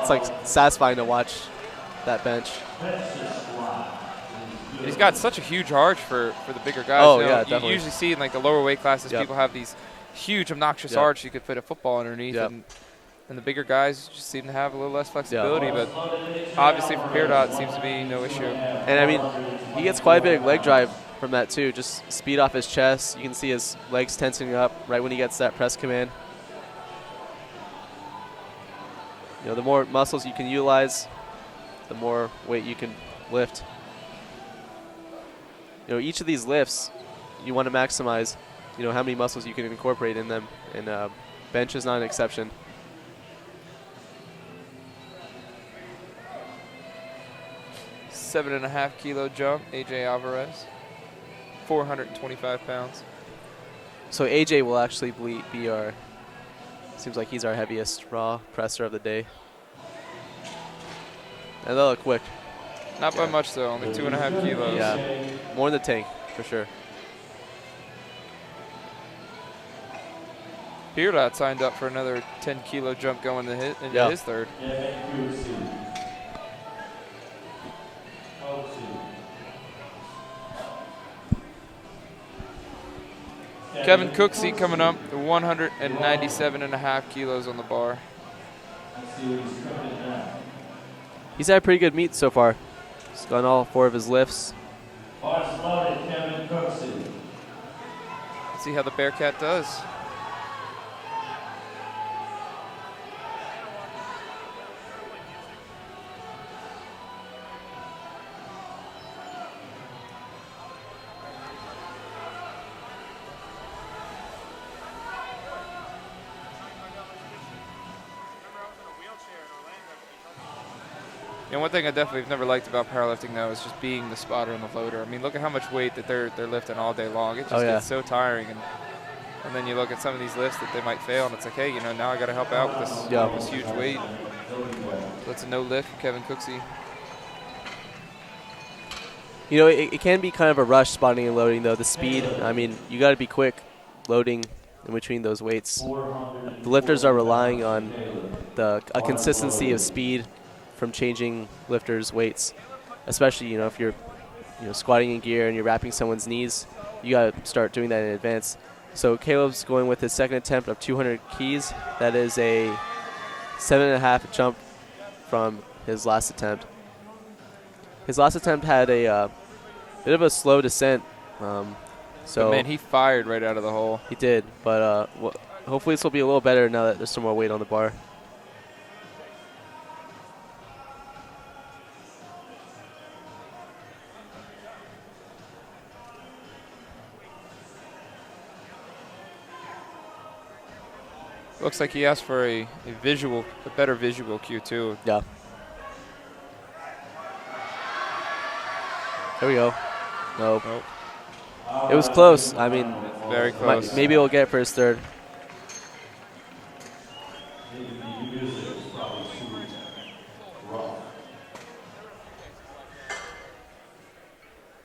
S20: like satisfying to watch that bench.
S19: He's got such a huge arch for the bigger guys.
S20: Oh,
S19: you know,
S20: yeah,
S19: you
S20: definitely.
S19: usually see in like the lower weight classes, people have these huge, obnoxious arch you could fit a football underneath, and the bigger guys just seem to have a little less flexibility. But obviously for Peerdot, it seems to be no issue.
S20: And I mean, he gets quite a bit of leg drive from that too. Just speed off his chest. You can see his legs tensing up right when he gets that press command. You know, the more muscles you can utilize, the more weight you can lift. You know, each of these lifts, you want to maximize, you know, how many muscles you can incorporate in them, and bench is not an exception.
S19: 7.5 kilo jump, AJ Alvarez, 425 pounds.
S20: So AJ will actually be our, seems like he's our heaviest raw presser of the day. And they'll look quick.
S19: Not by much though, only 2.5 kilos.
S20: Yeah, more in the tank, for sure.
S19: Peerdot signed up for another 10 kilo jump going to into his third. Kevin Cooksey coming up, 197.5 kilos on the bar.
S20: He's had a pretty good meet so far. He's done all 4 of his lifts.
S3: Bars loaded, Kevin Cooksey.
S19: Let's see how the Bearcat does. And one thing I definitely have never liked about powerlifting, though, is just being the spotter and the loader. I mean, look at how much weight that they're lifting all day long. It just gets so tiring. And then you look at some of these lifts that they might fail, and it's like, hey, you know, now I got to help out with this huge weight. That's a no lift from Kevin Cooksey.
S20: You know, it can be kind of a rush spotting and loading, though. The speed, I mean, you got to be quick loading in between those weights. The lifters are relying on a consistency of speed from changing lifters' weights, especially, you know, if you're squatting in gear and you're wrapping someone's knees, you got to start doing that in advance. So Caleb's going with his second attempt of 200 keys. That is a 7.5 jump from his last attempt. His last attempt had a bit of a slow descent. So
S19: but man, he fired right out of the hole.
S20: He did, but hopefully this will be a little better now that there's some more weight on the bar.
S19: Looks like he asked for a better visual cue too.
S20: Yeah. There we go. Nope. It was close. I mean,
S19: very close.
S20: Maybe he'll get it for his third.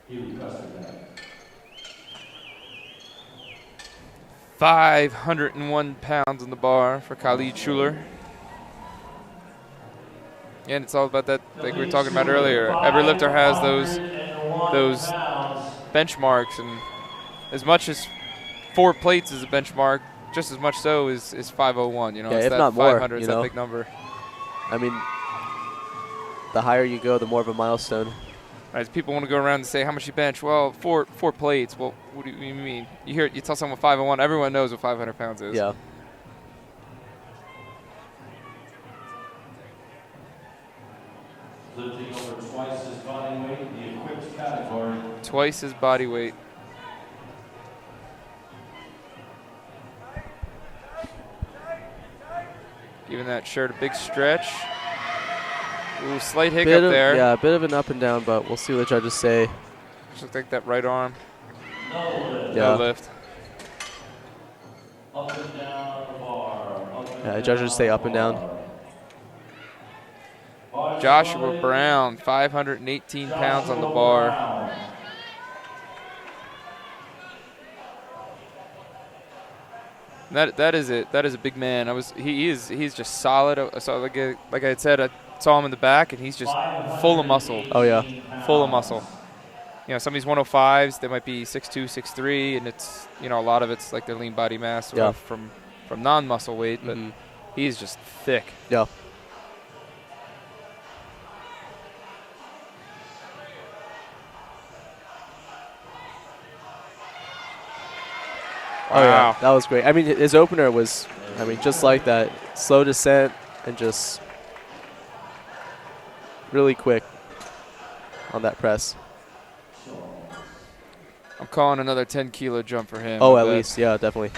S3: He requested that.
S19: 501 pounds on the bar for Khalid Schuler. And it's all about that, like we were talking about earlier. Every lifter has those benchmarks, and as much as 4 plates is a benchmark, just as much so is 501. You know,
S20: yeah,
S19: it's
S20: if
S19: that
S20: not more,
S19: 500 is that big number.
S20: I mean, the higher you go, the more of a milestone.
S19: Right, people want to go around and say how much you bench. Well, four plates. Well, what do you mean? You tell someone 501. Everyone knows what 500 pounds is.
S20: Yeah.
S3: Lifting over twice his body weight in the equipped category.
S19: Twice his body weight. Giving that shirt a big stretch. Ooh, slight hiccup there.
S20: Yeah, a bit of an up and down, but we'll see what the judges say.
S19: Just looked like that right arm.
S20: No
S19: lift.
S3: Up and down the bar.
S20: Yeah, the judges say up and down.
S19: Joshua Brown, 518 pounds on the bar. That is it. That is a big man. He's just solid. So like I had said, I saw him in the back, and he's just full of muscle.
S20: Oh yeah,
S19: full of muscle. You know, some of these 105s, they might be 6'2", 6'3", and it's, you know, a lot of it's like their lean body mass from non-muscle weight, but he's just thick.
S20: Yeah.
S19: Wow.
S20: Oh yeah, that was great. I mean, his opener was, just like that, slow descent and just really quick on that press.
S19: I'm calling another 10-kilo jump for him.
S20: Oh, at least, yeah, definitely.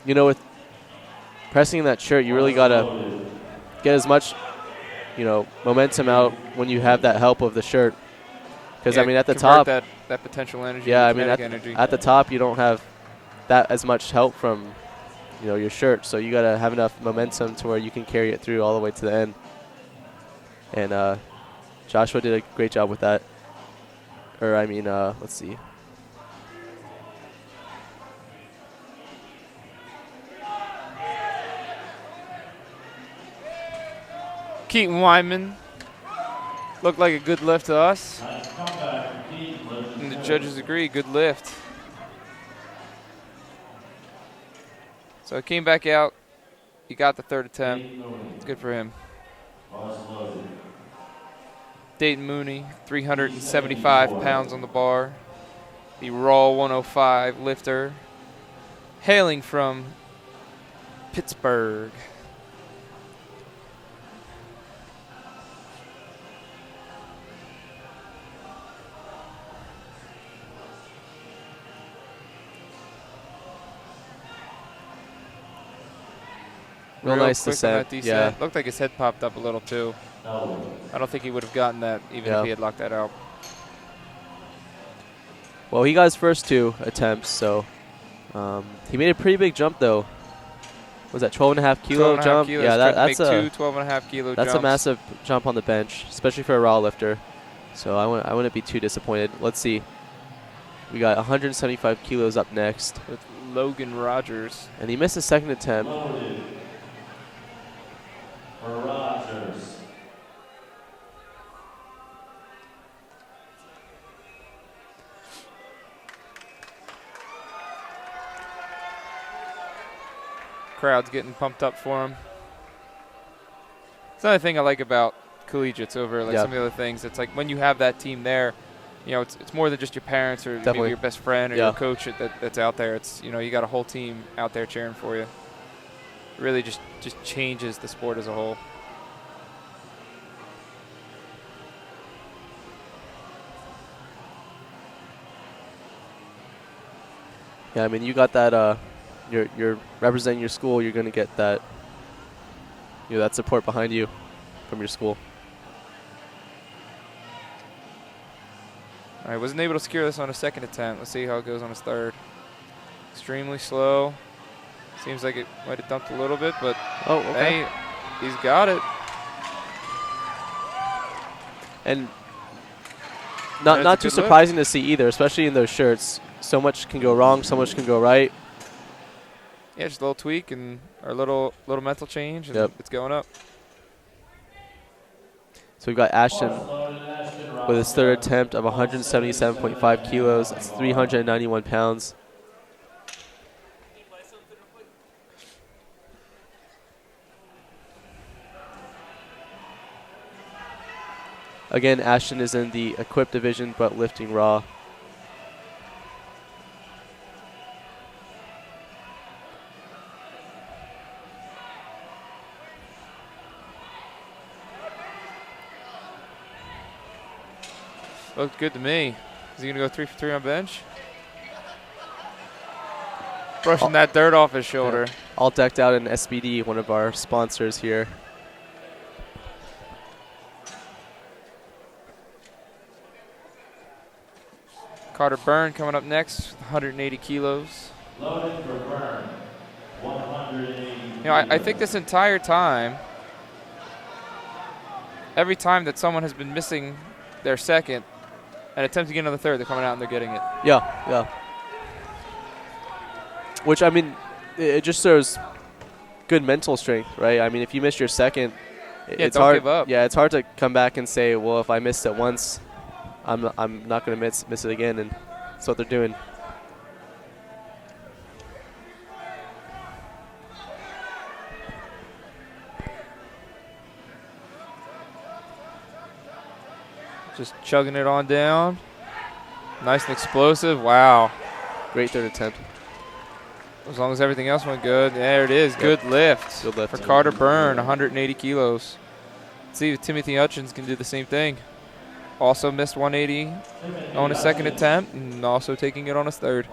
S20: You know, with pressing that shirt, you really got to get as much, momentum out when you have that help of the shirt. Because, I mean, at the top.
S19: That potential energy.
S20: Yeah, I mean,
S19: energy.
S20: At the top, you don't have that as much help from, your shirt. So you got to have enough momentum to where you can carry it through all the way to the end. And Joshua did a great job with that. Let's see.
S19: Keaton Wyman looked like a good lift to us. And the judges agree, good lift. So it came back out. He got the third attempt. It's good for him. Dayton Mooney, 375 pounds on the bar. The raw 105 lifter. Hailing from Pittsburgh.
S20: Real nice descent. Yeah.
S19: Looked like his head popped up a little too. I don't think he would have gotten that even if he had locked that out.
S20: Well, he got his first 2 attempts, so he made a pretty big jump though. Was that 12.5 kilo jump?
S19: Yeah, that's a 12.5 kilo.
S20: That's a massive jump on the bench, especially for a raw lifter. So I wouldn't be too disappointed. Let's see. We got 175 kilos up next
S19: with Logan Rogers,
S20: and he missed his second attempt.
S3: For Rogers.
S19: Crowd's getting pumped up for him. It's another thing I like about collegiates over some of the other things. It's like when you have that team there, it's more than just your parents or maybe your best friend or your coach that's out there. It's you got a whole team out there cheering for you. It really just changes the sport as a whole.
S20: Yeah, I mean, you got that. You're representing your school. You're going to get that. That support behind you from your school.
S19: All right, wasn't able to secure this on a second attempt. Let's see how it goes on his third. Extremely slow. Seems like it might have dumped a little bit, but hey, he's got it.
S20: And not too surprising to see either, especially in those shirts. So much can go wrong, so much can go right.
S19: Yeah, just a little tweak and or a little mental change, and it's going up.
S20: So we've got Ashton with his third attempt of 177.5 kilos. That's 391 pounds. Again, Ashton is in the equipped division, but lifting raw.
S19: Looked good to me. Is he going to go 3 for 3 on bench? Brushing that dirt off his shoulder.
S20: Yeah. All decked out in SBD, one of our sponsors here.
S19: Carter Byrne coming up next, 180 kilos.
S3: Loaded for Byrne, 180.
S19: I think this entire time, every time that someone has been missing their second and attempting to get another third, they're coming out and they're getting it.
S20: Yeah. Which, I mean, it just shows good mental strength, right? I mean, if you miss your second, it's hard.
S19: Give up.
S20: Yeah, it's hard to come back and say, well, if I missed it once, I'm not going to miss it again, and that's what they're doing.
S19: Just chugging it on down. Nice and explosive. Wow.
S20: Great third attempt.
S19: As long as everything else went good. There it is. Yep. Good lift.
S20: Good lift.
S19: For Carter Byrne, 180 kilos. Let's see if Timothy Hutchins can do the same thing. Also missed 180 on his second attempt and also taking it on his third.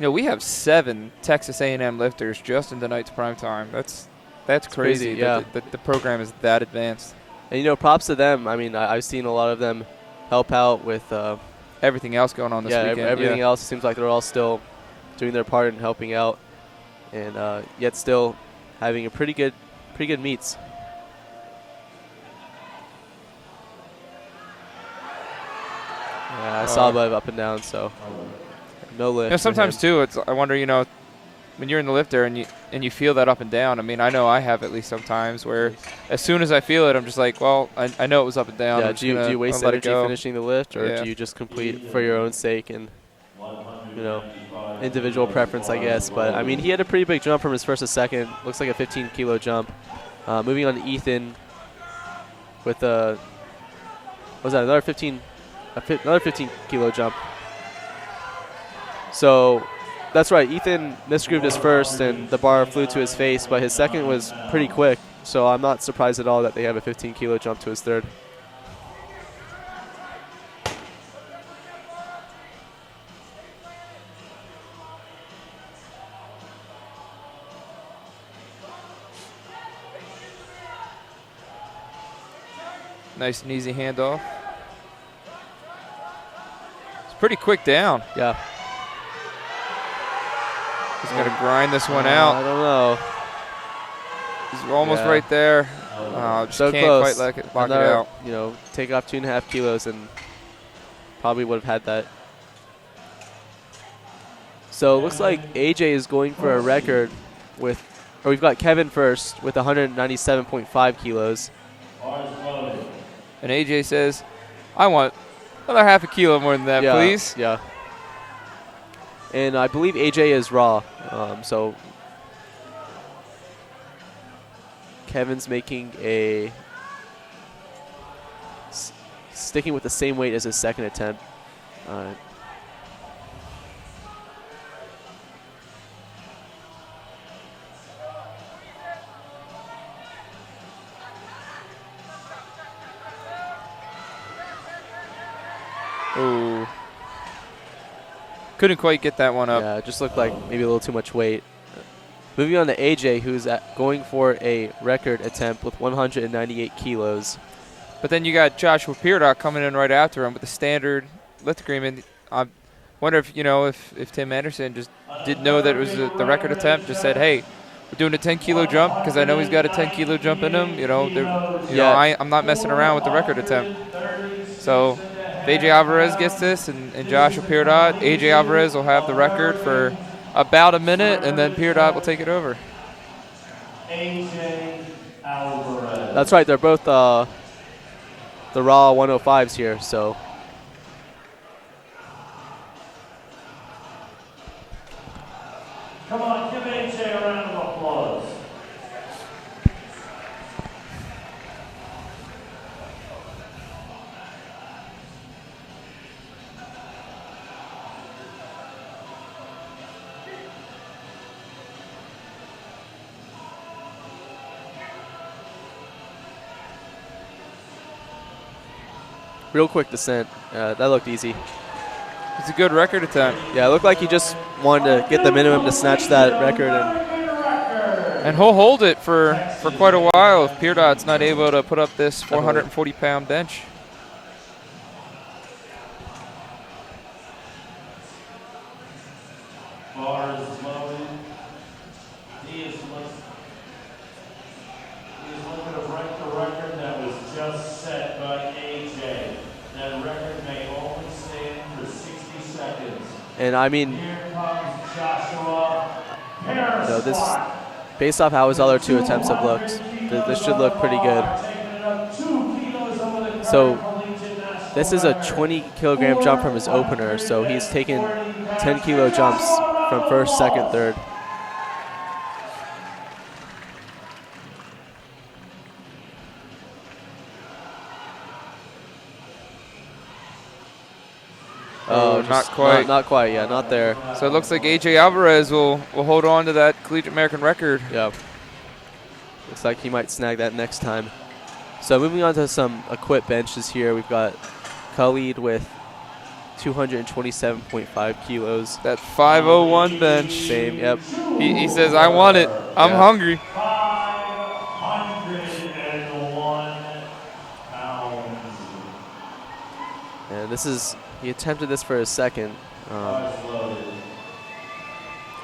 S19: we have 7 Texas A&M lifters just in tonight's primetime. That's crazy.
S20: Yeah.
S19: That the program is that advanced.
S20: And props to them. I mean, I've seen a lot of them help out with
S19: everything else going on this weekend.
S20: Everything else. It seems like they're all still doing their part in helping out, and yet still having a pretty good meets. Yeah, I saw Lev up and down, so no lift.
S19: Sometimes too, I wonder, when you're in the lifter and you feel that up and down. I mean, I know I have at least sometimes where as soon as I feel it, I'm just like, well, I know it was up and down.
S20: Yeah, do you waste energy finishing the lift, or do you just complete for your own sake and individual preference, I guess? But I mean, he had a pretty big jump from his first to second. Looks like a 15-kilo jump. Moving on to Ethan with another 15-kilo jump. So that's right. Ethan misgrooved his first, and the bar flew to his face, but his second was pretty quick. So I'm not surprised at all that they have a 15-kilo jump to his third.
S19: Nice and easy handoff. It's pretty quick down.
S20: Yeah.
S19: He's going to grind this one out.
S20: I don't know.
S19: He's almost right there. Just
S20: so
S19: can't
S20: close.
S19: quite lock it out.
S20: Take off 2.5 kilos and probably would have had that. So it looks like AJ is going for a record we've got Kevin first with 197.5 kilos.
S19: And AJ says, I want another half a kilo more than that, please.
S20: Yeah. And I believe AJ is raw. So Kevin's making sticking with the same weight as his second attempt.
S19: Ooh. Couldn't quite get that one up.
S20: Yeah, it just looked like maybe a little too much weight. Moving on to AJ, who's going for a record attempt with 198 kilos.
S19: But then you got Joshua Peardock coming in right after him with the standard lift agreement. I wonder if Tim Anderson just didn't know that it was the record attempt, just said, hey, we're doing a 10-kilo jump because I know he's got a 10-kilo jump in him. I'm not messing around with the record attempt. So if AJ Alvarez gets this and Joshua Peardock, AJ Alvarez will have the record for about a minute, and then Peardock will take it over.
S3: AJ Alvarez.
S20: That's right. They're both the raw 105s here, so.
S3: Come on, give AJ a round of applause.
S20: Real quick descent. That looked easy.
S19: It's a good record attempt.
S20: Yeah, it looked like he just wanted to get the minimum to snatch that record.
S19: And he'll hold it for quite a while if Peardock's not able to put up this 440-pound bench.
S3: Bar is loaded. He is looking to break the record that was just set by AJ. That record may only stand for 60 seconds.
S20: And I mean,
S3: Here comes Joshua Peardock.
S20: this, based off how his other two attempts have looked, this should look pretty good. So this is a 20-kilogram jump from his opener, so he's taken 10-kilo jumps from first, second, third.
S19: Oh, not quite.
S20: Not quite, yeah, not there.
S19: So it looks like AJ Alvarez will hold on to that Collegiate American record.
S20: Yeah. Looks like he might snag that next time. So moving on to some equip benches here, we've got Khalid with 227.5 kilos.
S19: That 501 bench.
S20: Same, yep.
S19: He says, I want it. I'm hungry.
S3: 501 pounds.
S20: And this is, he attempted this for a second.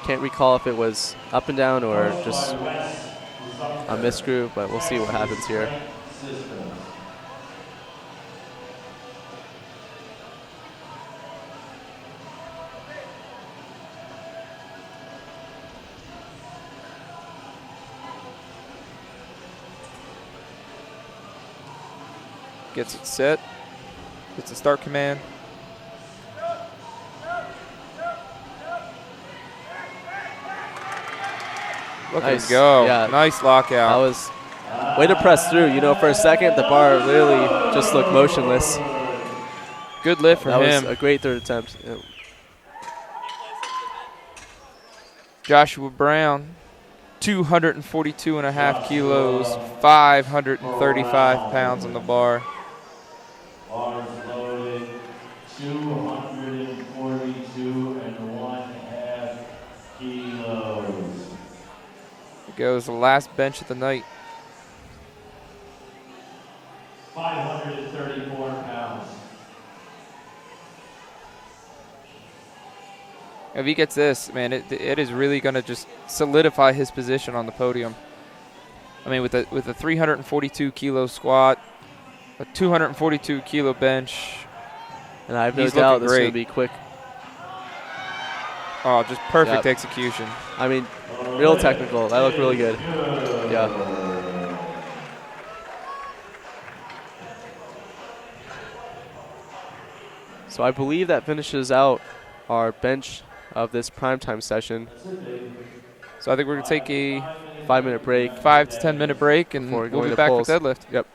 S20: Can't recall if it was up and down or just a misscrew, but we'll see what happens here.
S19: Gets it set. Gets a start command. Look at him go.
S20: Yeah.
S19: Nice lockout.
S20: That was way to press through. You know, for a second, the bar literally just looked motionless.
S19: Good lift for him.
S20: That was a great third attempt. Yeah.
S19: Joshua Brown, 242.5 kilos, 535 pounds on the bar.
S3: Bars loaded, 242.5 kilos.
S19: It goes the last bench of the night.
S3: 534 pounds.
S19: If he gets this, man, it is really going to just solidify his position on the podium. I mean, with a 342 kilo squat, a 242 kilo bench,
S20: and I have no doubt this is going to be quick.
S19: Oh, just perfect execution.
S20: I mean, real technical. That looked really good. Yeah. So I believe that finishes out our bench of this primetime session.
S19: So I think we're going to take a
S20: 5-minute break.
S19: 5 to 10 minute break, and we'll be back for deadlift.
S20: Yep.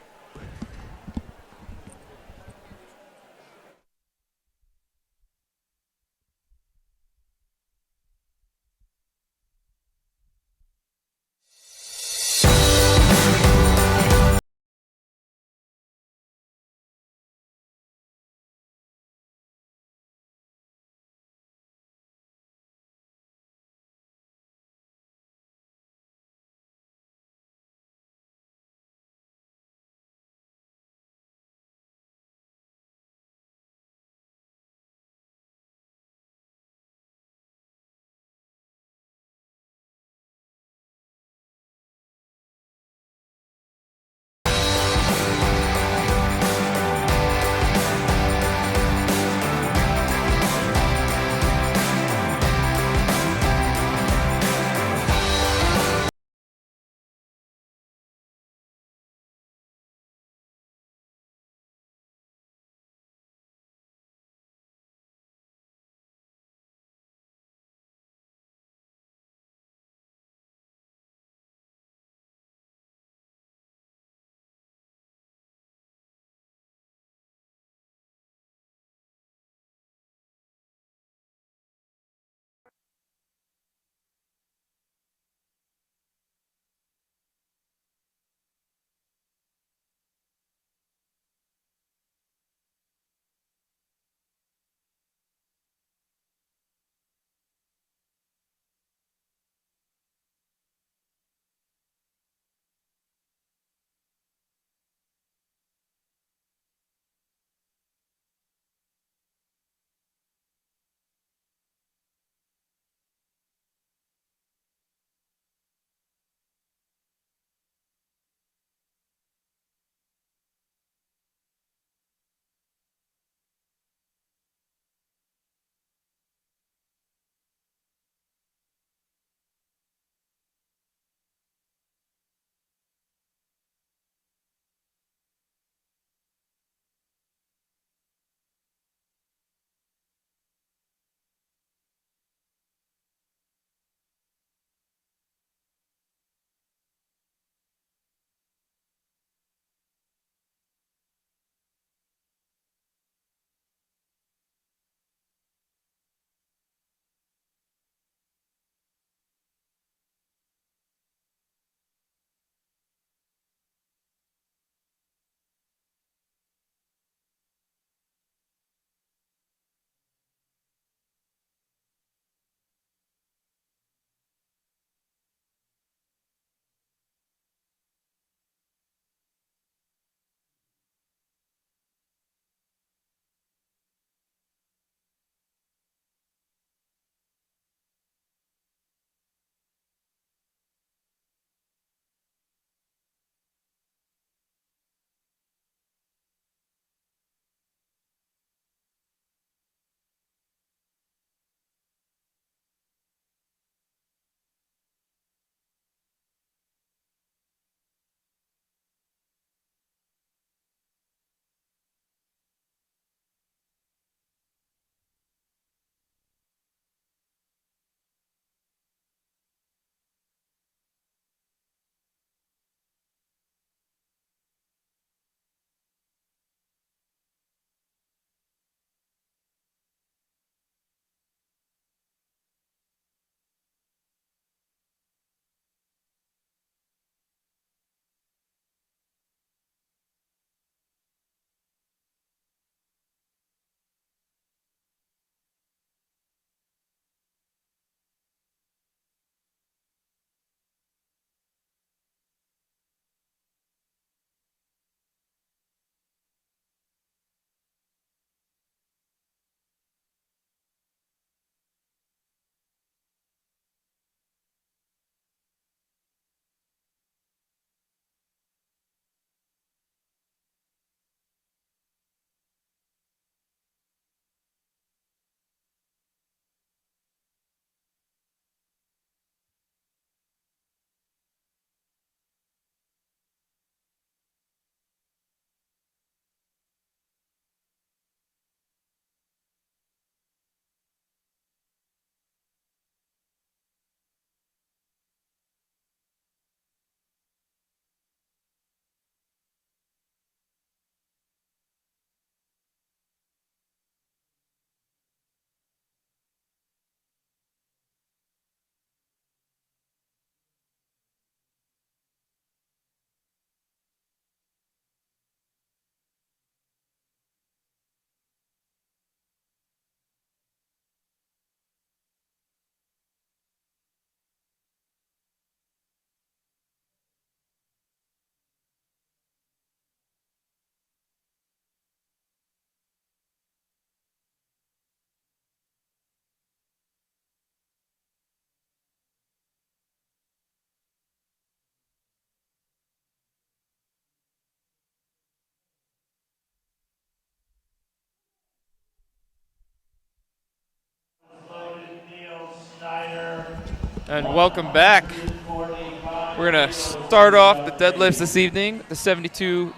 S19: And welcome back. We're going to start off the deadlifts this evening. The 72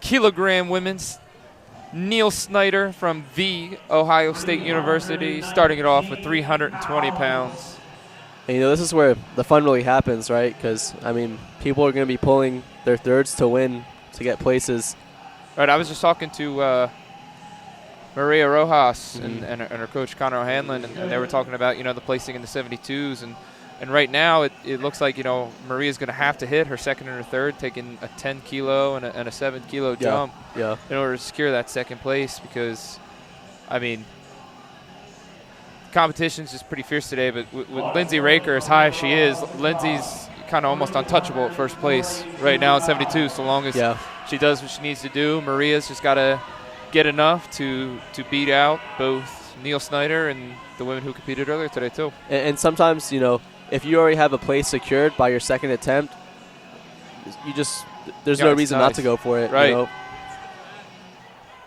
S19: kilogram women's. Neil Snyder from the Ohio State University, starting it off with 320 pounds.
S20: And, this is where the fun really happens, right? Because, people are going to be pulling their thirds to win to get places.
S19: Right, I was just talking to Maria Rojas and her coach Connor O'Hanlon, and they were talking about, the placing in the 72s. And right now it looks like, Maria's going to have to hit her second and her third, taking a 10 kilo and a 7 kilo jump in order to secure that second place because, competition's just pretty fierce today. But with Lindsay Raker, as high as she is, Lindsay's kind of almost untouchable at first place right now at 72, so long as she does what she needs to do. Maria's just got to get enough to beat out both Neil Snyder and the women who competed earlier today too.
S20: And sometimes, if you already have a place secured by your second attempt, there's no reason not to go for it.
S19: Right.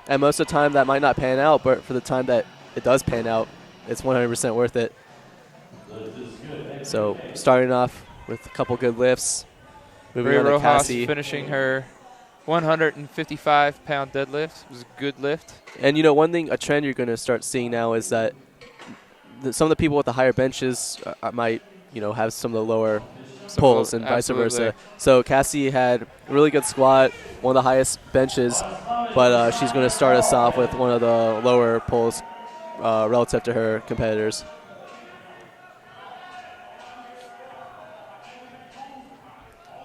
S20: And most of the time that might not pan out, but for the time that it does pan out, it's 100% worth it. So starting off with a couple good lifts. Moving on to
S19: Rojas
S20: Cassie.
S19: Finishing her 155-pound deadlift. It was a good lift.
S20: And, one thing, a trend you're going to start seeing now is that some of the people with the higher benches might, have some of the lower pulls and vice versa. So Cassie had a really good squat, one of the highest benches, but she's going to start us off with one of the lower pulls relative to her competitors.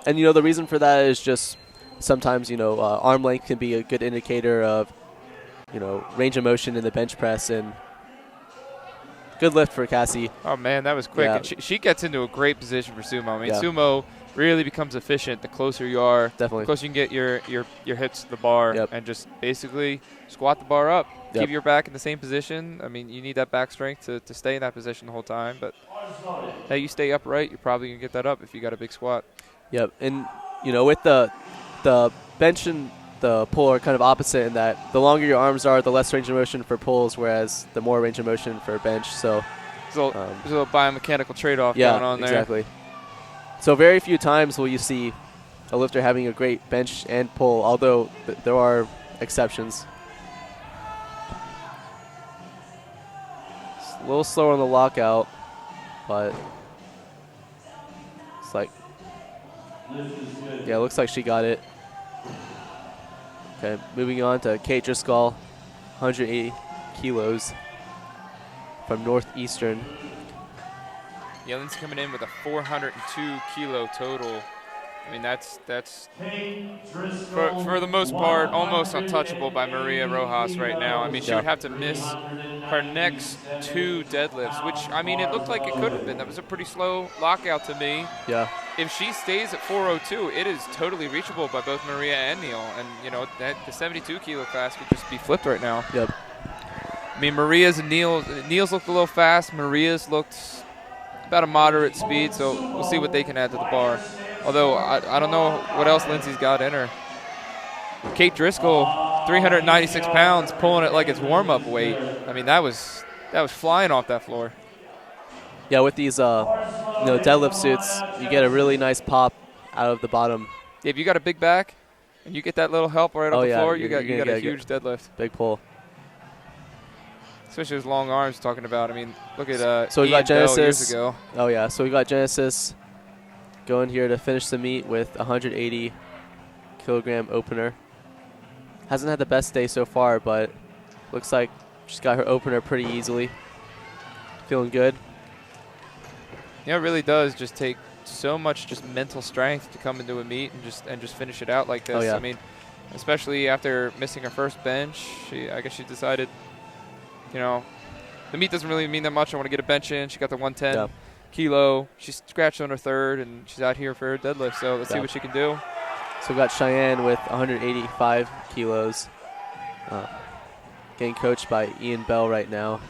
S20: And, the reason for that is just sometimes, arm length can be a good indicator of, range of motion in the bench press. And good lift for Cassie.
S19: Oh, man, that was quick.
S20: Yeah.
S19: And she gets into a great position for sumo. Sumo really becomes efficient the closer you are.
S20: Definitely.
S19: The closer you can get your hips to the bar and just basically squat the bar up. Keep your back in the same position. You need that back strength to stay in that position the whole time. But, hey, you stay upright, you're probably going to get that up if you got a big squat.
S20: Yep. And, with the bench and the pull are kind of opposite in that the longer your arms are, the less range of motion for pulls, whereas the more range of motion for bench. So
S19: there's a little biomechanical trade-off going on there.
S20: Exactly. So very few times will you see a lifter having a great bench and pull, although there are exceptions. It's a little slower on the lockout, but it's like, it looks like she got it. Okay, moving on to Kate Driscoll, 180 kilos from Northeastern.
S19: Yellen's coming in with a 402 kilo total. That's for the most part almost untouchable by Maria Rojas right now. She would have to miss her next two deadlifts, which it looked like it could have been. That was a pretty slow lockout to me.
S20: Yeah.
S19: If she stays at 402, it is totally reachable by both Maria and Neil. And the 72 kilo class could just be flipped right now.
S20: Yep.
S19: Maria's and Neil's looked a little fast. Maria's looked about a moderate speed, so we'll see what they can add to the bar. Although I don't know what else Lindsay's got in her. Kate Driscoll, 396 pounds, pulling it like it's warm-up weight. That was flying off that floor.
S20: Yeah, with these deadlift suits, you get a really nice pop out of the bottom.
S19: Yeah, if you got a big back and you get that little help right off the floor, you got a huge deadlift.
S20: Big pull.
S19: Especially his long arms talking about. Look at
S20: so we got
S19: Ian
S20: Genesis.
S19: Bell years ago.
S20: Oh, yeah. So we got Genesis going here to finish the meet with 180 kilogram opener. Hasn't had the best day so far, but looks like she's got her opener pretty easily. Feeling good.
S19: It really does just take so much just mental strength to come into a meet and just finish it out like this.
S20: Oh, yeah.
S19: Especially after missing her first bench, I guess she decided, the meet doesn't really mean that much. I want to get a bench in. She got the 110 kilo. She scratched on her third, and she's out here for her deadlift. So let's see what she can do.
S20: So we got Cheyenne with 185 kilos. Getting coached by Ian Bell right now.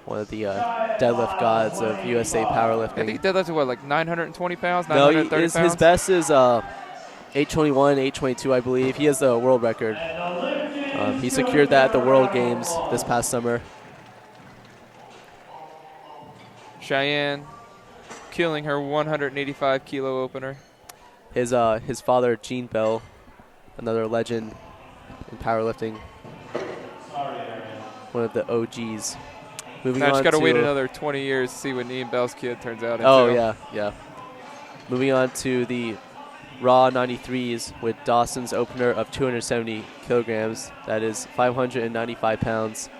S20: One of the deadlift gods of USA powerlifting.
S19: I think he deadlifted, like 920 pounds,
S20: No,
S19: 930 pounds?
S20: His best is 821, 822, I believe. He has the world record. He secured that at the World Games this past summer.
S19: Cheyenne killing her 185 kilo opener.
S20: His father, Gene Bell, another legend in powerlifting. One of the OGs. Moving
S19: Now
S20: on
S19: just got to
S20: to
S19: wait another 20 years to see what Ian Bell's kid turns out into.
S20: Oh, yeah. Moving on to the Raw 93s with Dawson's opener of 270 kilograms. That is 595 pounds.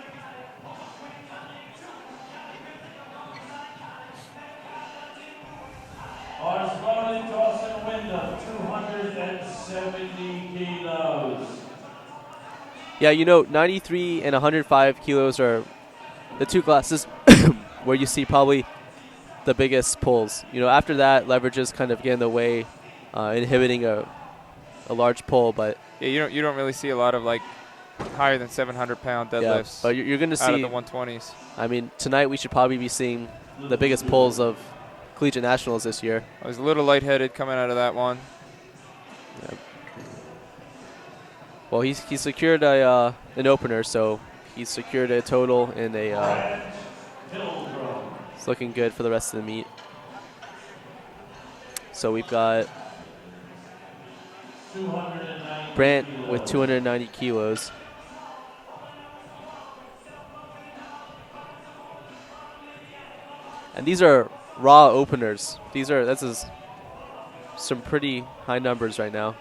S3: Bars loaded, Dawson Wyndham, 270 kilos.
S20: Yeah, 93 and 105 kilos are the two classes where you see probably the biggest pulls. After that, leverages kind of get in the way, inhibiting a large pull. But
S19: yeah, you don't really see a lot of like higher than 700-pound deadlifts.
S20: Yeah, but you're going to see
S19: out of the 120s.
S20: I mean, tonight we should probably be seeing the biggest pulls of Collegiate Nationals this year.
S19: I was a little lightheaded coming out of that one.
S20: Yeah. Well, he secured an opener, so he secured a total in a. It's looking good for the rest of the meet. So we've got Brandt with 290 kilos. And these are raw openers. This is some pretty high numbers right now.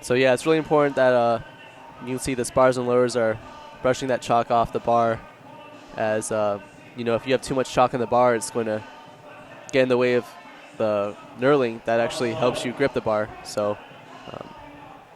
S20: So yeah, it's really important that you can see the spars and lowers are brushing that chalk off the bar. As if you have too much chalk in the bar, it's going to get in the way of the knurling that actually helps you grip the bar. So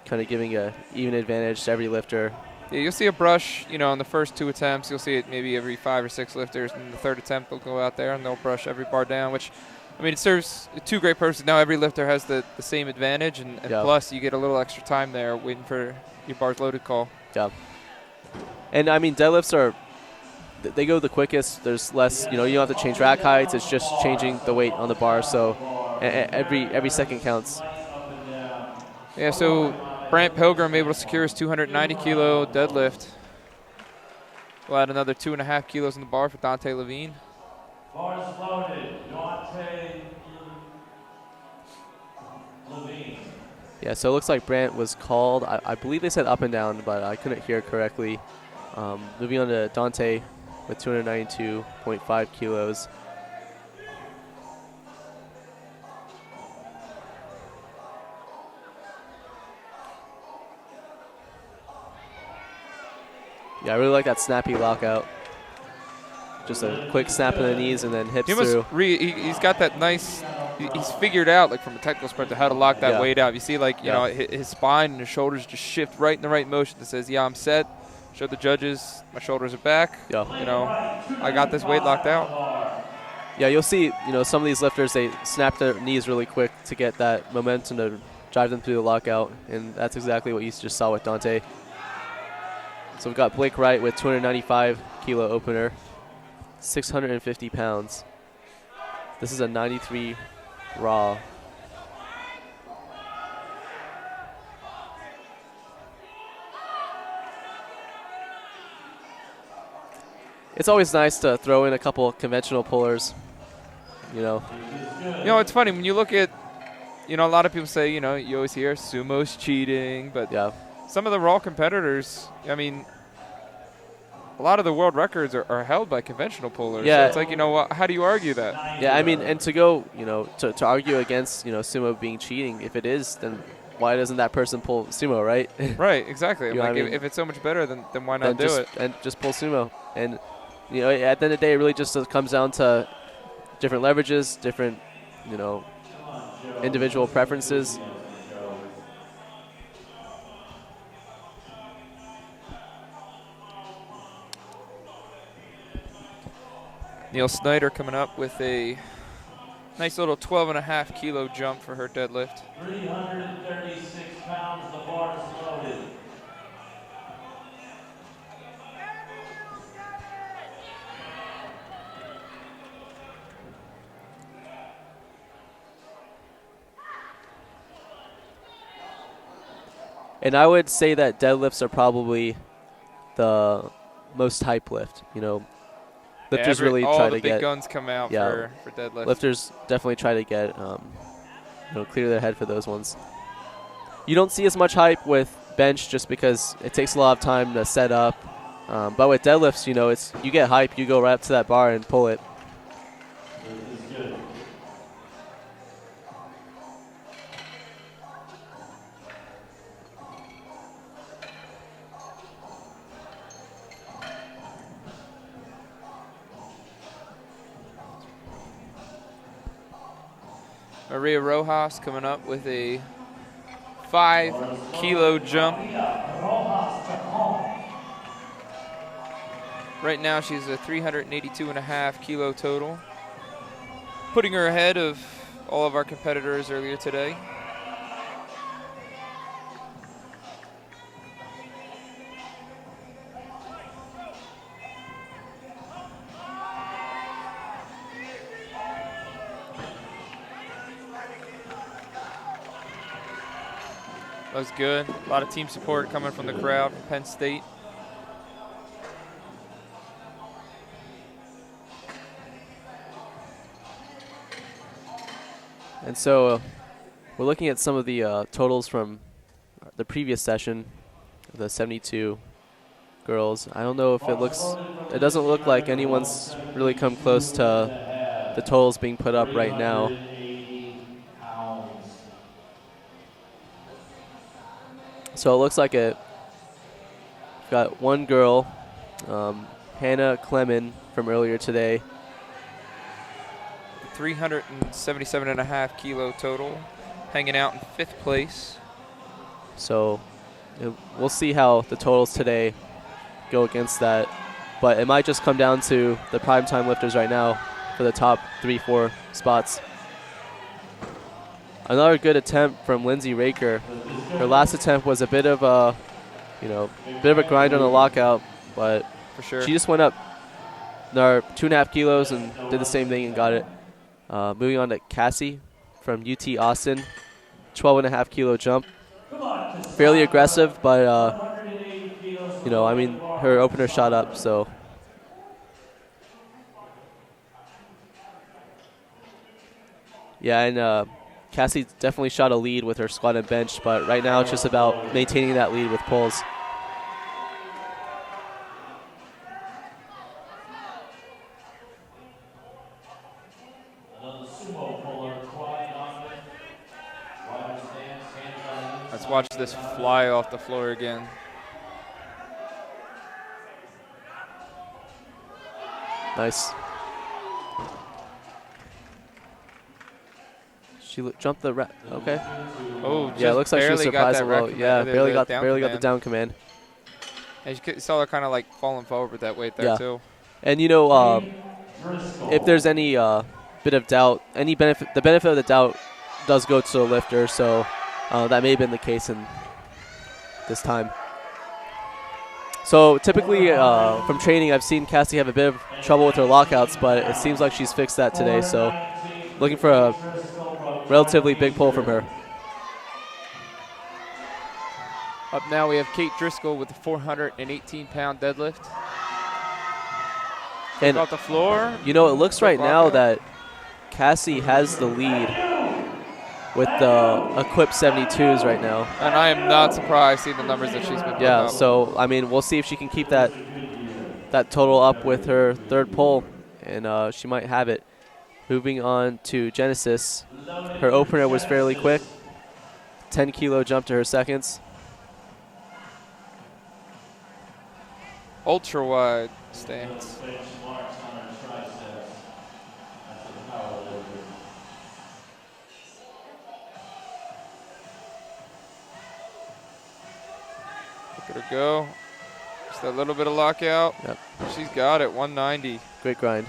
S20: kind of giving a even advantage to every lifter.
S19: Yeah, you'll see a brush, on the first 2 attempts. You'll see it maybe every 5 or 6 lifters. And the third attempt, they'll go out there and they'll brush every bar down, which, it serves 2 great purposes. Now every lifter has the same advantage, and plus you get a little extra time there waiting for your bars loaded call.
S20: Yeah. And, deadlifts they go the quickest. There's less, you don't have to change rack heights. It's just changing the weight on the bar. So every second counts.
S19: Yeah, so Brandt Pilgrim able to secure his 290 kilo deadlift. We'll add another 2.5 kilos in the bar for Dante Levine.
S3: Bars loaded, Dante Levine.
S20: Yeah, so it looks like Brandt was called. I believe they said up and down, but I couldn't hear correctly. Moving on to Dante with 292.5 kilos. Yeah, I really like that snappy lockout. Just a quick snap of the knees and then hips through.
S19: He's got that nice. He's figured out, like from a technical perspective, how to lock that weight out. You see, like his spine and his shoulders just shift right in the right motion that says, "Yeah, I'm set." Show the judges my shoulders are back.
S20: Yeah.
S19: I got this weight locked out.
S20: Yeah, you'll see. Some of these lifters, they snap their knees really quick to get that momentum to drive them through the lockout, and that's exactly what you just saw with Dante. So we've got Blake Wright with 295 kilo opener, 650 pounds. This is a 93 raw. It's always nice to throw in a couple conventional pullers,
S19: it's funny when you look at, a lot of people say, you always hear sumo's cheating, but some of the raw competitors, a lot of the world records are held by conventional pullers.
S20: Yeah.
S19: So it's like, how do you argue that?
S20: Yeah, and to go, to argue against, sumo being cheating, if it is, then why doesn't that person pull sumo, right?
S19: Right, exactly. If it's so much better, then why not do it?
S20: And just pull sumo. And, at the end of the day, it really just comes down to different leverages, different, individual preferences.
S19: Neil Snyder coming up with a nice little 12.5 kilo jump for her deadlift.
S3: 336 pounds, the bar is loaded.
S20: And I would say that deadlifts are probably the most hype lift. You know, lifters really try to get.
S19: All the big guns come out for deadlifts.
S20: Lifters definitely try to get, clear their head for those ones. You don't see as much hype with bench just because it takes a lot of time to set up. But with deadlifts, you get hype, you go right up to that bar and pull it.
S3: This is good.
S19: Maria Rojas coming up with a 5-kilo jump. Right now she's a 382.5 kilo total, putting her ahead of all of our competitors earlier today. That was good. A lot of team support coming from the crowd from Penn State.
S20: And so we're looking at some of the totals from the previous session, the 72 girls. I don't know if it doesn't look like anyone's really come close to the totals being put up right now. So it looks like we've got one girl, Hannah Clemen from earlier today.
S19: 377.5 kilo total, hanging out in 5th place.
S20: So we'll see how the totals today go against that. But it might just come down to the primetime lifters right now for the top 3-4 spots. Another good attempt from Lindsay Raker. Her last attempt was a bit of a, grind on the lockout, but
S19: for sure
S20: she just went up another 2.5 kilos and did the same thing and got it. Moving on to Cassie from UT Austin, 12.5 kilo jump. Fairly aggressive, but her opener shot up, so. Yeah, and Cassie definitely shot a lead with her squat and bench, but right now it's just about maintaining that lead with pulls.
S19: Let's watch this fly off the floor again.
S20: Nice. She jumped the okay.
S19: Oh,
S20: yeah, it looks like she was surprised a little. Yeah, barely got the down command.
S19: And you saw her kind of like falling forward with that weight there too.
S20: And if there's any bit of doubt, the benefit of the doubt does go to the lifter. So that may have been the case in this time. So typically from training, I've seen Cassie have a bit of trouble with her lockouts, but it seems like she's fixed that today. So looking for a relatively big pull from her.
S19: Up now we have Kate Driscoll with a 418-pound deadlift.
S20: And
S19: off the floor.
S20: It looks right now that Cassie has the lead with the equipped 72s right now.
S19: And I am not surprised seeing the numbers that she's been putting up.
S20: So we'll see if she can keep that total up with her third pull, and she might have it. Moving on to Genesis. Her opener was fairly quick. 10 kilo jump to her seconds.
S19: Ultra wide stance. Look at her go. Just a little bit of lockout.
S20: Yep.
S19: She's got it, 190.
S20: Great grind.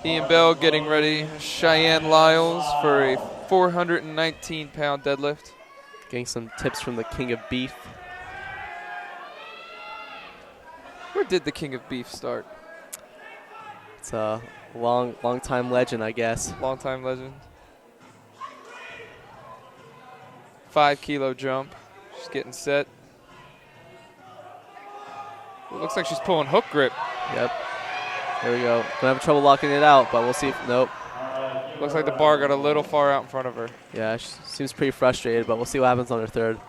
S19: Ian Bell getting ready. Cheyenne Lyles for a 419-pound deadlift.
S20: Getting some tips from the King of Beef.
S19: Where did the King of Beef start?
S20: It's Long time legend, I guess.
S19: Long time legend. 5 kilo jump. She's getting set. It looks like she's pulling hook grip.
S20: Yep. There we go. Gonna have trouble locking it out, but we'll see. Nope.
S19: Looks like the bar got a little far out in front of her.
S20: Yeah, she seems pretty frustrated, but we'll see what happens on her third.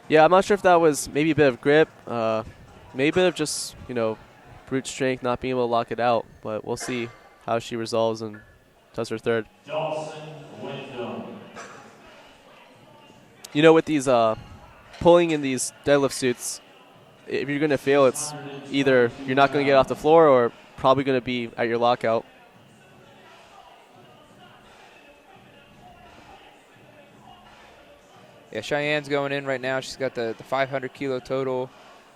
S20: Yeah, I'm not sure if that was maybe a bit of grip, maybe a bit of just, brute strength, not being able to lock it out, but we'll see how she resolves and does her third. With these pulling in these deadlift suits, if you're going to fail, it's either you're not going to get off the floor or probably going to be at your lockout.
S19: Yeah, Cheyenne's going in right now. She's got the 500 kilo total.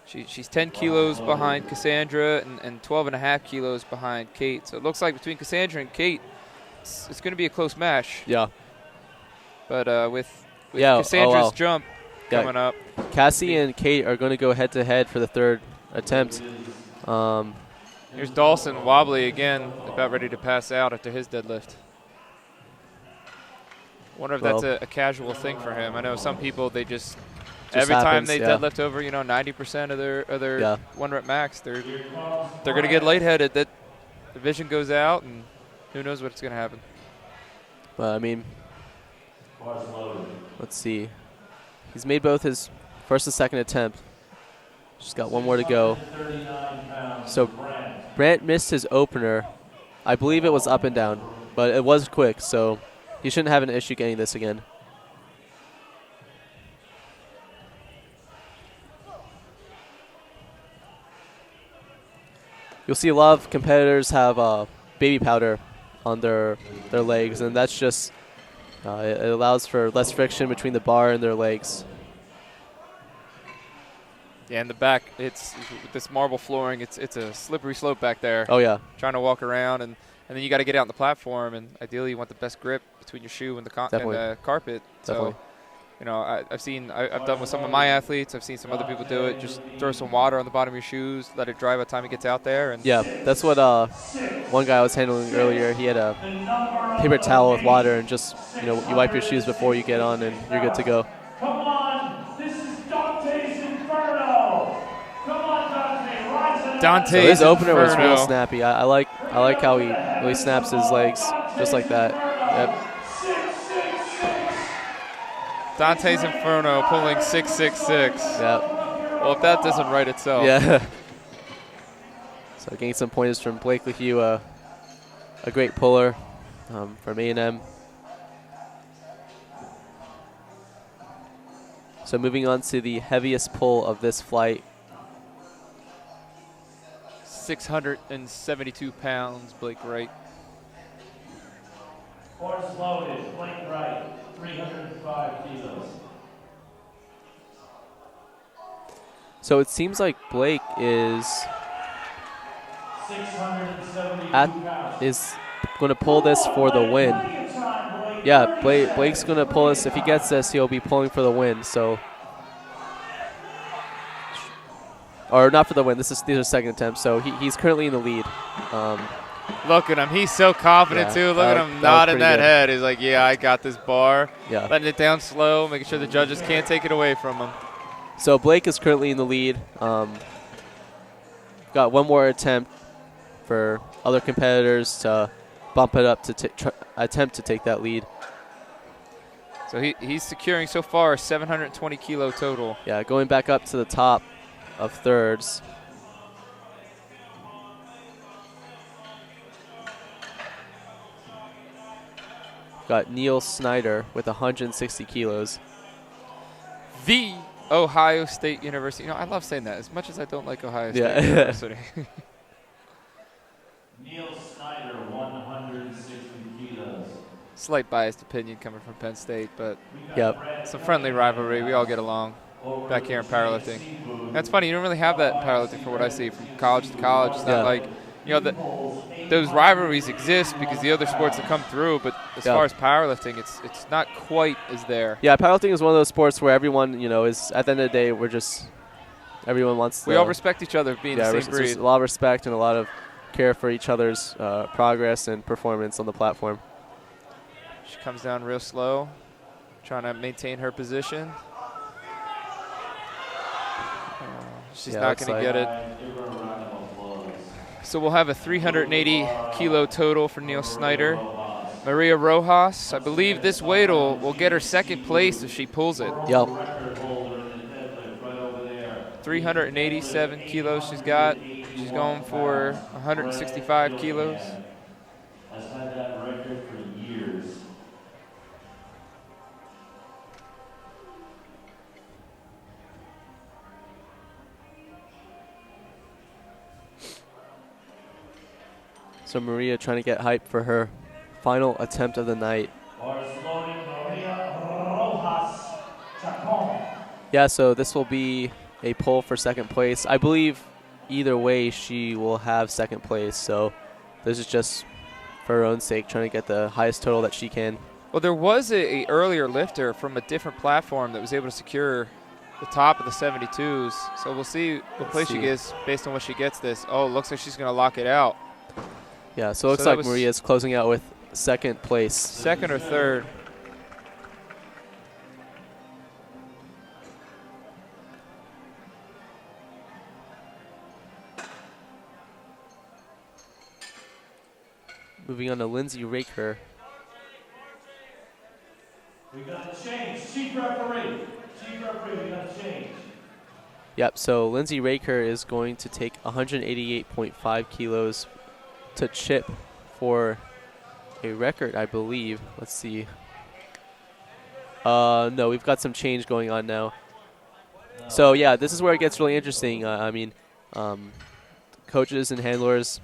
S19: She's 10 kilos behind Cassandra and 12.5 kilos behind Kate. So it looks like between Cassandra and Kate, it's going to be a close match.
S20: Yeah.
S19: But with Cassandra's jump coming up.
S20: Cassie and Kate are going to go head-to-head for the third attempt.
S19: Here's Dawson wobbly again, about ready to pass out after his deadlift. Wonder if that's a casual thing for him. I know some people, they just every time they deadlift over 90% of their 1 rep max, they're going to get lightheaded. That the vision goes out, and who knows what's going to happen.
S20: But I mean, let's see. He's made both his first and second attempt. Just got one more to go. So Brant missed his opener. I believe it was up and down, but it was quick, so he shouldn't have an issue getting this again. You'll see a lot of competitors have baby powder on their legs, and that's just it allows for less friction between the bar and their legs.
S19: Yeah, in the back, it's with this marble flooring. It's a slippery slope back there.
S20: Oh yeah.
S19: Trying to walk around, and then you got to get out on the platform, and ideally you want the best grip between your shoe and the carpet.
S20: Definitely.
S19: So I've done with some of my athletes. I've seen some other people do it. Just throw some water on the bottom of your shoes, let it dry by the time it gets out there. And
S20: yeah, that's what one guy I was handling earlier. He had a paper towel with water, and just you wipe your shoes before you get on, and you're good to go.
S3: Come on, this is Dante's Inferno. Come on, Dante, rise it up.
S20: So his opener was real snappy. I like how he really snaps his legs just like that. Yep.
S19: Dante's Inferno pulling 666.
S20: Yep.
S19: Well, if that doesn't write itself.
S20: Yeah. So getting some pointers from Blake LeHue, a great puller from A&M. So moving on to the heaviest pull of this flight.
S19: 672 pounds, Blake Wright.
S3: Horse loaded, Blake Wright, 305 kilos.
S20: So it seems like Blake is going to pull this for the win. Yeah, Blake's going to pull this. If he gets this, he'll be pulling for the win. So, or not for the win. These are second attempts. So he's currently in the lead.
S19: Look at him. He's so confident, too. Look at him nodding that head. He's like, yeah, I got this bar.
S20: Yeah.
S19: Letting it down slow, making sure the judges can't take it away from him.
S20: So Blake is currently in the lead. Got one more attempt for other competitors to bump it up to attempt to take that lead.
S19: So he's securing so far a 720 kilo total.
S20: Yeah, going back up to the top of thirds. Got Neil Snyder with 160 kilos.
S19: The Ohio State University. I love saying that as much as I don't like Ohio State University.
S3: Neil Snyder, 160 kilos.
S19: Slight biased opinion coming from Penn State, but
S20: it's
S19: a friendly rivalry. We all get along back here in powerlifting. That's funny. You don't really have that in powerlifting for what I see from college to college. It's not like, those rivalries exist because the other sports have come through, but as far as powerlifting, it's not quite as there.
S20: Yeah, powerlifting is one of those sports where everyone, is at the end of the day, everyone wants.
S19: We all respect each other, being the same breed.
S20: There's a lot of respect and a lot of care for each other's progress and performance on the platform.
S19: She comes down real slow, trying to maintain her position. She's not going to get it. So we'll have a 380 kilo total for Neil Snyder. Maria Rojas, I believe this weight will get her second place if she pulls it.
S20: Yep.
S19: 387 kilos she's got. She's going for 165 kilos.
S3: Has had that record for years.
S20: So Maria trying to get hype for her final attempt of the night. Yeah, so this will be a poll for second place. I believe either way she will have second place, so this is just for her own sake, trying to get the highest total that she can.
S19: Well, there was a earlier lifter from a different platform that was able to secure the top of the 72s, so we'll see what place she gets based on what she gets this. Oh, it looks like she's going to lock it out.
S20: Yeah, so it looks like Maria's closing out with second place.
S19: Second or third.
S20: Moving on to Lindsay Raker.
S3: We got a change. Chief referee. Chief referee, we got a change.
S20: Yep, so Lindsay Raker is going to take 188.5 kilos to chip for a record, I believe. Let's see. No, we've got some change going on now. So yeah, this is where it gets really interesting. I mean, coaches and handlers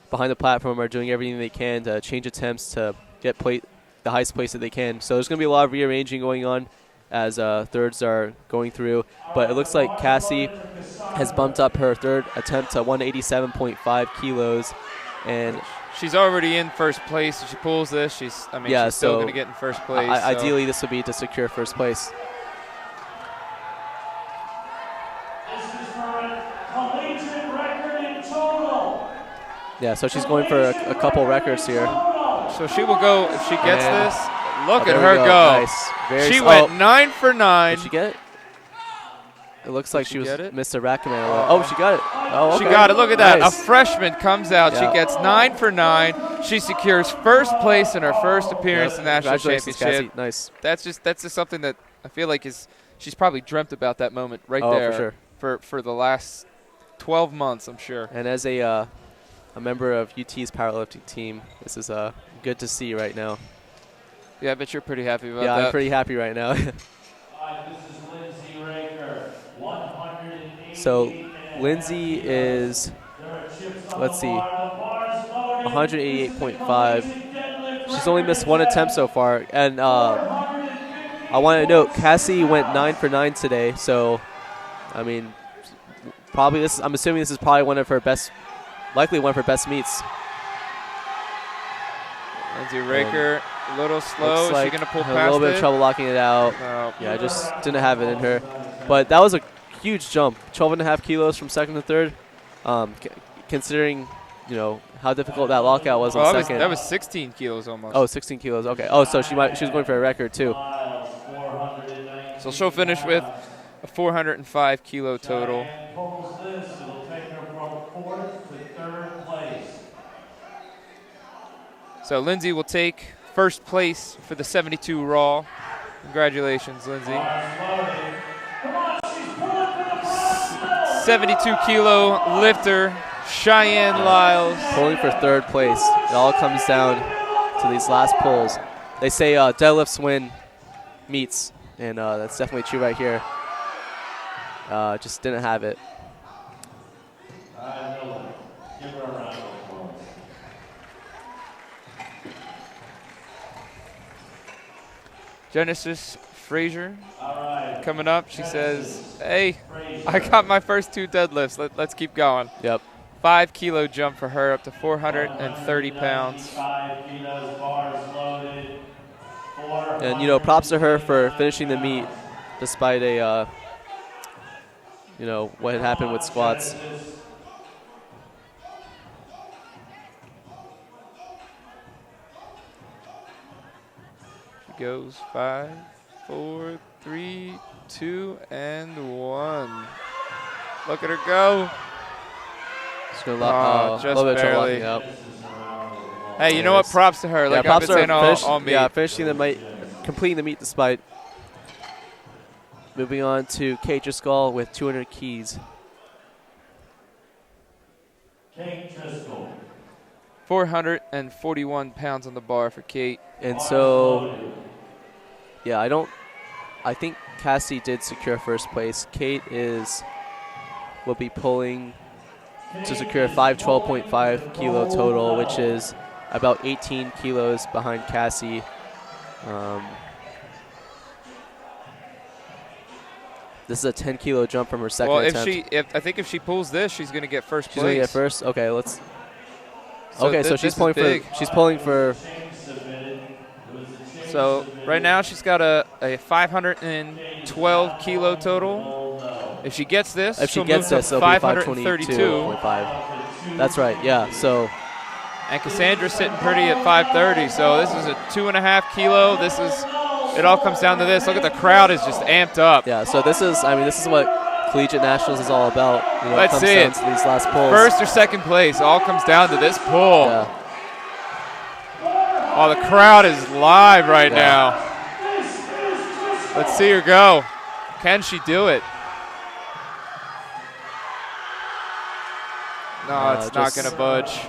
S20: behind the platform are doing everything they can to change attempts to get the highest place that they can. So there's going to be a lot of rearranging going on as thirds are going through. But it looks like Cassie has bumped up her third attempt to 187.5 kilos. And
S19: she's already in first place. If she pulls this, she's still going to get in first place.
S20: Ideally, this would be to secure first place.
S3: This is for a collegiate record in total.
S20: Yeah, so she's going for a couple records here.
S19: So she will go, if she gets this, look at her go.
S20: Nice.
S19: She went 9 for 9.
S20: Did she get it? It looks like she missed a rack command. Oh, she got it. Oh, okay.
S19: She got it. Look at that.
S20: Nice.
S19: A freshman comes out. She gets 9 for 9. She secures first place in her first appearance in the national championship.
S20: Cassie. Nice.
S19: That's just something that I feel like she's probably dreamt about that moment right there.
S20: For
S19: sure. For the last 12 months, I'm sure.
S20: And as a member of UT's powerlifting team, this is good to see right now.
S19: Yeah, I bet you're pretty happy about that.
S20: Yeah, I'm pretty happy right now.
S3: This is Lindsay Raker, 180.
S20: So Lindsay is, let's see, 188.5. She's only missed one attempt so far. And I want to note, Cassie went 9 for 9 today. So, I mean, I'm assuming this is probably likely one of her best meets.
S19: Lindsay Raker, a little slow. Is she going to pull past it?
S20: A little bit of trouble locking it out.
S19: No.
S20: Yeah, I just didn't have it in her. But that was a huge jump, 12.5 kilos from second to third. Considering, how difficult that lockout was on second.
S19: That was 16 kilos almost.
S20: Oh, 16 kilos. Okay. Oh, so she was going for a record too.
S19: So she'll finish with a 405 kilo total. So Lindsay will take first place for the 72 Raw. Congratulations, Lindsay. 72 kilo lifter, Cheyenne Lyles.
S20: Pulling for third place. It all comes down to these last pulls. They say deadlifts win meets, and that's definitely true right here. Just didn't have it.
S3: Give her a round of applause.
S19: Genesis Frazier coming up. She says, hey, I got my first 2 deadlifts. Let's keep going.
S20: Yep.
S19: 5 kilo jump for her up to 430 pounds.
S3: 5 kilos, bars loaded.
S20: And, props to her for finishing the meet despite a, what had happened with squats.
S19: goes. 5, 4, 3, 2, and 1. Look at her go.
S20: Just gonna
S19: just
S20: a little bit of trouble
S19: barely.
S20: locking up.
S19: Hey, you know what? Props to her. Like
S20: yeah,
S19: I've been saying all meet.
S20: Yeah, finishing the meet, completing the meet despite. Moving on to Kate Driscoll with 200 keys.
S3: Kate Driscoll.
S19: 441 pounds on the bar for Kate.
S20: And so, yeah, I think Cassie did secure first place. Kate will be pulling to secure 512.5 kilo total, which is about 18 kilos behind Cassie. This is a 10 kilo jump from her second attempt.
S19: I think if she pulls this, she's going to get first place.
S20: She's going to get first. Okay, let's.
S19: So
S20: okay, so she's pulling for.
S19: So right now she's got a 512 kilo total. If she gets this,
S20: it'll be 522.5. That's right. Yeah. So.
S19: And Cassandra's sitting pretty at 530. So this is a 2.5 kilo. It all comes down to this. Look at the crowd is just amped up.
S20: Yeah. So this is what Collegiate Nationals is all about.
S19: Let's see it.
S20: To these last pulls.
S19: First or second place, all comes down to this pull.
S20: Yeah.
S19: Oh, the crowd is live right now. Let's see her go. Can she do it? No, it's not going to budge.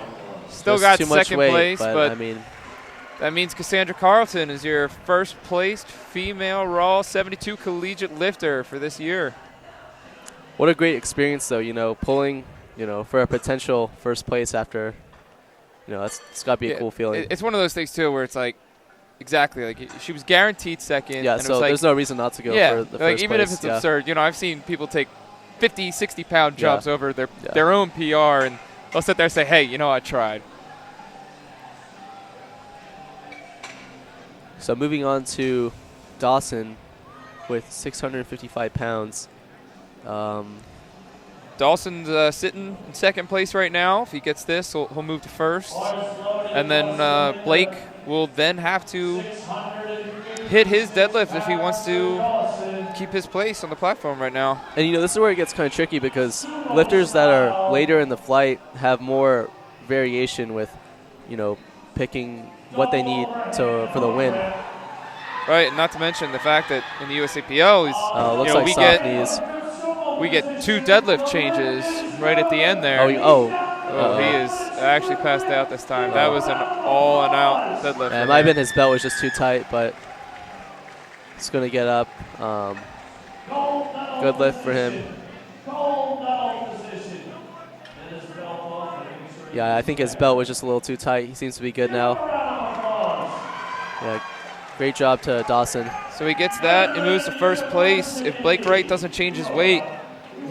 S19: Still got second place, but I mean, that means Cassandra Carlton is your first placed female Raw 72 collegiate lifter for this year.
S20: What a great experience, though, pulling, for a potential first place after, it's got to be a cool feeling.
S19: It's one of those things, too, where it's like, exactly, like she was guaranteed second.
S20: Yeah,
S19: and
S20: so there's no reason not to go for the first
S19: even
S20: place.
S19: if it's absurd. I've seen people take 50, 60-pound jumps over their own PR, and they'll sit there and say, hey, I tried.
S20: So moving on to Dawson with 655 pounds.
S19: Dawson's sitting in second place right now. If he gets this, he'll move to first. And then Blake will then have to hit his deadlift if he wants to keep his place on the platform right now.
S20: And, this is where it gets kind of tricky because lifters that are later in the flight have more variation with, picking what they need for the win.
S19: Right, and not to mention the fact that in the USAPL, we get 2 deadlift changes right at the end there.
S20: He
S19: is actually passed out this time. That was an all-and-out deadlift.
S20: It might have been his belt was just too tight, but it's going to get up. Good lift for him. Yeah, I think his belt was just a little too tight. He seems to be good now. Yeah, great job to Dawson.
S19: So he gets that. He moves to first place. If Blake Wright doesn't change his weight,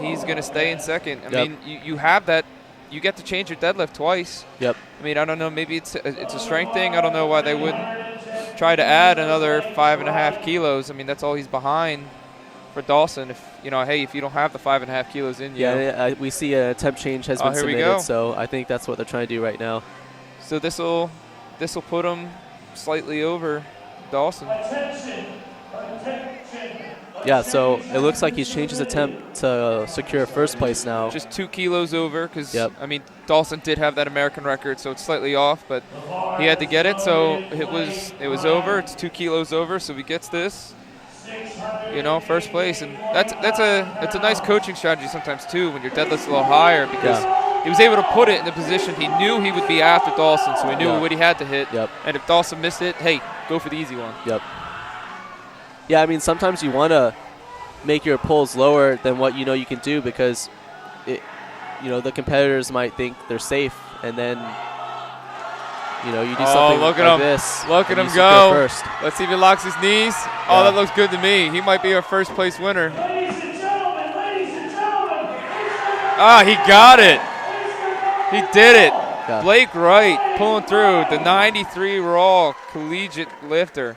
S19: he's going to stay in second. I mean, you have that. You get to change your deadlift twice.
S20: Yep.
S19: I mean, I don't know. Maybe it's a strength thing. I don't know why they wouldn't try to add another 5.5 kilos. I mean, that's all he's behind for Dawson. If if you don't have the 5.5 kilos in you.
S20: Yeah, we see an attempt change has been submitted. So I think that's what they're trying to do right now.
S19: So this will put him slightly over Dawson.
S20: Yeah, so it looks like he's changed his attempt to secure first place now.
S19: Just 2 kilos over because, I mean, Dawson did have that American record, so it's slightly off, but he had to get it, so it was over. It's 2 kilos over, so he gets this, first place. And that's a nice coaching strategy sometimes, too, when your deadlift's a little higher because he was able to put it in the position he knew he would be after Dawson, so he knew what he had to hit. And if Dawson missed it, hey, go for the easy one.
S20: Yeah, I mean, sometimes you want to make your pulls lower than what you can do because, the competitors might think they're safe, and then, you do something
S19: look
S20: like
S19: at him.
S20: this.
S19: Look at him go. First. Let's see if he locks his knees. Oh, that looks good to me. He might be our first place winner. He got it. He did it. Yeah. Blake Wright pulling through, the 93 Raw collegiate lifter.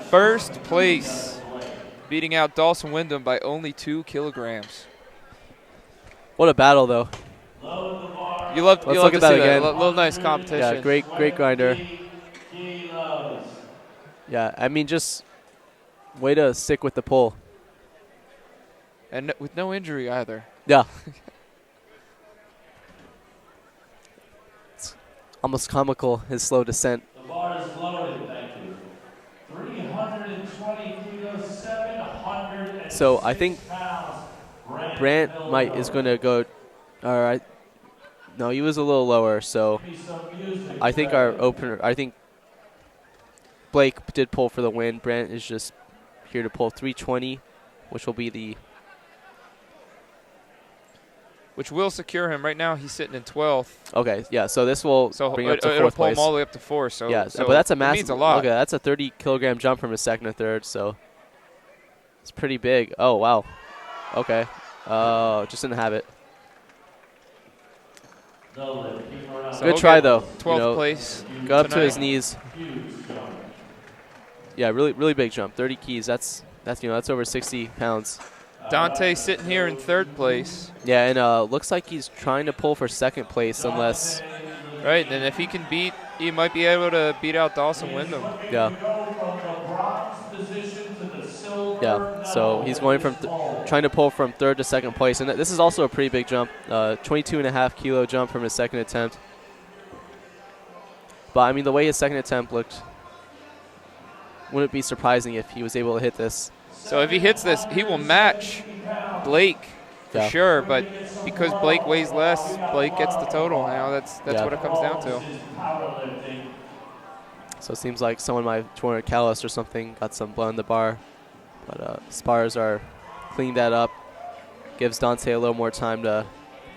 S19: First place, beating out Dawson Wyndham by only 2 kilograms.
S20: What a battle, though.
S19: You love to see that. A little nice competition.
S20: Yeah, great grinder. Yeah, I mean, just way to stick with the pull.
S19: And with no injury either.
S20: Yeah. It's almost comical, his slow descent.
S3: The bar is loaded, thank you. 320 kilos, 706
S20: So I think
S3: pounds.
S20: Brant is going to go. All right. No, he was a little lower. So I think our opener. I think Blake did pull for the win. Brant is just here to pull 320, which will be the.
S19: Which will secure him. Right now, he's sitting in 12th.
S20: Okay, yeah. So this will bring up to
S19: it'll
S20: fourth
S19: pull
S20: place.
S19: him all the way up to 4. So
S20: yeah,
S19: so
S20: but that's a
S19: it
S20: massive.
S19: means a lot.
S20: Okay, that's a 30-kilogram jump from his second to third. So it's pretty big. Oh wow. Okay. Just didn't have it.
S19: So
S20: Good try though.
S19: 12th place.
S20: Go up to
S19: tonight.
S20: his knees. Yeah, really big jump. 30 keys. That's over 60 pounds.
S19: Dante sitting here in 3rd place.
S20: Yeah, and looks like he's trying to pull for 2nd place unless.
S19: Right, and if he can he might be able to beat out Dawson Wyndham.
S20: Yeah. Yeah, so he's going from trying to pull from 3rd to 2nd place, and this is also a pretty big jump, 22.5 kilo jump from his 2nd attempt. But I mean, the way his 2nd attempt looked, wouldn't be surprising if he was able to hit this.
S19: So if he hits this, he will match Blake for sure. But because Blake weighs less, Blake gets the total. That's what it comes down to.
S20: So it seems like someone might have torn a callus or something, got some blood in the bar. But spars are cleaned that up. Gives Dante a little more time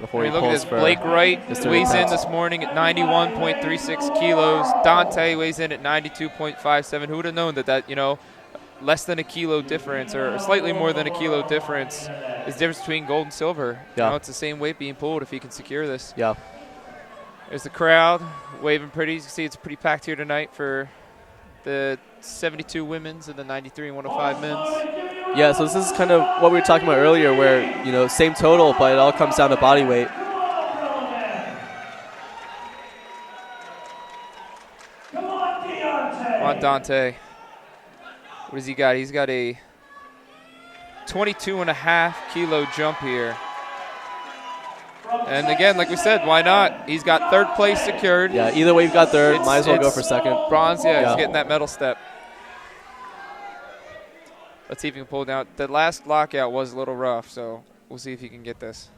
S20: before he
S19: look
S20: pulls
S19: at
S20: for
S19: this. Blake Wright weighs in
S20: attempt.
S19: this morning at 91.36 kilos. Dante weighs in at 92.57. Who would have known that less than a kilo difference or slightly more than a kilo difference is the difference between gold and silver.
S20: Yeah.
S19: It's the same weight being pulled if he can secure this.
S20: Yeah.
S19: There's the crowd waving pretty. You can see it's pretty packed here tonight for the 72 women's and the 93 and 105 men's.
S20: Yeah, so this is kind of what we were talking about earlier where, same total, but it all comes down to body weight.
S3: Come on,
S19: Come on, Dante. What does he got? He's got a 22.5 kilo jump here. And again, like we said, why not? He's got 3rd place secured.
S20: Yeah, either way you've got 3rd. Might as well go for 2nd.
S19: Bronze, yeah, he's getting that medal step. Let's see if he can pull down. The last lockout was a little rough, so we'll see if he can get this.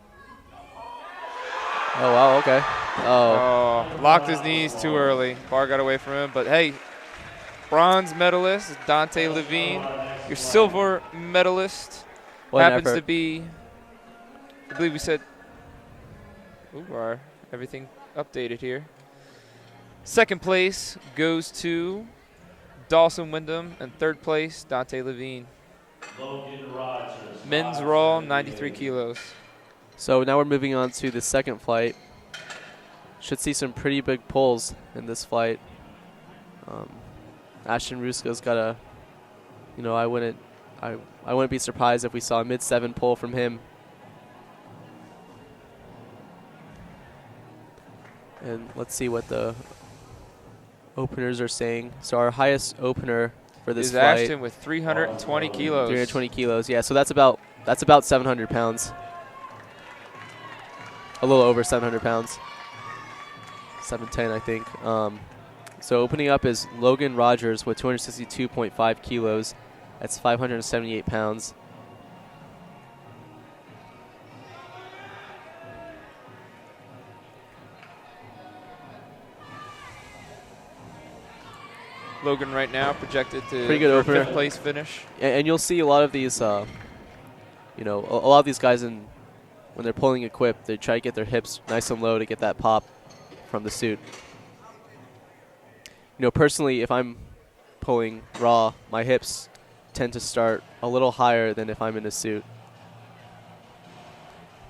S20: Oh, wow, okay.
S19: Oh, locked his knees too early. Bar got away from him, but hey, bronze medalist is Dante Levine. Your silver medalist happens to be, I believe we said, everything updated here. 2nd place goes to Dawson Wyndham, and 3rd place, Dante Levine. Men's raw, 93 kilos.
S20: So now we're moving on to the 2nd flight. Should see some pretty big pulls in this flight. Ashton Rusko's got a, I wouldn't be surprised if we saw a mid-7 pull from him. And let's see what the openers are saying. So our highest opener for this flight
S19: Ashton with 320 kilos.
S20: 320 kilos, yeah. So that's about 700 pounds. A little over 700 pounds. 710, I think. So opening up is Logan Rogers with 262.5 kilos. That's 578 pounds.
S19: Logan right now projected to
S20: pretty good opener.
S19: 5th place finish.
S20: And you'll see a lot of these, a lot of these guys when they're pulling equipped, they try to get their hips nice and low to get that pop from the suit. Personally, if I'm pulling raw, my hips tend to start a little higher than if I'm in a suit.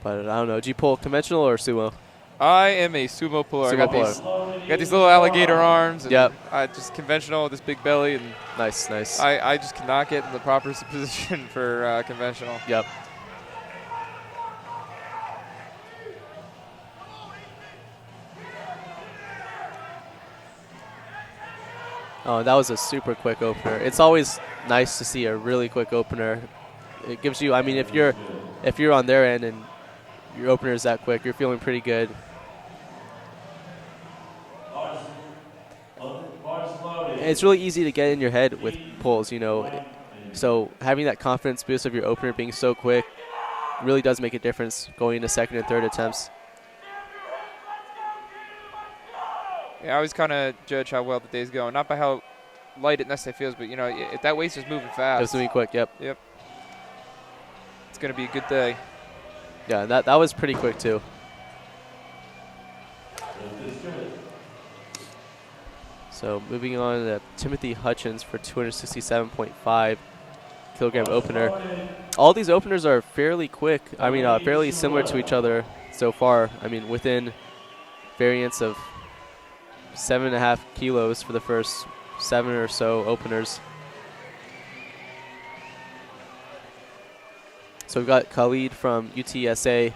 S20: But I don't know. Do you pull conventional or sumo?
S19: I am a sumo puller.
S20: Sumo
S19: I got these little alligator arms. And
S20: yep.
S19: I just conventional with this big belly. And
S20: nice.
S19: I just cannot get in the proper position for conventional.
S20: Yep. Oh, that was a super quick opener. It's always nice to see a really quick opener. It gives you, I mean, if you're on their end and your opener is that quick, you're feeling pretty good. And it's really easy to get in your head with pulls, you know. So having that confidence boost of your opener being so quick really does make a difference going into second and third attempts.
S19: Yeah, I always kind of judge how well the day's going, not by how light it necessarily feels, but, you know, if that waist is moving fast.
S20: It's moving quick, yep.
S19: Yep. It's going to be a good day.
S20: Yeah, that was pretty quick, too. So moving on to Timothy Hutchins for 267.5 kilogram opener. All these openers are fairly quick. I mean, fairly similar to each other so far. I mean, within variance of 7.5 kilos for the first 7 or so openers. So we've got Khalid from UTSA.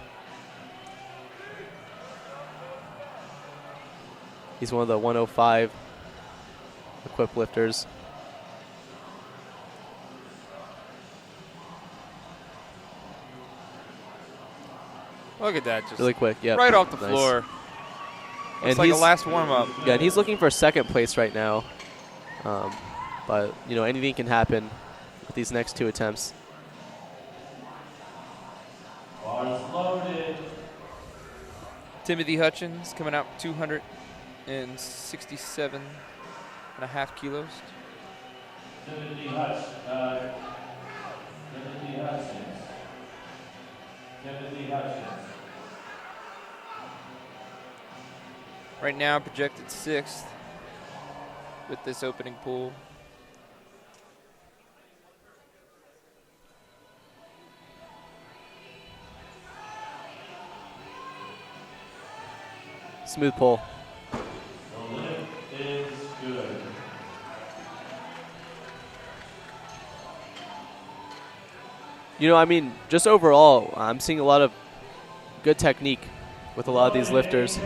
S20: He's one of the 105 equipped lifters.
S19: Look at that. Just
S20: really quick, yeah.
S19: Right off the
S20: Nice.
S19: floor.
S20: And
S19: it's like a last warm-up.
S20: Yeah, and he's looking for second place right now. But, you know, anything can happen with these next 2 attempts.
S3: Bars loaded.
S19: Timothy Hutchins coming out 267.5 kilos.
S3: Timothy Hutchins.
S19: Right now projected 6th with this opening pull.
S20: Smooth pull.
S3: The lift is good.
S20: You know, I mean, just overall, I'm seeing a lot of good technique with a lot of these lifters.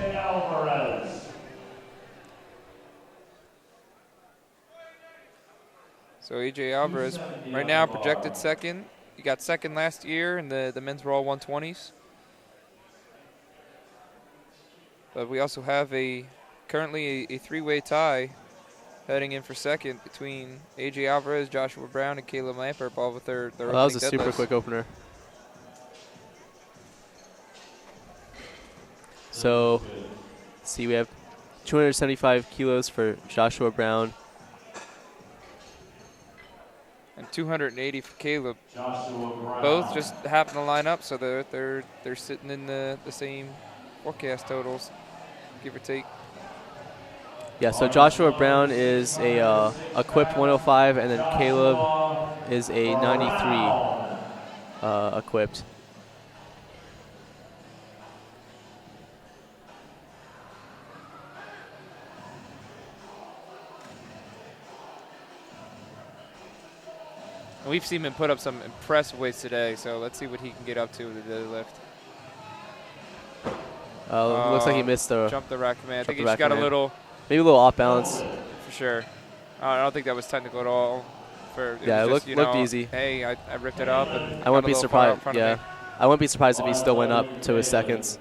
S19: So AJ Alvarez right now projected 2nd. He got 2nd last year in the men's raw 120s. But we also have currently a 3-way tie heading in for 2nd between AJ Alvarez, Joshua Brown, and Caleb Lampert, all with their
S20: That was a
S19: opening
S20: super
S19: deadlifts.
S20: quick opener. So, let's see, we have 275 kilos for Joshua Brown.
S19: And 280 for Caleb. Both just happen to line up, so they're sitting in the same forecast totals, give or take.
S20: Yeah, so Joshua Brown is a equipped 105, and then Caleb is a 93 equipped.
S19: And we've seen him put up some impressive weights today, so let's see what he can get up to with the deadlift.
S20: Looks like he missed the
S19: jump the rack command. I think he just got a little,
S20: maybe a little off balance.
S19: For sure. I don't think that was technical at all.
S20: Yeah, it looked easy.
S19: Hey, I ripped it up. And
S20: I wouldn't be surprised. Yeah, I wouldn't be surprised if he still went up to his seconds.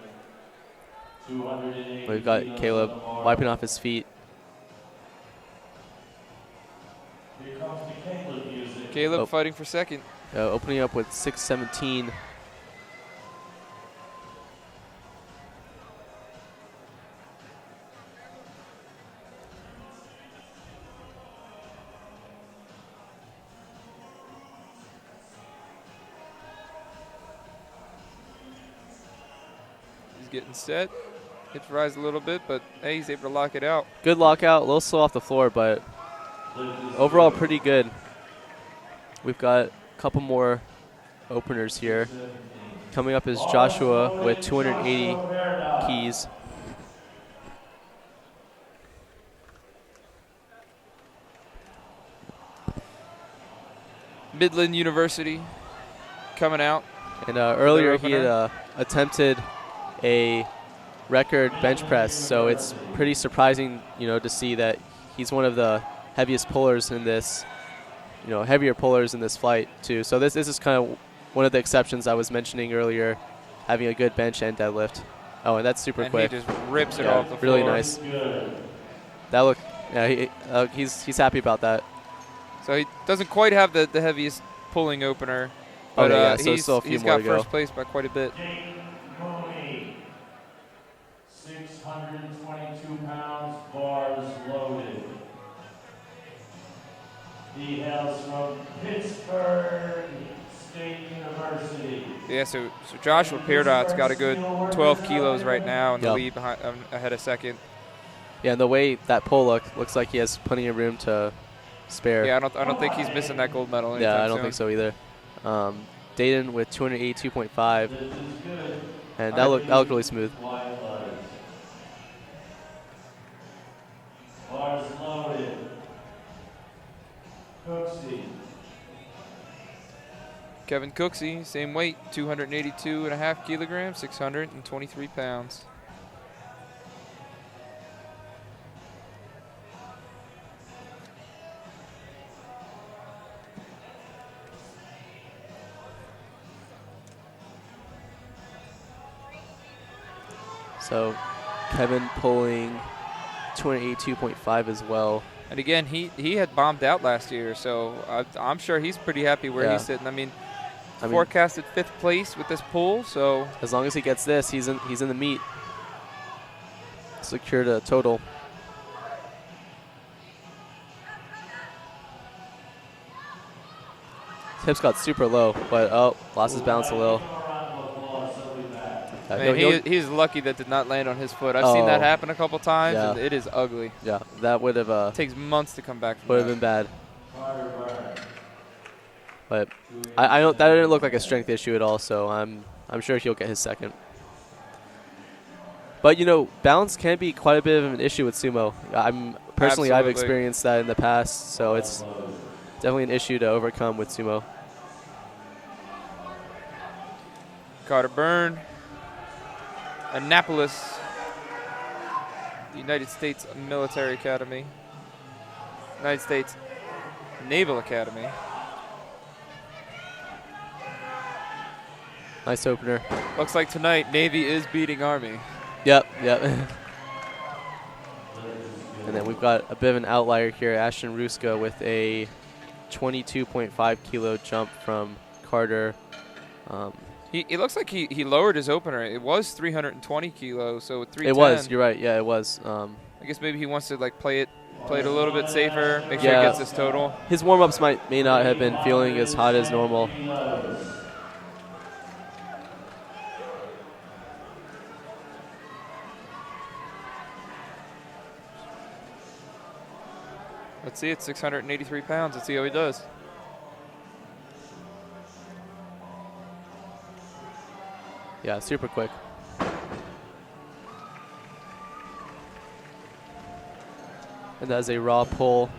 S20: We've got Caleb wiping off his feet.
S19: Caleb fighting for 2nd.
S20: Opening up with 617.
S19: He's getting set. Hips rise a little bit, but hey, he's able to lock it out.
S20: Good lockout, a little slow off the floor, but overall pretty good. We've got a couple more openers here. Coming up is Joshua with 280 keys.
S19: Midland University coming out.
S20: And earlier he had attempted a record bench press, so it's pretty surprising, you know, to see that he's one of the heaviest pullers in this, heavier pullers in this flight too. So this is kind of one of the exceptions I was mentioning earlier, having a good bench and deadlift. Oh, and that's super quick.
S19: He just rips it off the floor.
S20: Really nice. He's happy about that.
S19: So he doesn't quite have the heaviest pulling opener, but
S20: so still a few
S19: he's
S20: more
S19: got
S20: to go.
S19: first place by quite a bit.
S3: 622 pounds, bars loaded. He hails from Pittsburgh State University.
S19: Yeah, so Joshua Peardot's got a good 12 kilos right now in the lead behind, ahead of second.
S20: Yeah, and the way that pull looks like he has plenty of room to spare.
S19: Yeah, I don't think he's missing that gold medal anytime
S20: Yeah, I don't
S19: soon.
S20: think so either. Dayton with 282.5, and that looked really smooth.
S3: Bars loaded. Cooksey.
S19: Kevin Cooksey, same weight, 282.5 kilograms, 623 pounds.
S20: So Kevin pulling 282.5 as well.
S19: And again, he had bombed out last year, so I'm sure he's pretty happy where he's sitting. I mean, forecasted 5th place with this pull, so
S20: as long as he gets this, he's in the meet. Secured a total. His hips got super low, but lost his balance a little.
S19: He's lucky that did not land on his foot. I've seen that happen a couple times, and it is ugly.
S20: Yeah, that would have.
S19: Takes months to come back from
S20: would have been bad. But I don't. That didn't look like a strength issue at all. So I'm sure he'll get his second. But balance can be quite a bit of an issue with sumo. I've experienced that in the past, so it's definitely an issue to overcome with sumo.
S19: Carter Byrne, Annapolis, United States Military Academy, United States Naval Academy.
S20: Nice opener.
S19: Looks like tonight Navy is beating Army.
S20: Yep. And then we've got a bit of an outlier here. Ashton Ruska with a 22.5 kilo jump from Carter.
S19: It looks like he lowered his opener. It was 320 kilos, so 310.
S20: It was. You're right. Yeah, it was.
S19: I guess maybe he wants to play it a little bit safer, make sure he gets his total.
S20: His warm-ups may not have been feeling as hot as normal.
S19: Let's see, it's 683 pounds. Let's see how he does.
S20: Yeah, super quick. And that's a raw pull.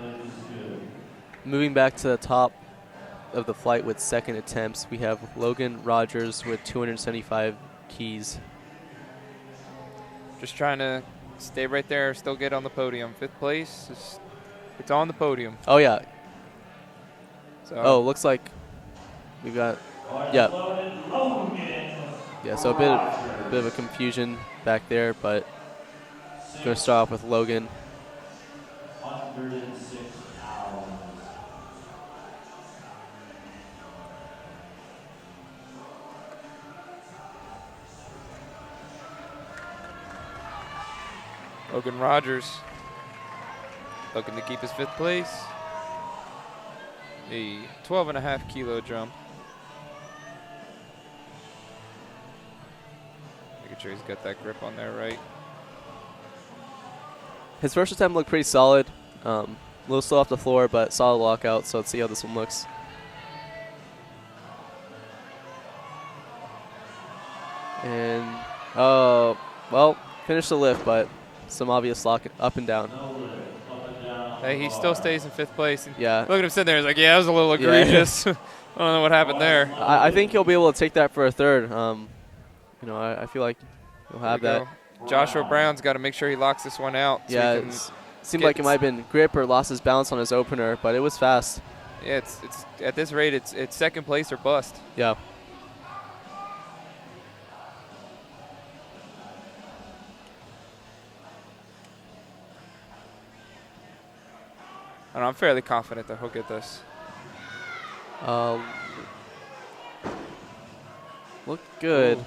S20: Moving back to the top of the flight with second attempts, we have Logan Rogers with 275 keys.
S19: Just trying to stay right there, still get on the podium. 5th place, it's on the podium.
S20: Oh, yeah.
S19: So
S20: looks like we've got, yeah, so a bit of a confusion back there, but going to start off with Logan.
S3: 106 pounds.
S19: Logan Rogers looking to keep his 5th place. A 12.5 kilo jump. Making sure he's got that grip on there right.
S20: His first attempt looked pretty solid. A little slow off the floor, but solid lockout, so let's see how this one looks. And, well, finished the lift, but some obvious lock up and down.
S19: Hey, he still stays in 5th place.
S20: Yeah.
S19: Look at him sitting there. He's like, yeah, that was a little egregious. I don't know what happened there.
S20: I think he'll be able to take that for a third. I feel like he'll have that.
S19: Joshua Brown's got to make sure he locks this one out. So
S20: Yeah, Seemed like it might have been grip or lost his balance on his opener, but it was fast.
S19: Yeah, it's at this rate, it's second place or bust.
S20: Yeah.
S19: And I'm fairly confident that he'll get this.
S20: Look good.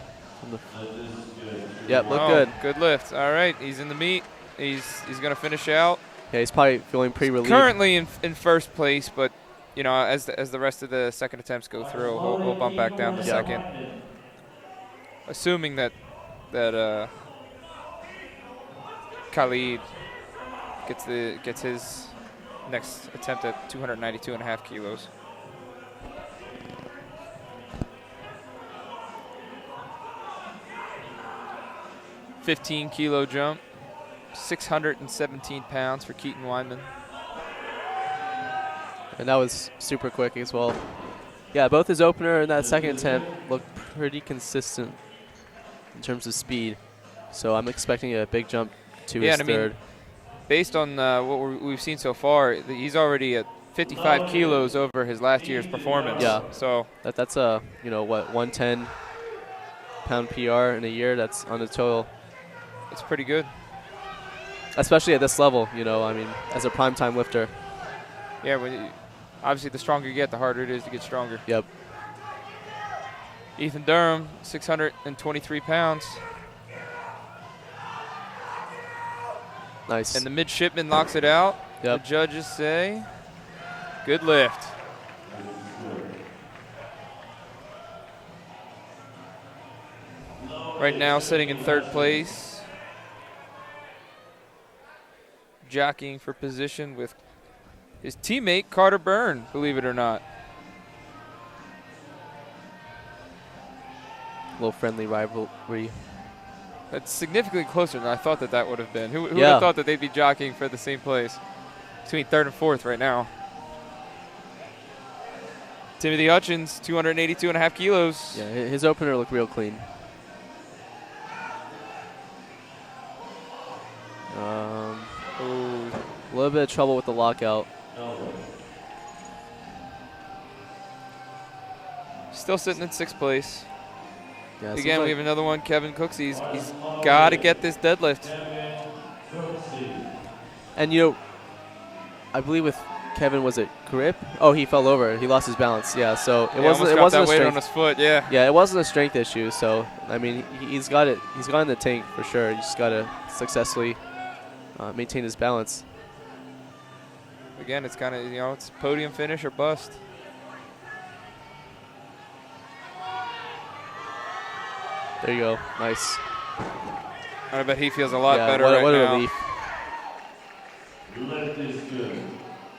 S20: Yep, look good.
S19: Good lift. All right, he's in the meet. He's going to finish out.
S20: Yeah, he's probably feeling pretty relieved.
S19: Currently in first place, but you know, as the rest of the second attempts go through, he'll bump back down to second. Assuming that Khalid gets his next attempt at 292.5 kilos. $15-kilo jump, 617 pounds for Keaton Weinman.
S20: And that was super quick as well. Yeah, both his opener and that second attempt looked pretty consistent in terms of speed. So I'm expecting a big jump to his third.
S19: Mean, based on what we've seen so far, he's already at 55 kilos over his last year's performance.
S20: Yeah.
S19: So
S20: that's a 110 pound PR in a year. That's on the total.
S19: It's pretty good.
S20: Especially at this level, I mean, as a primetime lifter.
S19: Yeah, obviously the stronger you get, the harder it is to get stronger.
S20: Yep.
S19: Ethan Durham, 623 pounds.
S20: Nice.
S19: And the midshipman knocks it out.
S20: Yep.
S19: The judges say, good lift. Right now sitting in third place. Jockeying for position with his teammate Carter Byrne, believe it or not.
S20: A little friendly rivalry.
S19: That's significantly closer than I thought that would have been. Who would have thought that they'd be jockeying for the same place? Between third and fourth right now. Timothy Hutchins, 282.5 kilos.
S20: Yeah, his opener looked real clean. A little bit of trouble with the lockout.
S19: Still sitting in sixth place.
S20: Yeah,
S19: again, we have another one, Kevin Cooksey. He's got to get this deadlift.
S20: And I believe with Kevin, was it grip? Oh, he fell over. He lost his balance. Yeah, so it wasn't a
S19: that weight
S20: strength.
S19: on his foot. Yeah.
S20: Yeah, it wasn't a strength issue. So I mean, he's got it. He's got in the tank for sure. He's just got to successfully maintain his balance.
S19: Again, it's kind of it's podium finish or bust.
S20: There you go. Nice.
S19: I bet he feels a lot better
S20: what
S19: right
S20: a
S19: now.
S20: relief.
S3: Lift is good.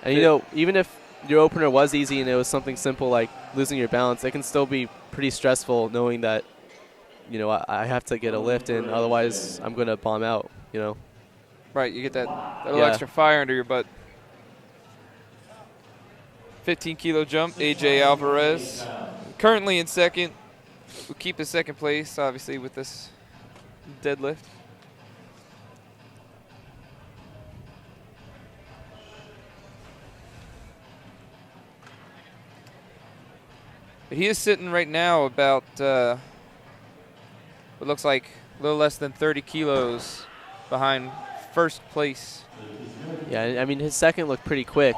S20: And even if your opener was easy and it was something simple like losing your balance, it can still be pretty stressful knowing that, I have to get a lift in, otherwise I'm going to bomb out,
S19: Right, you get that little extra fire under your butt. 15-kilo jump, AJ Alvarez. Currently in second. We'll keep his second place, obviously, with this deadlift. But he is sitting right now about, what looks like a little less than 30 kilos behind first place.
S20: Yeah, I mean, his second looked pretty quick.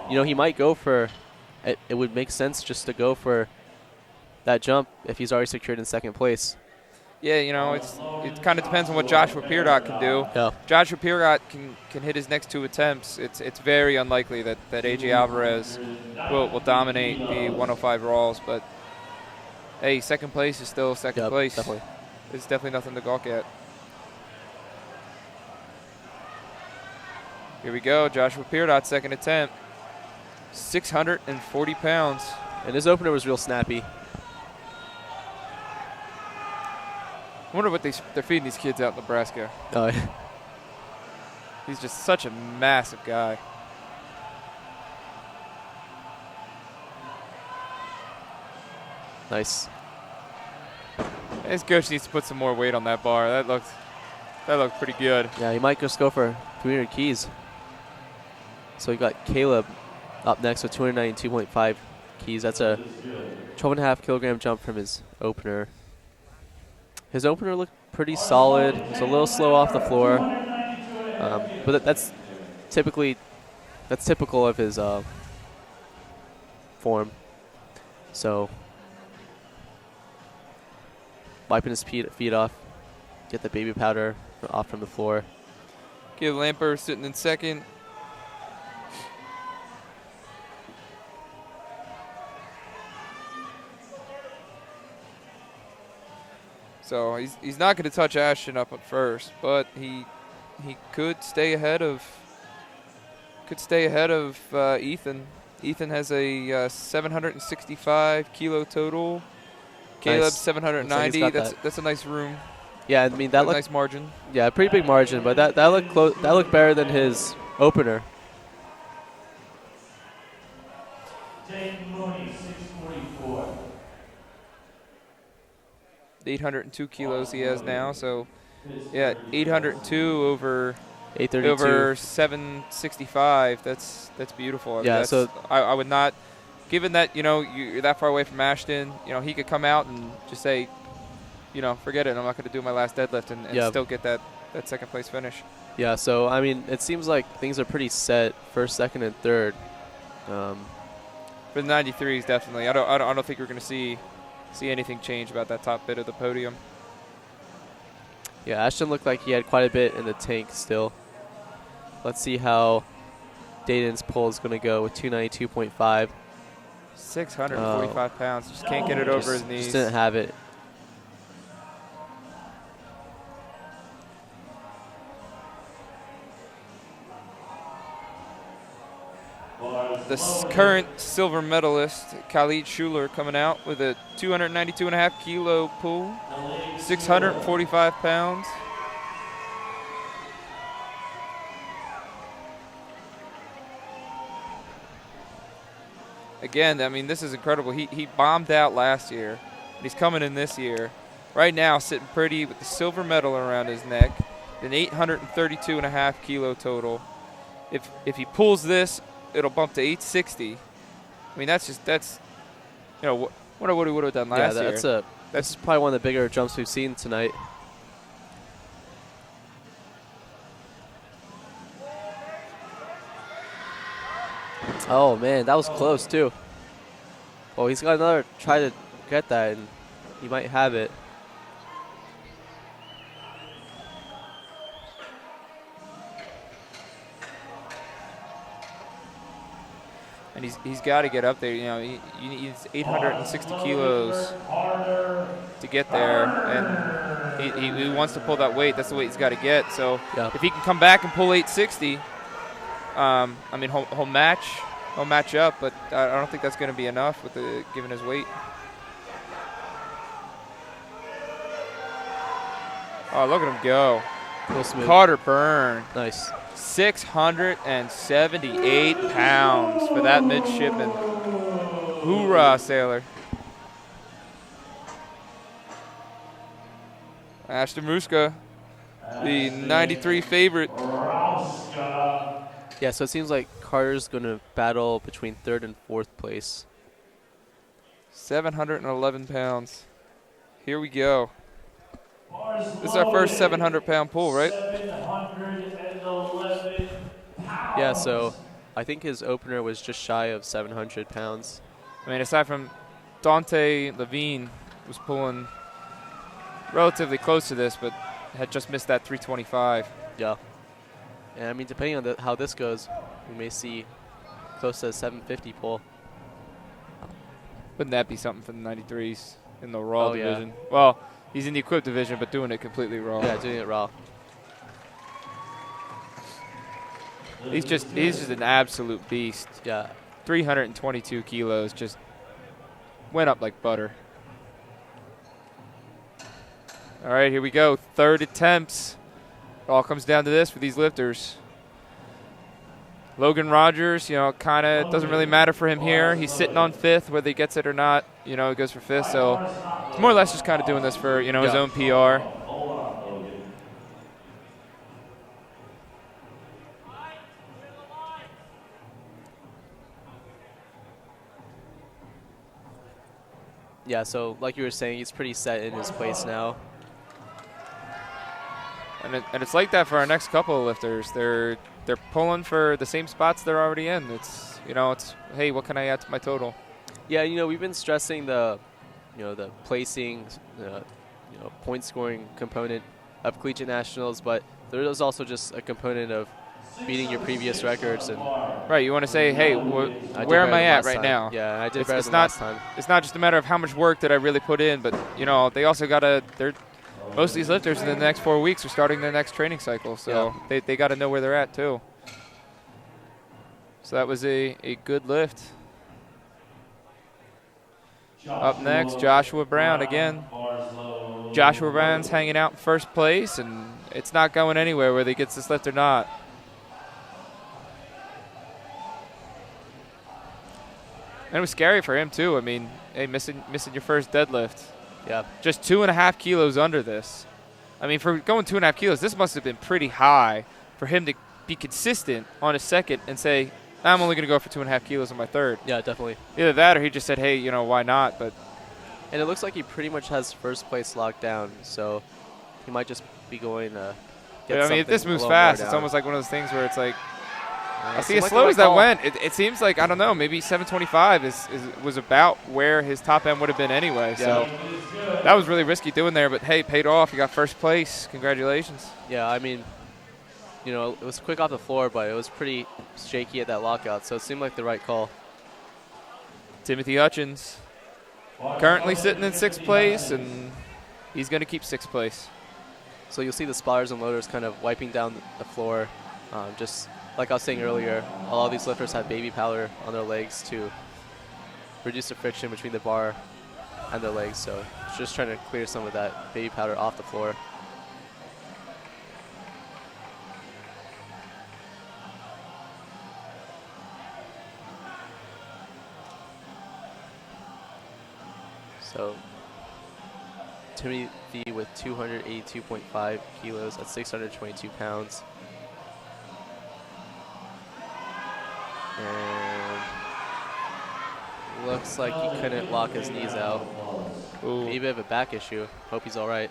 S20: He might go for, it would make sense just to go for that jump if he's already secured in second place.
S19: Yeah, it kind of depends on what Joshua Peerdot can do.
S20: Yeah.
S19: Joshua Peerdot can hit his next two attempts. It's very unlikely that AJ Alvarez will dominate the 105 Rawls, but hey, second place is still second place.
S20: Definitely.
S19: It's definitely nothing to gawk at. Here we go, Joshua Peerdot, second attempt. 640 pounds.
S20: And his opener was real snappy.
S19: I wonder what they're feeding these kids out in Nebraska.
S20: Oh,
S19: He's just such a massive guy.
S20: Nice.
S19: His coach needs to put some more weight on that bar. That looked pretty good.
S20: Yeah, he might just go for 300 keys. So we got Caleb up next with 292.5 keys. That's a 12.5 kilogram jump from his opener. His opener looked pretty solid. It was a little slow off the floor, but that's typical of his form. So wiping his feet off, get the baby powder off from the floor.
S19: Caleb Lamper sitting in second. So he's not going to touch Ashton up at first, but he could stay ahead of Ethan. Ethan has a 765 kilo total. Caleb
S20: Nice.
S19: 790.
S20: Looks like
S19: That's a nice room.
S20: Yeah, I mean that looked
S19: nice margin.
S20: Yeah, pretty big margin, but that looked close. That looked better than his opener.
S3: Dayton Mooney, 644.
S19: 802 kilos he has now, so yeah, 802 over
S20: 832
S19: over 765. That's beautiful. I mean,
S20: Yeah,
S19: that's,
S20: so
S19: I would not, given that you're that far away from Ashton, he could come out and just say, forget it, I'm not going to do my last deadlift and still get that second place finish.
S20: Yeah, so I mean, it seems like things are pretty set first, second, and third.
S19: For the 93s, definitely. I don't think we're going to see anything change about that top bit of the podium.
S20: Yeah, Ashton looked like he had quite a bit in the tank still. Let's see how Dayton's pull is going to go with 292.5.
S19: 645 pounds. Just can't get it over his knees.
S20: Just didn't have it.
S19: The current silver medalist, Collegiate Schuler, coming out with a 292.5 kilo pull, 645 pounds. Again, I mean, this is incredible. He bombed out last year, and he's coming in this year. Right now, sitting pretty with the silver medal around his neck, an 832.5 kilo total. If he pulls this, it'll bump to 860. I mean, that's what he would have done last year.
S20: This is probably one of the bigger jumps we've seen tonight. Oh man, that was close too. Well, he's got another try to get that, and he might have it.
S19: And he's got to get up there. He needs 860 kilos to get there, and he wants to pull that weight. That's the weight he's got to get. So if he can come back and pull 860, I mean he'll match up, but I don't think that's going to be enough with given his weight. Oh, look at him go! Carter Byrne.
S20: Nice.
S19: 678 pounds for that midshipman. Hoorah, sailor. Ashton Ruska, the 93 favorite.
S20: Yeah, so it seems like Carter's going to battle between third and fourth place.
S19: 711 pounds. Here we go. This is our first 700-pound pull, right?
S20: Yeah, so I think his opener was just shy of 700 pounds.
S19: I mean, aside from Dante Levine was pulling relatively close to this, but had just missed that 325.
S20: Yeah. And I mean, depending on how this goes, we may see close to a 750 pull.
S19: Wouldn't that be something for the 93s in the Raw division? Yeah. Well, he's in the equipped division, but doing it completely raw.
S20: Yeah, doing it raw.
S19: He's just an absolute beast.
S20: Yeah.
S19: 322 kilos, just went up like butter. All right, here we go. Third attempts. It all comes down to this for these lifters. Logan Rogers, kind of doesn't really matter for him here. He's sitting on fifth, whether he gets it or not. He goes for fifth. So it's more or less just kind of doing this for, his own PR.
S20: Yeah, so like you were saying, he's pretty set in his place now.
S19: And it's like that for our next couple of lifters. They're pulling for the same spots they're already in. It's hey, what can I add to my total?
S20: Yeah, we've been stressing the placing, point scoring component of collegiate nationals, but there is also just a component of beating your previous records. And
S19: right, you want to say, hey, where am I at right now?
S20: Yeah, I did better than last time.
S19: It's not just a matter of how much work did I really put in, but they also most of these lifters in the next 4 weeks are starting their next training cycle, so they got to know where they're at too. So that was a good lift. Up next, Joshua Brown again. Joshua Brown's hanging out in first place, and it's not going anywhere whether he gets this lift or not. And it was scary for him too. I mean, hey, missing your first deadlift.
S20: Yeah.
S19: Just 2.5 kilos under this. I mean, for going 2.5 kilos, this must have been pretty high for him to be consistent on his second and say, I'm only going to go for 2.5 kilos on my third.
S20: Yeah, definitely.
S19: Either that or he just said, hey, why not?
S20: And it looks like he pretty much has first place locked down, so he might just be going to get
S19: I mean, if this moves fast, it's almost like one of those things where it's like, I see as slow as that went, it seems like, I don't know, maybe 725 was about where his top end would have been anyway. Yeah. So that was really risky doing there, but hey, paid off. You got first place. Congratulations.
S20: Yeah, I mean, it was quick off the floor, but it was pretty shaky at that lockout, so it seemed like the right call.
S19: Timothy Hutchins currently sitting in 6th place, and he's going to keep 6th place.
S20: So you'll see the spotters and loaders kind of wiping down the floor. Just like I was saying earlier, a lot of these lifters have baby powder on their legs to reduce the friction between the bar and their legs, so just trying to clear some of that baby powder off the floor. So Timothy with 282.5 kilos at 622 pounds. And looks like he couldn't lock his knees out.
S19: Ooh.
S20: Maybe a bit of a back issue. Hope he's all right.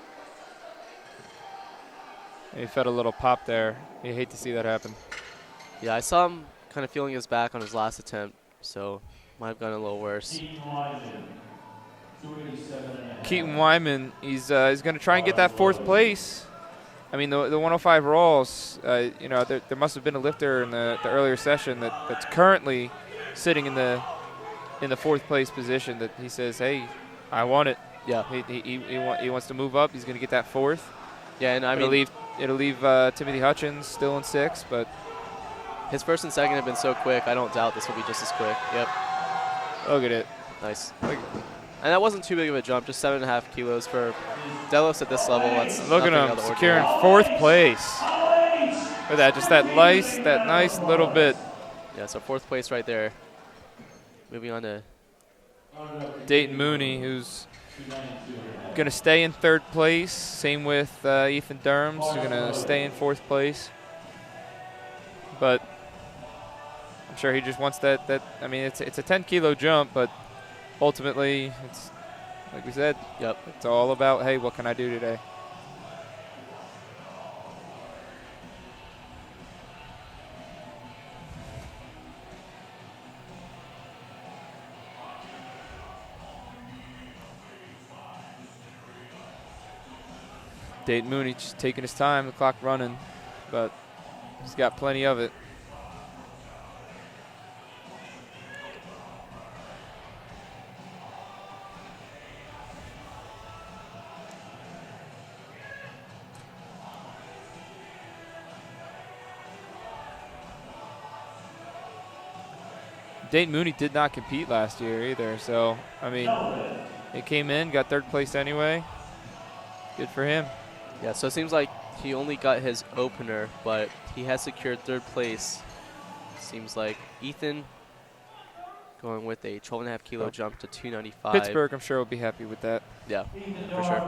S19: He fed a little pop there. You hate to see that happen.
S20: Yeah, I saw him kind of feeling his back on his last attempt, so might have gotten a little worse.
S19: Keaton Wyman, he's going to try and get that 4th place. I mean, the 105 Rawls, there must have been a lifter in the earlier session that's currently sitting in the 4th place position that he says, hey, I want it.
S20: Yeah.
S19: He wants to move up. He's going to get that 4th.
S20: Yeah, and
S19: it'll leave Timothy Hutchins still in 6th, but
S20: his first and second have been so quick. I don't doubt this will be just as quick. Yep.
S19: Look at it.
S20: Nice. And that wasn't too big of a jump, just 7.5 kilos for deadlifts at this level. That's
S19: look at him securing 4th place. Look at that, just that nice little bit.
S20: Yeah, so 4th place right there. Moving on to
S19: Dayton Mooney, who's going to stay in 3rd place. Same with Ethan Durhams, who's going to stay in 4th place. But I'm sure he just wants that. I mean, it's a 10-kilo jump, but ultimately, it's like we said.
S20: Yep.
S19: It's all about, hey, what can I do today? Dayton Mooney just taking his time, the clock running, but he's got plenty of it. Dayton Mooney did not compete last year either, so, I mean, he came in, got 3rd place anyway. Good for him.
S20: Yeah, so it seems like he only got his opener, but he has secured 3rd place. Seems like Ethan going with a 12.5 kilo jump to 295.
S19: Pittsburgh, I'm sure, will be happy with that.
S20: Yeah, for sure.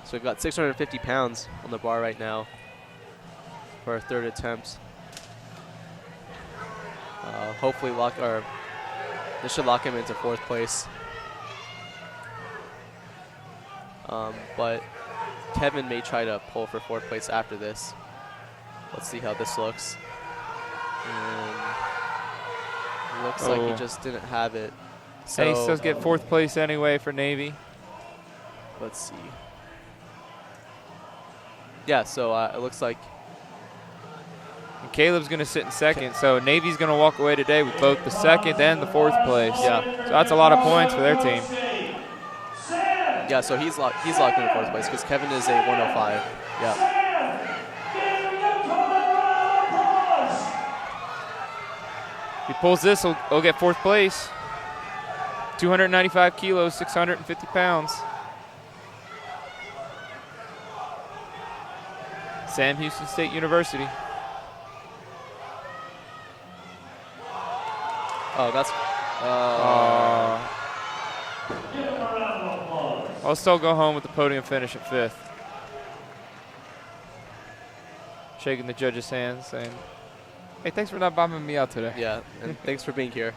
S20: So we've got 650 pounds on the bar right now for our 3rd attempt. Hopefully this should lock him into 4th place. but Kevin may try to pull for 4th place after this. Let's see how this looks. And it looks like he just didn't have it. So
S19: Hey, he still get 4th place anyway for Navy.
S20: let's see. Yeah, so it looks like
S19: And Caleb's going to sit in 2nd, so Navy's going to walk away today with both the 2nd and the 4th place.
S20: Yeah.
S19: So that's a lot of points for their team.
S20: Yeah, so he's locked in 4th place because Kevin is a 105. Yeah.
S19: If he pulls this, he'll get 4th place. 295 kilos, 650 pounds. Sam Houston State University.
S20: Oh, that's.
S19: I'll still go home with the podium finish at 5th. Shaking the judges' hands, saying, "Hey, thanks for not bombing me out today."
S20: Yeah, and thanks for being here.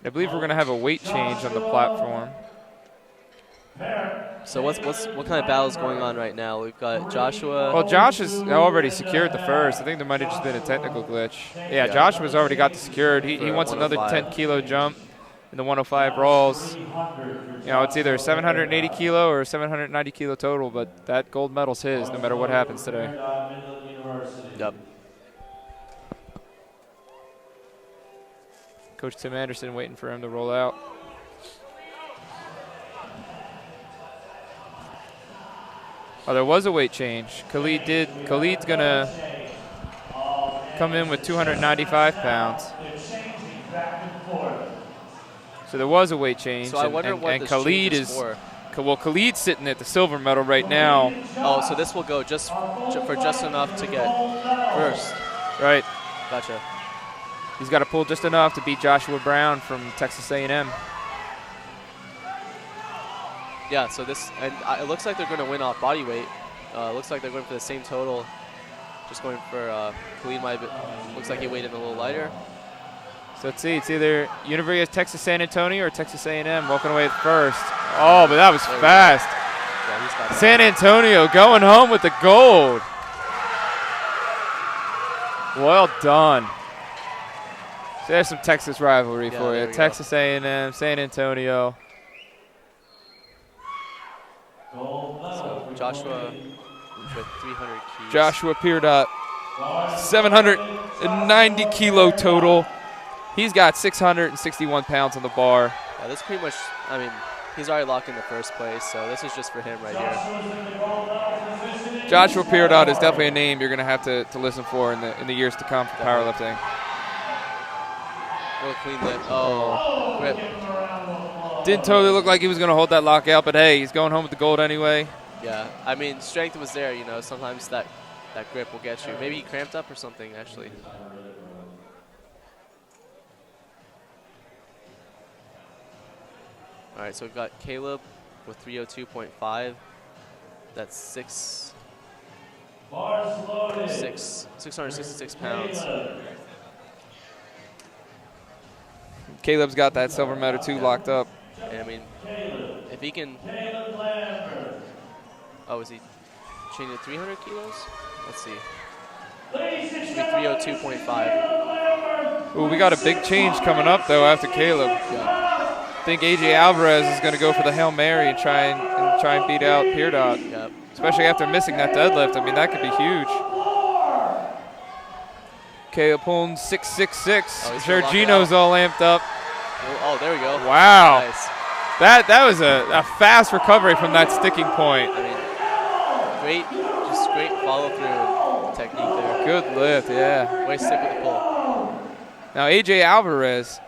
S19: I believe we're going to have a weight change on the platform.
S20: So what kind of battle is going on right now? We've got Joshua.
S19: Well, Josh has already secured the first. I think there might have just been a technical glitch. Yeah, Joshua's already got the secured. He wants another 10-kilo jump in the 105 Rawls. You know, it's either 780 kilo or 790 kilo total, but that gold medal's his no matter what happens today.
S20: Yep.
S19: Coach Tim Anderson waiting for him to roll out. Oh, there was a weight change. Khalid's going to come in with 295 pounds. So there was a weight change.
S20: So I wonder what this
S19: Khalid
S20: change is for.
S19: Well, Khalid's sitting at the silver medal right now.
S20: Oh, so this will go just enough to get first.
S19: Right.
S20: Gotcha.
S19: He's got to pull just enough to beat Joshua Brown from Texas A&M.
S20: Yeah, so this, and it looks like they're going to win off body weight. Looks like they're going for the same total. Just going for Khalid might looks like he weighed in a little lighter.
S19: So let's see, it's either University of Texas San Antonio or Texas A&M walking away at first. Oh, but that was fast.
S20: Yeah, he's got
S19: San Antonio going home with the gold. Well done. So there's some Texas rivalry for you. Texas A&M, San Antonio.
S20: So Joshua with 300 keys.
S19: Joshua Peerdot, 790 kilo total. He's got 661 pounds on the bar.
S20: Yeah, this pretty much, I mean, he's already locked in the first place, so this is just for him right here.
S19: Joshua Peerdot is definitely a name you're going to have to listen for in the years to come for powerlifting.
S20: Real clean lift. Oh, grip.
S19: Didn't totally look like he was going to hold that lockout, but hey, he's going home with the gold anyway.
S20: Yeah, I mean, strength was there, you know. Sometimes that grip will get you. Maybe he cramped up or something, actually. All right, so we've got Caleb with 302.5. That's 666 pounds.
S19: Caleb's got that silver medal too locked up.
S20: And I mean, if he can. Oh, is he changing to 300 kilos? Let's see. Should be 302.5.
S19: Ooh, we got a big change coming up though after Caleb.
S20: Yeah.
S19: I think AJ Alvarez is going to go for the Hail Mary and try and beat out Peerdot.
S20: Yep.
S19: Especially after missing that deadlift. I mean, that could be huge. Caleb pulling 666.
S20: Oh,
S19: Sergino's all amped up.
S20: Oh, there we go.
S19: Wow.
S20: Nice.
S19: That was a fast recovery from that sticking point.
S20: I mean, great follow-through technique there.
S19: Good lift, yeah.
S20: Way stick with the pull.
S19: Now AJ Alvarez,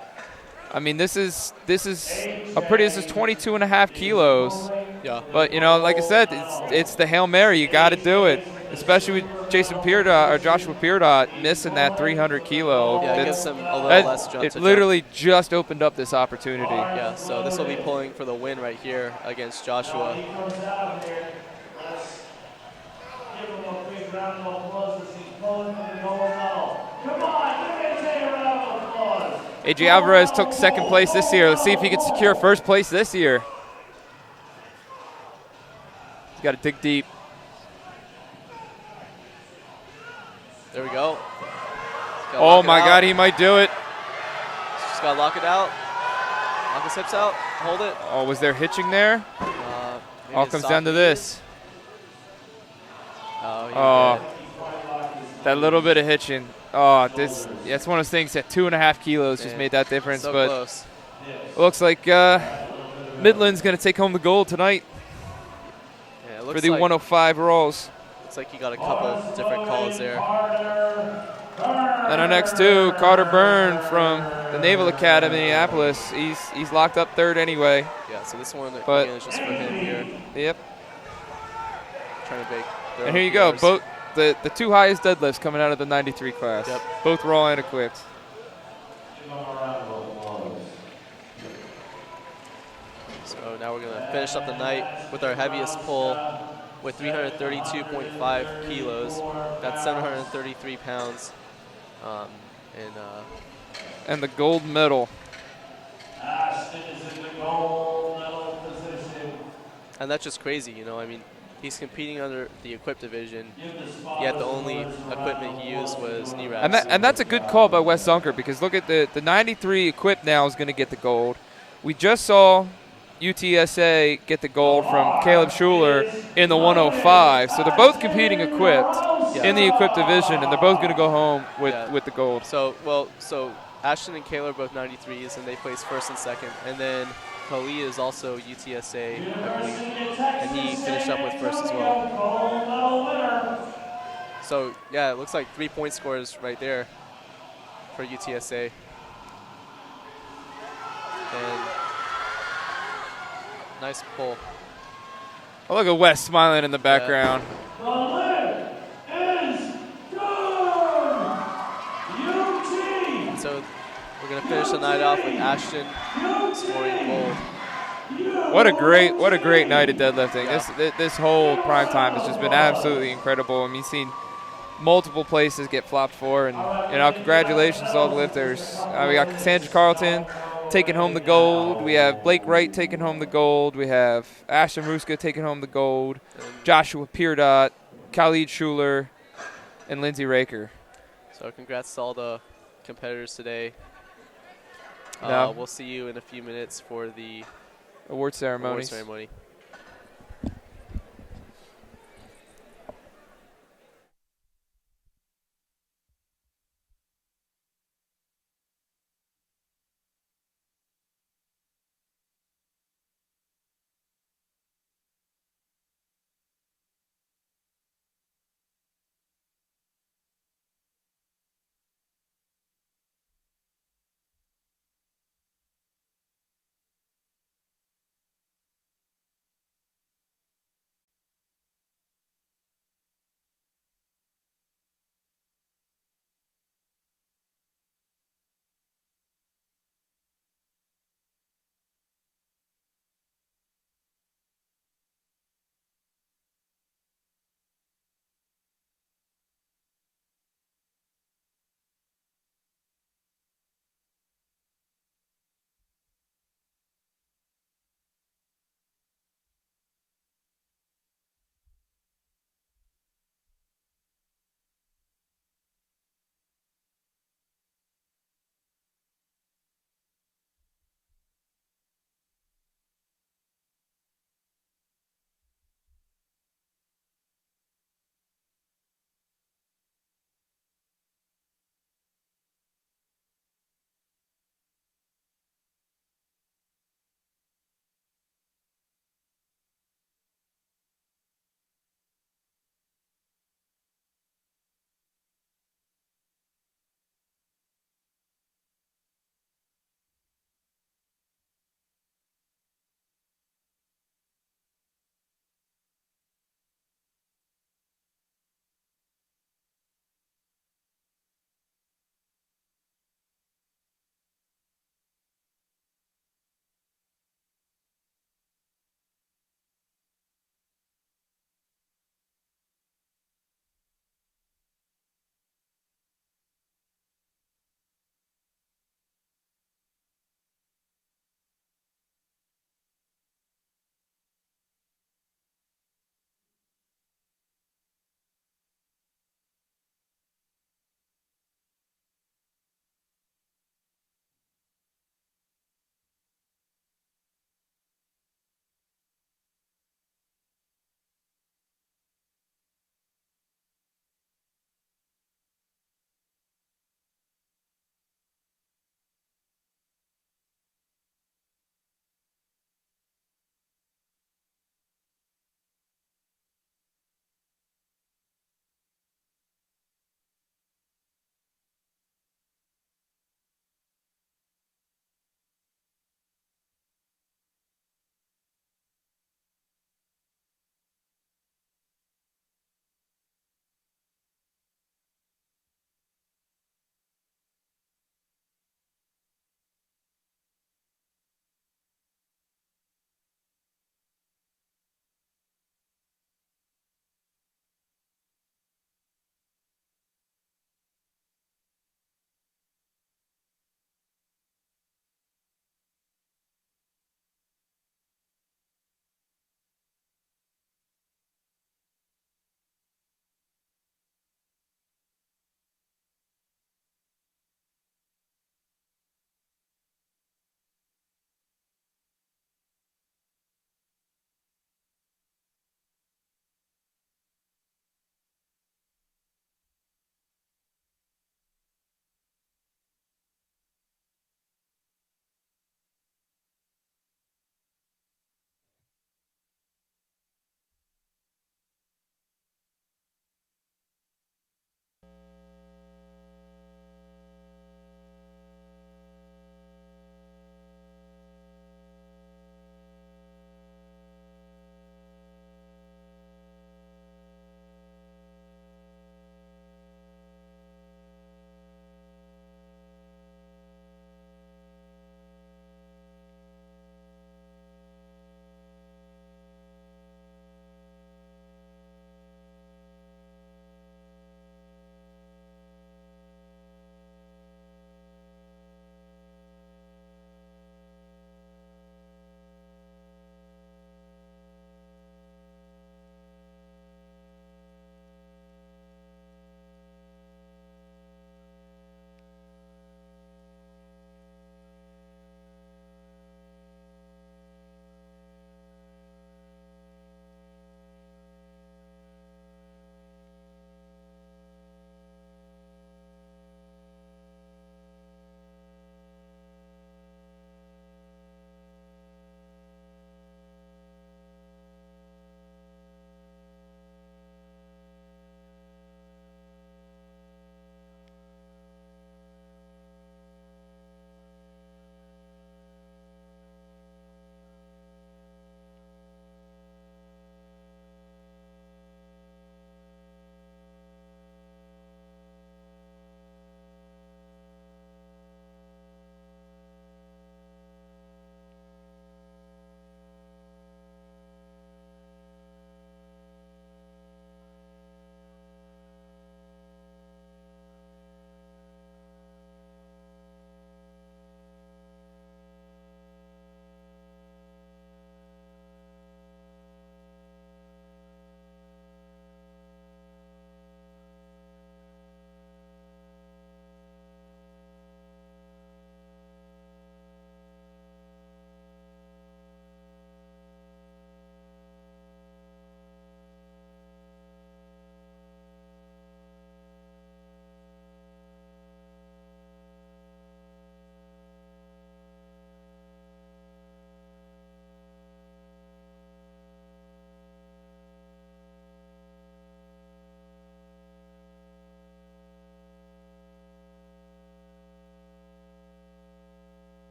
S19: I mean, this is 22.5 kilos.
S20: Yeah.
S19: But you know, like I said, it's the Hail Mary. You got to do it, especially with Joshua Peerdot missing that 300 kilo.
S20: Yeah, it gives him a little less jump.
S19: It literally just opened up this opportunity.
S20: Yeah. So this will be pulling for the win right here against Joshua.
S3: Give him a big round of applause as he's pulling for the gold medal. Come on, give AJ a round of applause.
S19: AJ Alvarez took second place this year. Let's see if he can secure first place this year. He's got to dig deep.
S20: There we go.
S19: Oh my God, he might do it.
S20: Just gotta lock it out. Lock his hips out. Hold it.
S19: Oh, was there hitching there? All comes down to this.
S20: Oh,
S19: that little bit of hitching. Oh, that's one of those things that 2.5 kilos just made that difference.
S20: So
S19: but
S20: close.
S19: It looks like Midland's going to take home the gold tonight for the 105 rolls.
S20: Looks like you got a couple different calls there.
S19: And our next two, Carter Byrne from the Naval Academy, Minneapolis. He's locked up third anyway.
S20: Yeah, so this one again is just for him here.
S19: Yep.
S20: Trying to bake.
S19: And here you go, both the two highest deadlifts coming out of the 93 class.
S20: Yep.
S19: Both raw and equipped.
S20: So now we're gonna finish up the night with our heaviest pull with 332.5 kilos. That's 733 pounds.
S19: And the gold medal.
S3: Ashton is in the gold medal position.
S20: And that's just crazy, you know. I mean, he's competing under the equipped division, yet the only equipment he used was knee wraps.
S19: And that's a good call by Wes Zunker, because look at the 93 equipped now is going to get the gold. We just saw UTSA get the gold from Caleb Schuler in the 105. So they're both competing equipped in the equipped division, and they're both going to go home with the gold.
S20: So Ashton and Caleb are both 93s, and they placed first and second. And then Kali is also UTSA, I believe, and he finished up with first as well. So yeah, it looks like 3-point scores right there for UTSA. And nice pull.
S19: Oh, look at Wes smiling in the background.
S3: The limit is good. UT.
S20: So we're gonna finish the night off with Ashton scoring gold.
S19: What a great night of deadlifting. Yeah. This whole Primetime has just been absolutely incredible. I mean, seen multiple places get flopped for, and congratulations to all the lifters. We got Cassandra Carlton taking home the gold. We have Blake Wright taking home the gold. We have Ashton Ruska taking home the gold. Joshua Peerdot, Khalid Schuler, and Lindsey Raker.
S20: So congrats to all the competitors today. We'll see you in a few minutes for the
S19: award ceremony.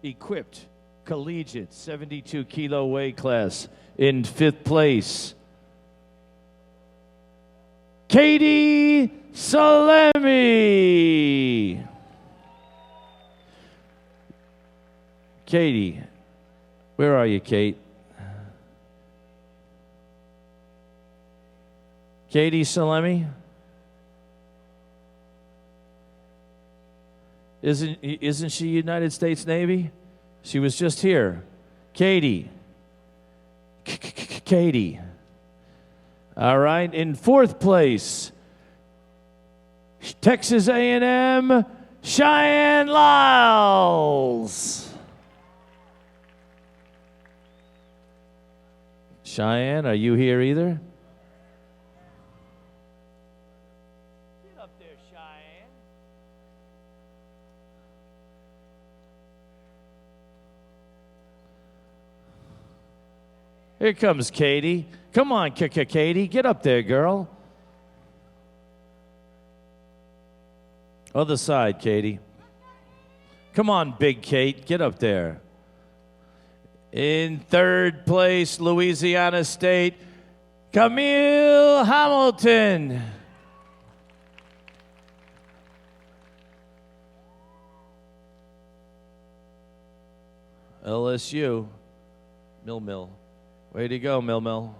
S2: equipped collegiate 72 kilo weight class in 5th place, Katie Salemi. Katie, where are you, Kate? Katie Salemi? Isn't she United States Navy? She was just here. Katie. Katie. All right, in 4th place, Texas A&M, Cheyenne Lyles. Cheyenne, are you here either? Get up there, Cheyenne. Here comes Katie. Come on, Katie. Get up there, girl. Other side, Katie. Come on, big Kate. Get up there. In 3rd place, Louisiana State, Camille Hamilton. LSU. Mill. Way to go, Mill.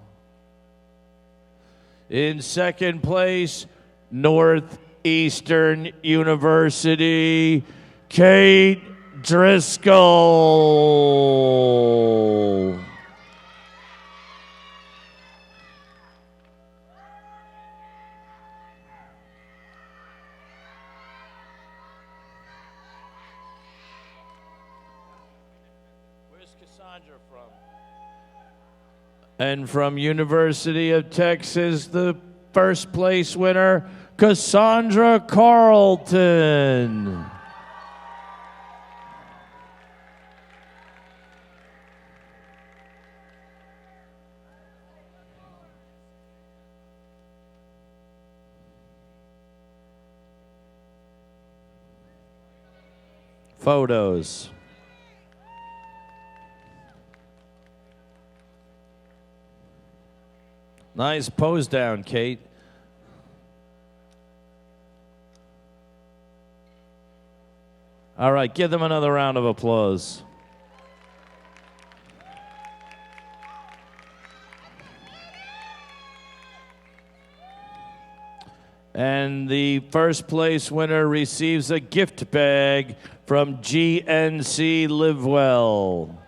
S2: In 2nd place, Northeastern University, Kate Driscoll. Where's Cassandra from? And from University of Texas, the 1st place winner, Cassandra Carlton. Photos. Nice pose down, Kate. All right, give them another round of applause. And the 1st place winner receives a gift bag from GNC Live Well.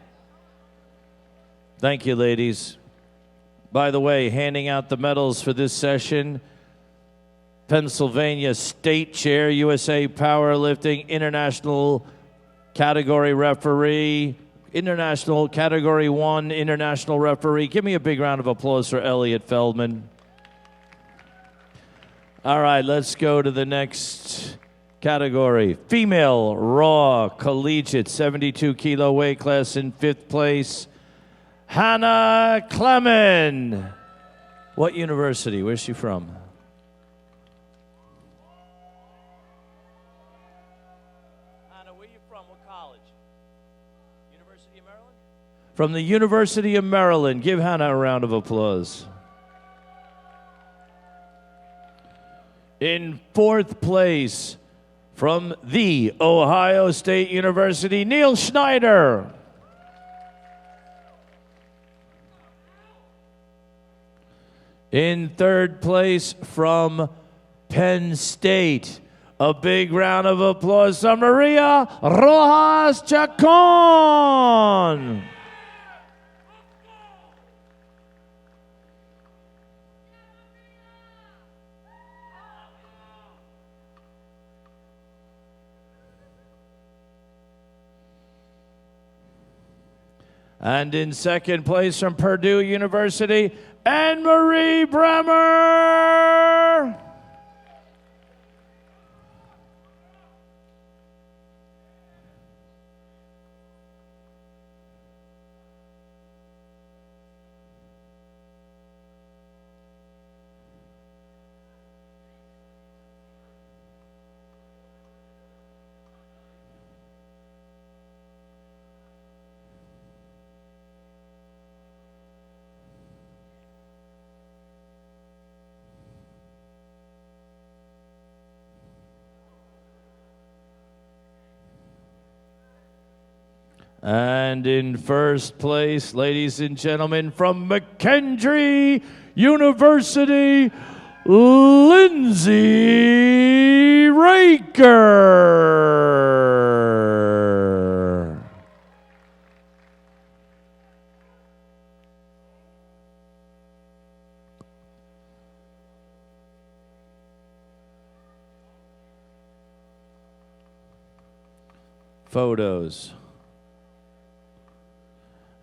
S2: Thank you, ladies. By the way, handing out the medals for this session, Pennsylvania State Chair, USA Powerlifting, International Category Referee, International Category 1 International Referee. Give me a big round of applause for Elliot Feldman. All right, let's go to the next category. Female Raw Collegiate 72 kilo weight class in 5th place, Hannah Clemen. What university? Where's she from? Hannah, where are you from? What college? University of Maryland? From the University of Maryland. Give Hannah a round of applause. In 4th place, from the Ohio State University, Neil Schneider. In 3rd place, from Penn State, a big round of applause to Maria Rojas Chacon. And in 2nd place, from Purdue University, Anne-Marie Bremer. And in first place, ladies and gentlemen, from McKendree University, Lindsay Raker. Photos.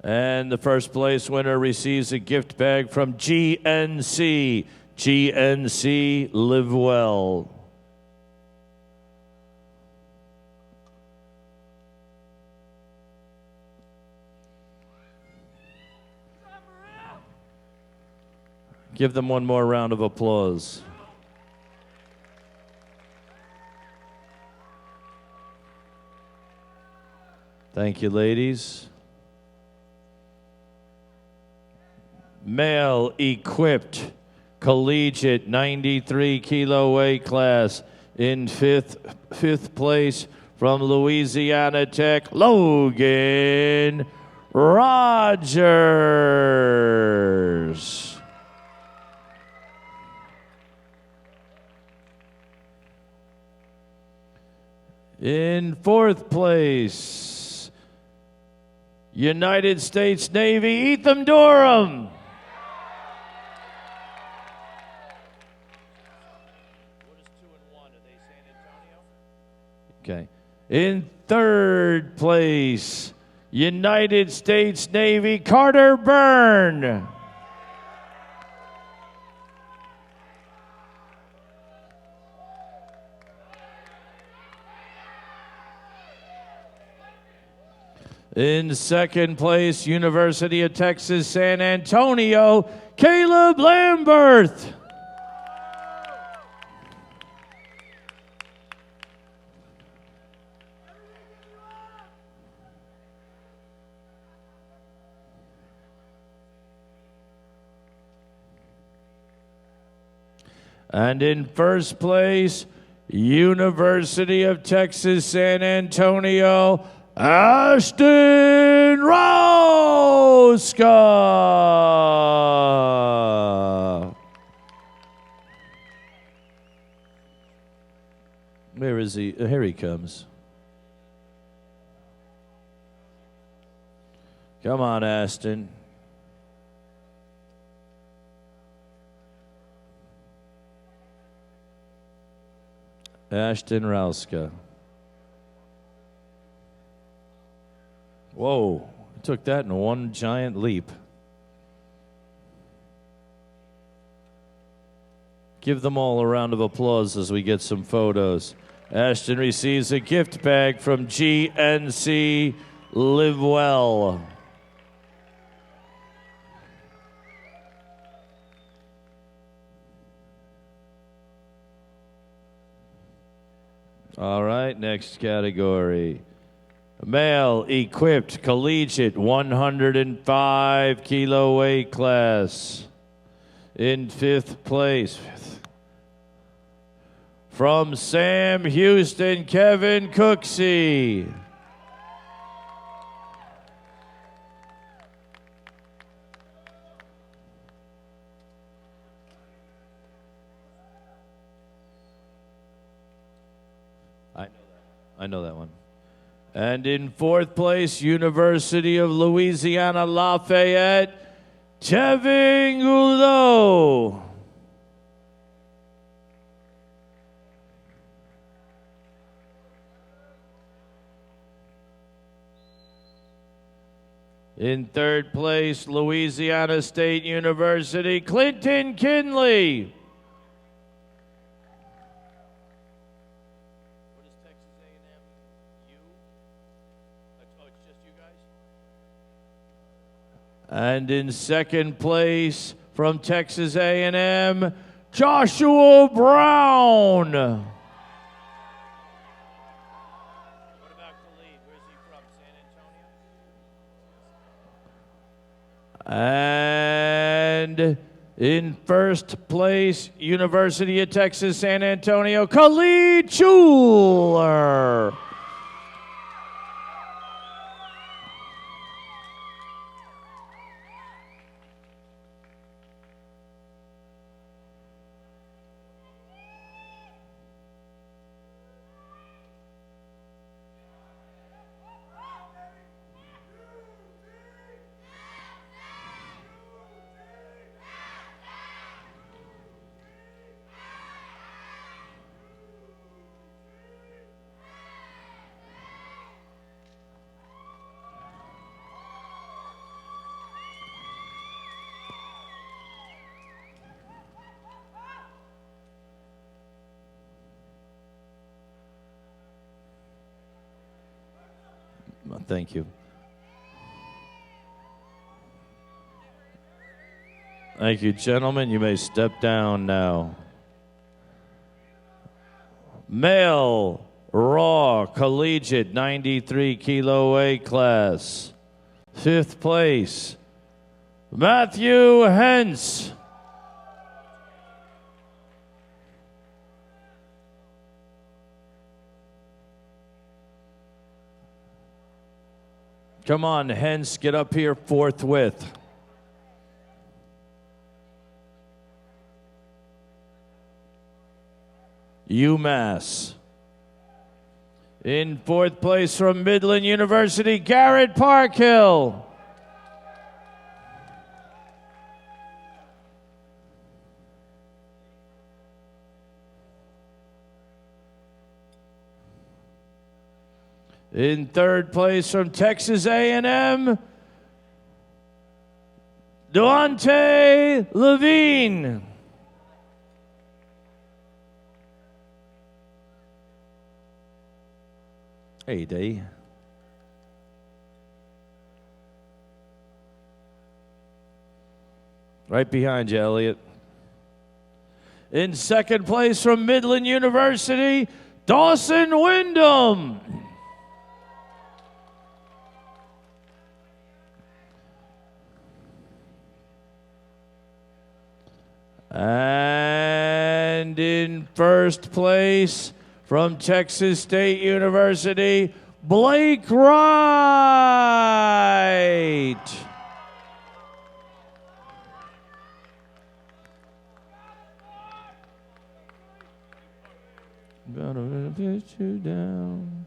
S2: And the first place winner receives a gift bag from GNC. GNC, live well. Give them one more round of applause. Thank you, ladies. Male equipped collegiate 93 kilo weight class in fifth place from Louisiana Tech, Logan Rogers. In fourth place, United States Navy, Ethan Durham. Okay. In third place, United States Navy, Carter Byrne. In second place, University of Texas, San Antonio, Caleb Lamberth. And in first place, University of Texas, San Antonio, Ashton Rauska. Where is he? Here he comes. Come on, Ashton. Ashton Rauska. Whoa, took that in one giant leap. Give them all a round of applause as we get some photos. Ashton receives a gift bag from GNC Live Well. All right, next category. Male equipped collegiate 105 kilo weight class. In fifth place, from Sam Houston, Kevin Cooksey. I know that one. And in fourth place, University of Louisiana Lafayette, Tevin Goulot. In third place, Louisiana State University, Clinton Kinley. And in second place, from Texas A&M, Joshua Brown. What about Khalid? Where's he from? San Antonio? And in first place, University of Texas, San Antonio, Khalid Schuler. Thank you. Thank you, gentlemen. You may step down now. Male Raw Collegiate 93 kilo weight class. 5th place, Matthew Hentz. Come on, Hentz, get up here forthwith. UMass. In 4th place from Midland University, Garrett Parkhill. In 3rd place from Texas A&M, Devontae Levine. Hey, D. Right behind you, Elliot. In 2nd place from Midland University, Dawson Wyndham. And in 1st place from Texas State University, Blake Wright. Gonna put you down.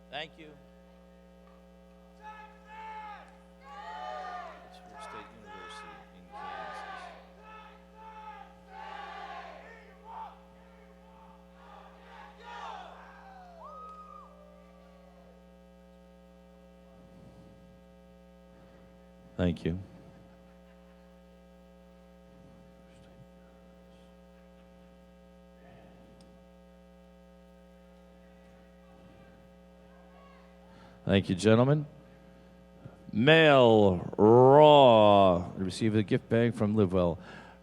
S2: Thank you. Pittsburgh State University in Kansas. Thank you. Thank you, gentlemen. Male Raw receive a gift bag from Livewell.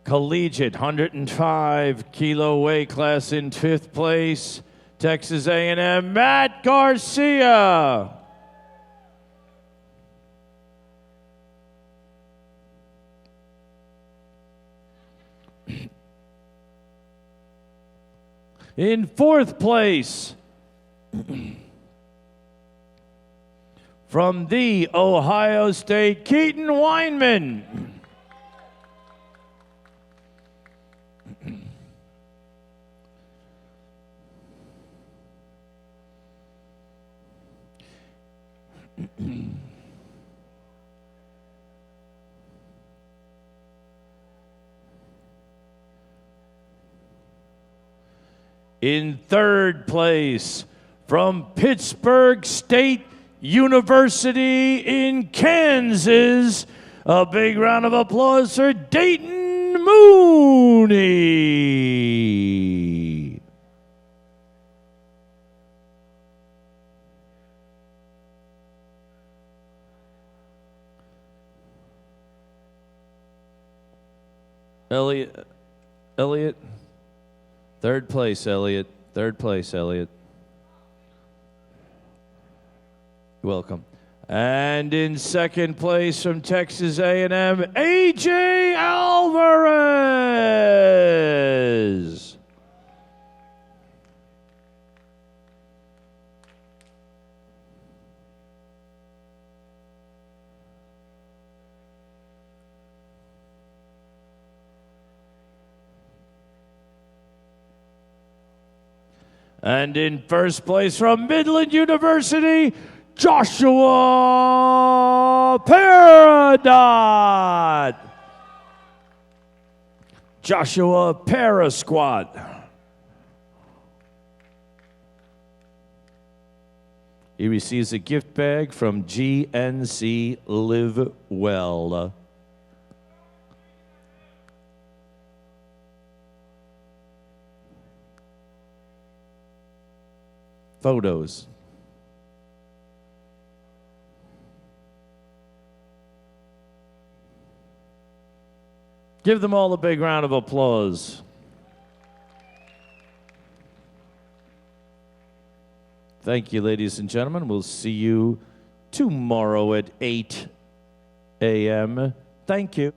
S2: Collegiate 105 kilo weight class in 5th place, Texas A&M, Matt Garcia. In 4th place, from the Ohio State, Keaton Weinman. In 3rd place, from Pittsburgh State University in Kansas, a big round of applause for Dayton Mooney. Elliot, 3rd place, Elliot. 3rd place, Elliot. You're welcome. And in 2nd place from Texas A&M, A.J. Alvarez. And in 1st place from Midland University, Joshua Peridot. Joshua Parasquat. He receives a gift bag from GNC Live Well. Photos. Give them all a big round of applause. Thank you, ladies and gentlemen. We'll see you tomorrow at 8 a.m. Thank you.